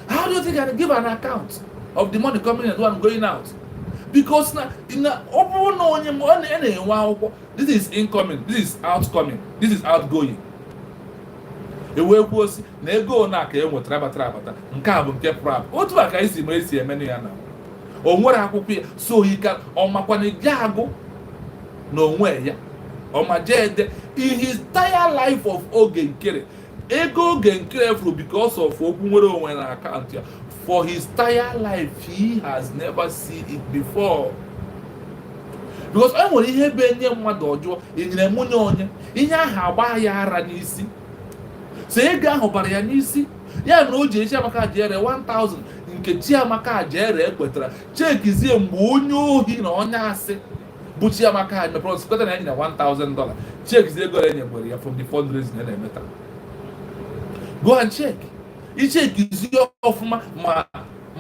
How do you think he can give an account of the money coming in and one going out? Because now this is incoming, this is outgoing, this is outgoing. Ewe kwuosi na ego na aka enwe trabata nke a bụ nke prab otu aka isi ma esi emenu ya na o nwere akwụkwọ ya so he can ọmakwana gị agụ na onwe ya ọmajede in his entire life of Oge Nkere ego Oge Nkere furu because of okwu nwere onwe na account ya. For his entire life he has never seen it before. Because I nwere ihe be nye mmadụ ọjọọ enyere mụ nye onye ihe ahụ agba ya ara n'isi. So ego ahụ bara ya n'isi ya mere o ji echi amaka jere 1000 nke Chiamaka jere ekwetara chekizie mgbe onye ohi na onye asị bụ Chiamaka mepere sekọta na enye $1000 chekizie ego ya nyegwere ya from the fundraising na-emeta. Go and check. Ichekizie ọfụma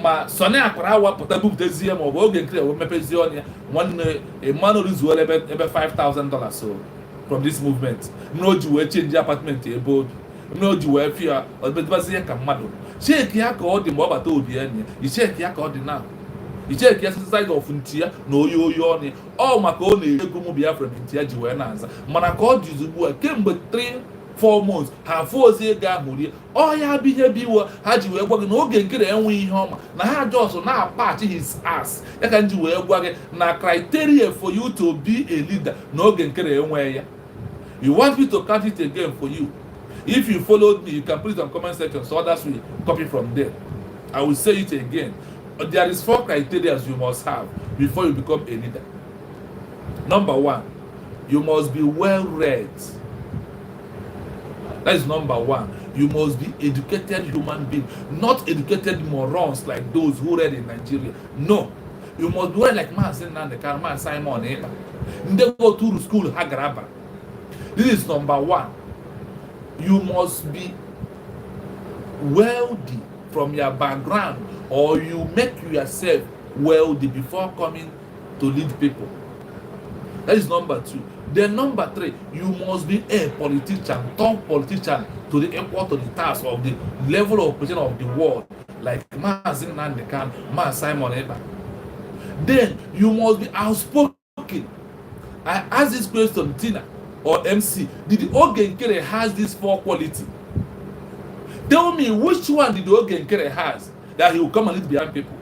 ma Sonny Akwara awapụta bupụtezie ma ọ bụ Oge Nkere mepezie ọnya nwanne Emmanuel zuola ebe $5000 so from this movement no ji wee change apartment ebe obi no ji wee fia ọdịbazie ka mmadụ cheki ya ka ọ dị mgbe ọ bata obi enyi icheki ya ka ọ dị na icheki ya side of nti ya na oyi ọnụ ọ maka ọ na-ego mụ Biafra nti ya ji wee na-aza mana ka ọ dị ugbu a kemgbe 3-4 months ha afọ ozi ego ahụ rie ọ ya bụ ihe biwo ha ji wee gwa gị na Oge Nkere enweghị ihe ọma na ha just na-apatch his ass ya ka nji wee gwa gị na criteria for you to be a leader na Oge Nkere enweghị ya. You want me to count it again for you? If you followed me, you can put it on comment section so others will copy from there. I will say it again. There is 4 criteria you must have before you become a leader. Number 1, you must be well read. That is number 1. You must be educated human being, not educated morons like those who read in Nigeria. No, you must be well like man Simon. They go to school Hagaraba. This is number 1. You must be wealthy from your background, or you make yourself wealthy before coming to lead people. That is number 2. Then number 3, you must be a politician, top politician to the equal to the task of the level of position of the world, like Mazin Nandekan, Simon Eba. Then you must be outspoken. I ask this question, Tina or MC, did Oge Nkere has these 4 qualities? Tell me which one did Oge Nkere has that he will come and lead behind people?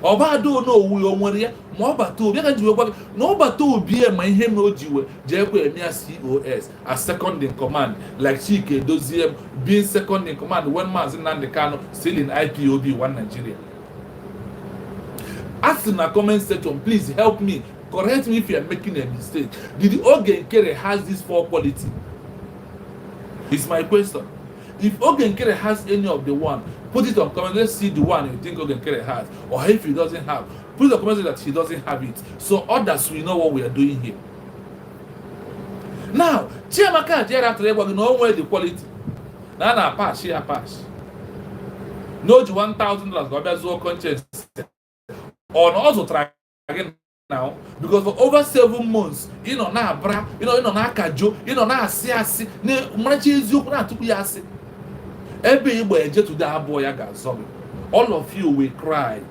Oba do no we onwere ya ma obato obi ka jiwe gwa no obato obi e ma ihe na ojiwe je kwa emi as COS as second in command like Chike Doziem being second in command when Mazin Nandekano still in IPOB one Nigeria. Ask in the comment section, please help me. Correct me if you are making a mistake. Did Oge Nkere has these 4 qualities? It's my question. If Oge Nkere has any of the one, put it on comment. Let's see the one you think Oge Nkere has. Or if he doesn't have, put the comment that he doesn't have it. So others will know what we are doing here. Now, Chiamaka Jera after everybody know where the quality. Now na pass, she a pass. No $1,000 go be so conscience. Or also try again. Now, because for over 7 months, you know, na bra, you know, na kajo, you know, na asi, na mrachi eziokwu na tupu ya asi. Ebe Igbo eje to that boy ya ga-azọ. All of you will cry.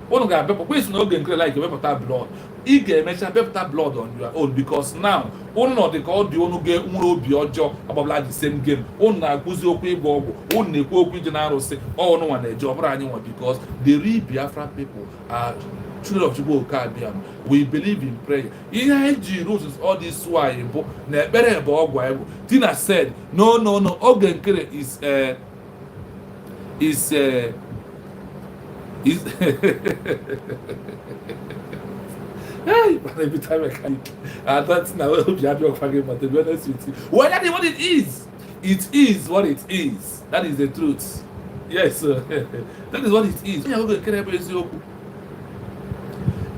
One guy, please no get like you better blood. He get mention better blood on your own because now one not the call the one get one be ojo about like the same game. One na akuzi okwu igbo ogwu. One na-ekwu okwu general say all no one job anyone because the real Biafra people are children of Chukwu Okabiam. We believe in prayer. Ihe rules is all this why na ekpere ebe ogwa ego. Tina said no oge nkere is hey, but every time I can, that's now will be happy of forgetting. But to be honest with you, well, that is what it is. It is what it is. That is the truth. Yes, that is what it is.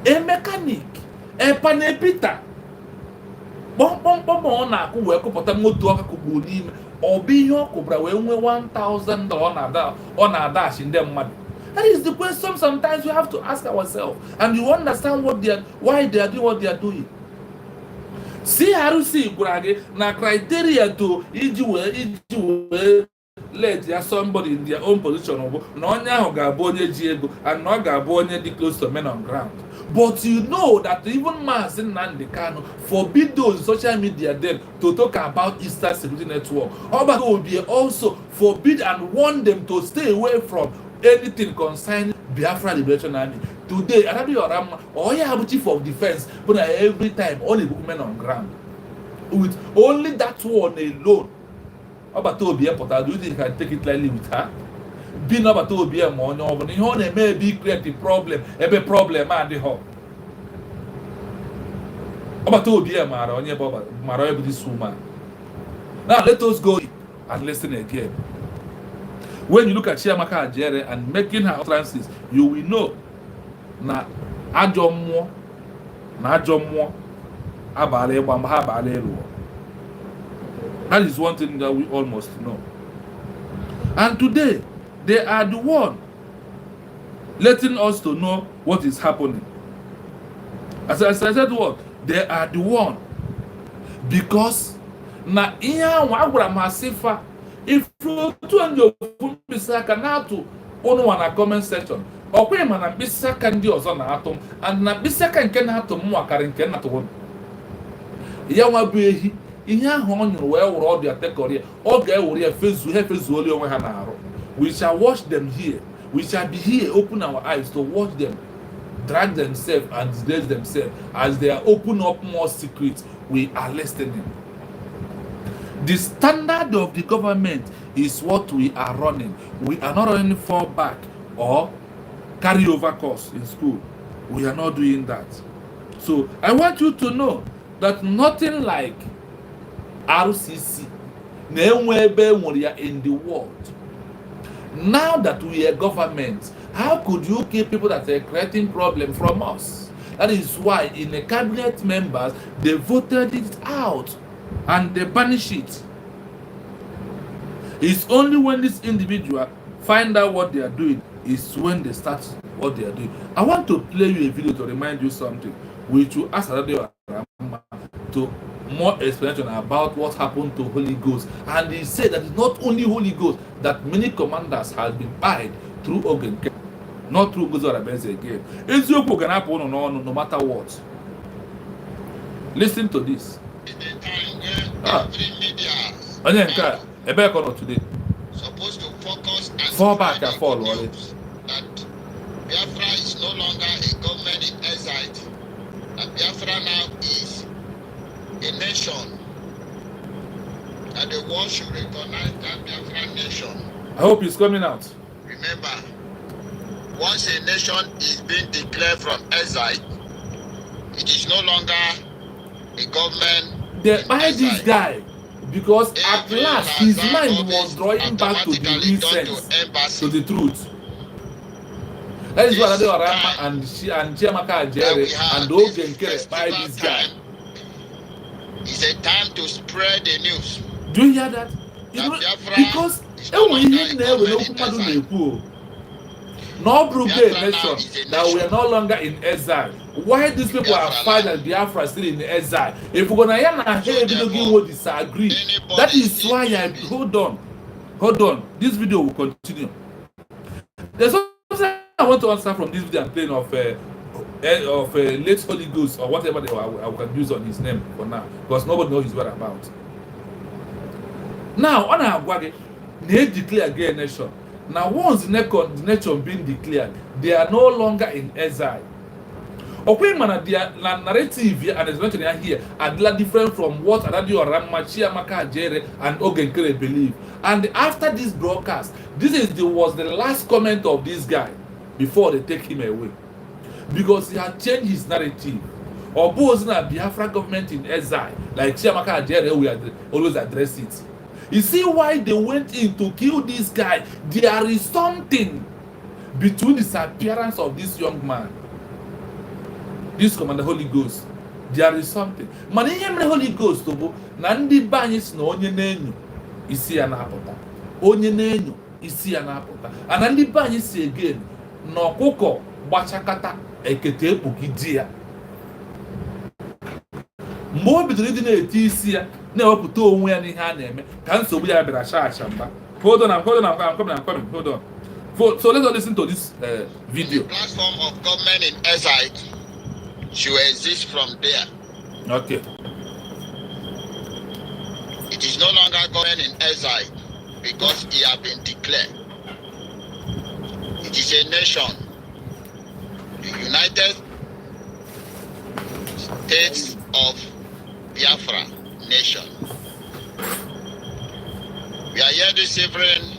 A mechanic, a panepita. Bom, na ku we ko pota moto aka ku bulim. Obi yo ko bra we $1,000 on a dash in them mad. That is the question sometimes we have to ask ourselves, and you understand why they are doing what they are doing. CRC Gurage na criteria to let somebody in their own position no nya ga-abụ onye ji ego and no ga-abụ onye dị close to men on ground. But you know that even Mazi Nnamdi Kanu forbid those social media then to talk about Eastern Security Network. Oba will be also forbid and warn them to stay away from anything concerning Biafra Liberation Army. Today, ADADIORAOMMA, or you chief of defense, but every time only men on ground. With only that one alone. About to be a portal, do you think you can take it lightly with her? Being about to be a money, but you may be create a problem, every problem at the home. About to be a Mara, this woman. Now let us go and listen again. When you look at Chiamaka Ajere and making her utterances, you will know na ajomo abale bamba abale lo. That is one thing that we all must know. And today they are the one letting us to know what is happening. As I said, what they are the one because na iya wa gwara masifa. If you turn your phone, Bisaka now to one a comment section, or when man and Bisaka and yours on atom, and na Bisaka and can have to more carrying can at one. Yawa be in your home, well, or their techoria, or get or your face, we have a zoli over Hanaro. We shall watch them here. We shall be here, open our eyes to watch them drag themselves and disgrace themselves as they are open up more secrets. We are listening. The standard of the government is what we are running. We are not running fallback or carryover course in school. We are not doing that. So I want you to know that nothing like RCC in the world. Now that we are government, how could you keep people that are creating problem from us? That is why in the cabinet members, they voted it out. And they banish it. It's only when this individual find out what they are doing is when they start what they are doing. I want to play you a video to remind you something, which will ask ADADIORAOMMA to more explanation about what happened to Holy Ghost. And he said that it's not only Holy Ghost, that many commanders have been pied through Ogenke, not through Gozorabeze again. Ezioku can happen no matter what. Listen to this. And then today supposed to focus and FALLBACK and fall that Biafra is no longer a government in exile. That Biafra now is a nation. And the world should recognize that Biafra nation. I hope it's coming out. Remember, once a nation is being declared from exile, it is no longer a government. They buy this guy because at last his mind was drawing back to the real sense, to the truth. That is what ADADIORAOMMA and Chiamaka Ajere and Ogenkere buy this guy. It's a time to spread the news. Do you hear that? Because no Brugade nation that we are no longer in exile. Why these people are fighting Biafra still in exile? If we're gonna disagree, that is why I hold on. Hold on, this video will continue. There's something I want to answer from this video I'm playing of late Holy Ghost or whatever I can use on his name for now, because nobody knows his whereabouts. Now, on our waggy, they declare gay nation. Now, once the nation being declared, they are no longer in exile. Okay, man, their narrative here and explanation here are different from what ADADIORAOMMA, Chiamaka Ajere, and Ogenkere believe. And after this broadcast, was the last comment of this guy before they take him away, because he had changed his narrative. Or both na Biafra government in exile, like Chiamaka Ajere, we always address it. You see why they went in to kill this guy? There is something between the disappearance of this young man, this Commander Holy Ghost. There is something. Man, the Holy Ghost, na ndi banyis no onye nenyo isi ya na-apụta. Onye nenyo isi ya na-apụta. And ndi banyis again, no kuko gbachakata ekete ekpugide ya. Mgbe o bidoro ịdị na-eti isi ya na-ewepụta onwe ya n'ihe a na-eme ka nsogbu ya bịara ashamba. Hold on, I'm coming. Hold on. So let's listen to this video. The platform of government in exile should exist from there. Okay. It is no longer government in exile because it has been declared. It is a nation. The United States of Biafra nation. We are here this evening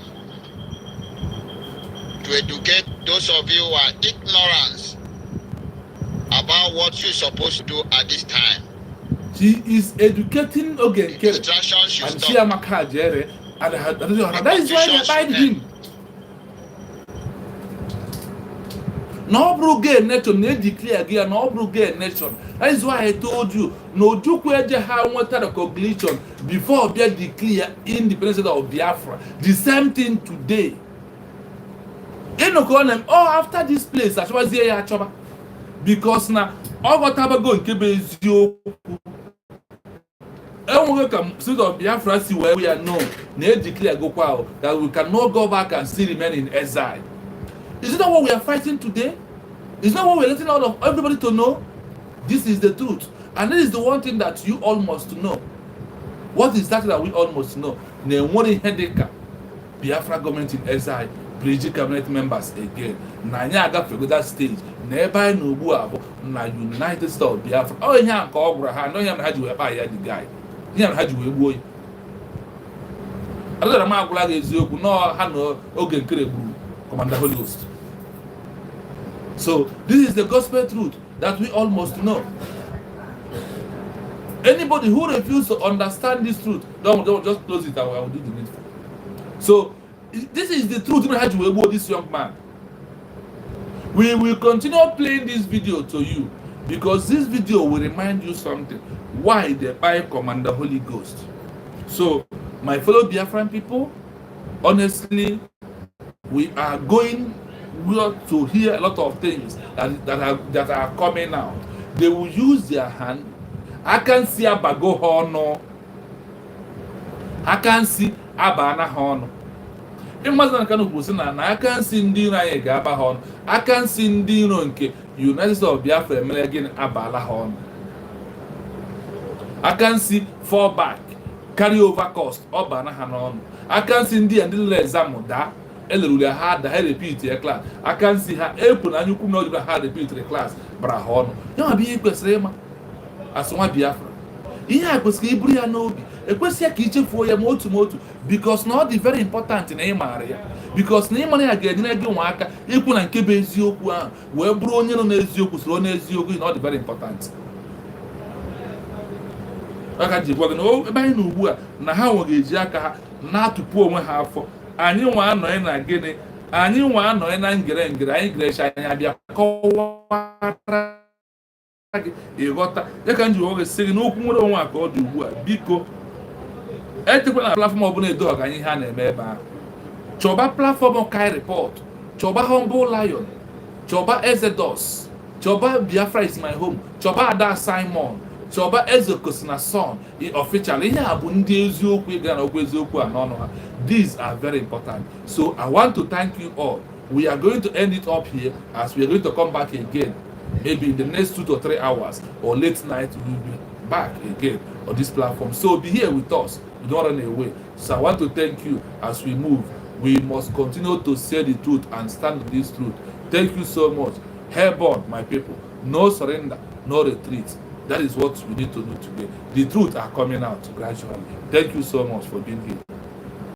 to educate those of you who are ignorant about what you're supposed to do at this time. He is educating Ogenkere and Chiamaka Ajere, and that is why they abide him. No Brugge nation, they declare again, no Brugge nation. That is why I told you, no Jukweje have wanted recognition before they declare independence of Biafra. The same thing today. After this place, that's why they are choba. Because now, all what have go in Kebezio. And we can see of Biafra see where we are known. They declare go that we cannot go back and still remain in exile. Is it not what we are fighting today? Is that what we're letting out of everybody to know? This is the truth. And this is the one thing that you all must know. What is that we all must know? Biafra government in exile, Bridge cabinet members again. Nanya aga figure that stage. Never no buabo na United States of Biafra. Oh, yeah, call Abraham. No, you had you buy the guy. You had you a boy. Another man like is you no Hano Ogenkere Commander Holy Ghost. So this is the gospel truth that we all must know. Anybody who refuses to understand this truth, don't just close it. I will do the needful. So this is the truth how to able this young man. We will continue playing this video to you because this video will remind you something. Why they buy Commander Holy Ghost. So my fellow Biafran people, honestly, we are going to hear a lot of things that are coming out. They will use their hand. I can see Abago Hono. I can see Abana Hono. Imagine kind of person, and I can see Ndina Gaba Hon. I can see Ndino nke United States of Biafra again Abala Hon. I can see FALLBACK, carry over cost, or Banahanon. I can see Ndi and the Zamuda. Elrulia had the head repeat a class. I can see her open and you could not even have repeat the class. Brahon. You be equal as one Biafra. Yeah, because Gabriel Nobi. A question kitchen for your motu because not the very important in a area. Because Neymar again, Waka, equal and Kebezio, where Brunian on Ezio, not very important. I can't give no, by no, now how will Jaka not to poor one half for. Anyị nwa anọ na gịnị anyị nwa anọ na ngere anyị grecha anyị abịa kọwara gị ịghọta ya ka nji oge sị gị n'okwu nwere onwe aka ọ dị ugbu a biko etekwa na platform ọbụla edo ọga anyị ha na-eme ebe ahụ chọba platform Kai Report chọba Humble Lion chọba Exodus chọba Biafra is my home chọba Ada Simon Chọba Ezekosi na son official ihe a bụ ndị eziokwu ịga na okwu eziokwu a n'ọnụ ha. These are very important. So I want to thank you all. We are going to end it up here as we are going to come back again. Maybe in the next 2 to 3 hours or late night, we will be back again on this platform. So be here with us. You don't run away. So I want to thank you as we move. We must continue to say the truth and stand on this truth. Thank you so much. Airborne, my people. No surrender, no retreat. That is what we need to do today. The truth are coming out gradually. Thank you so much for being here.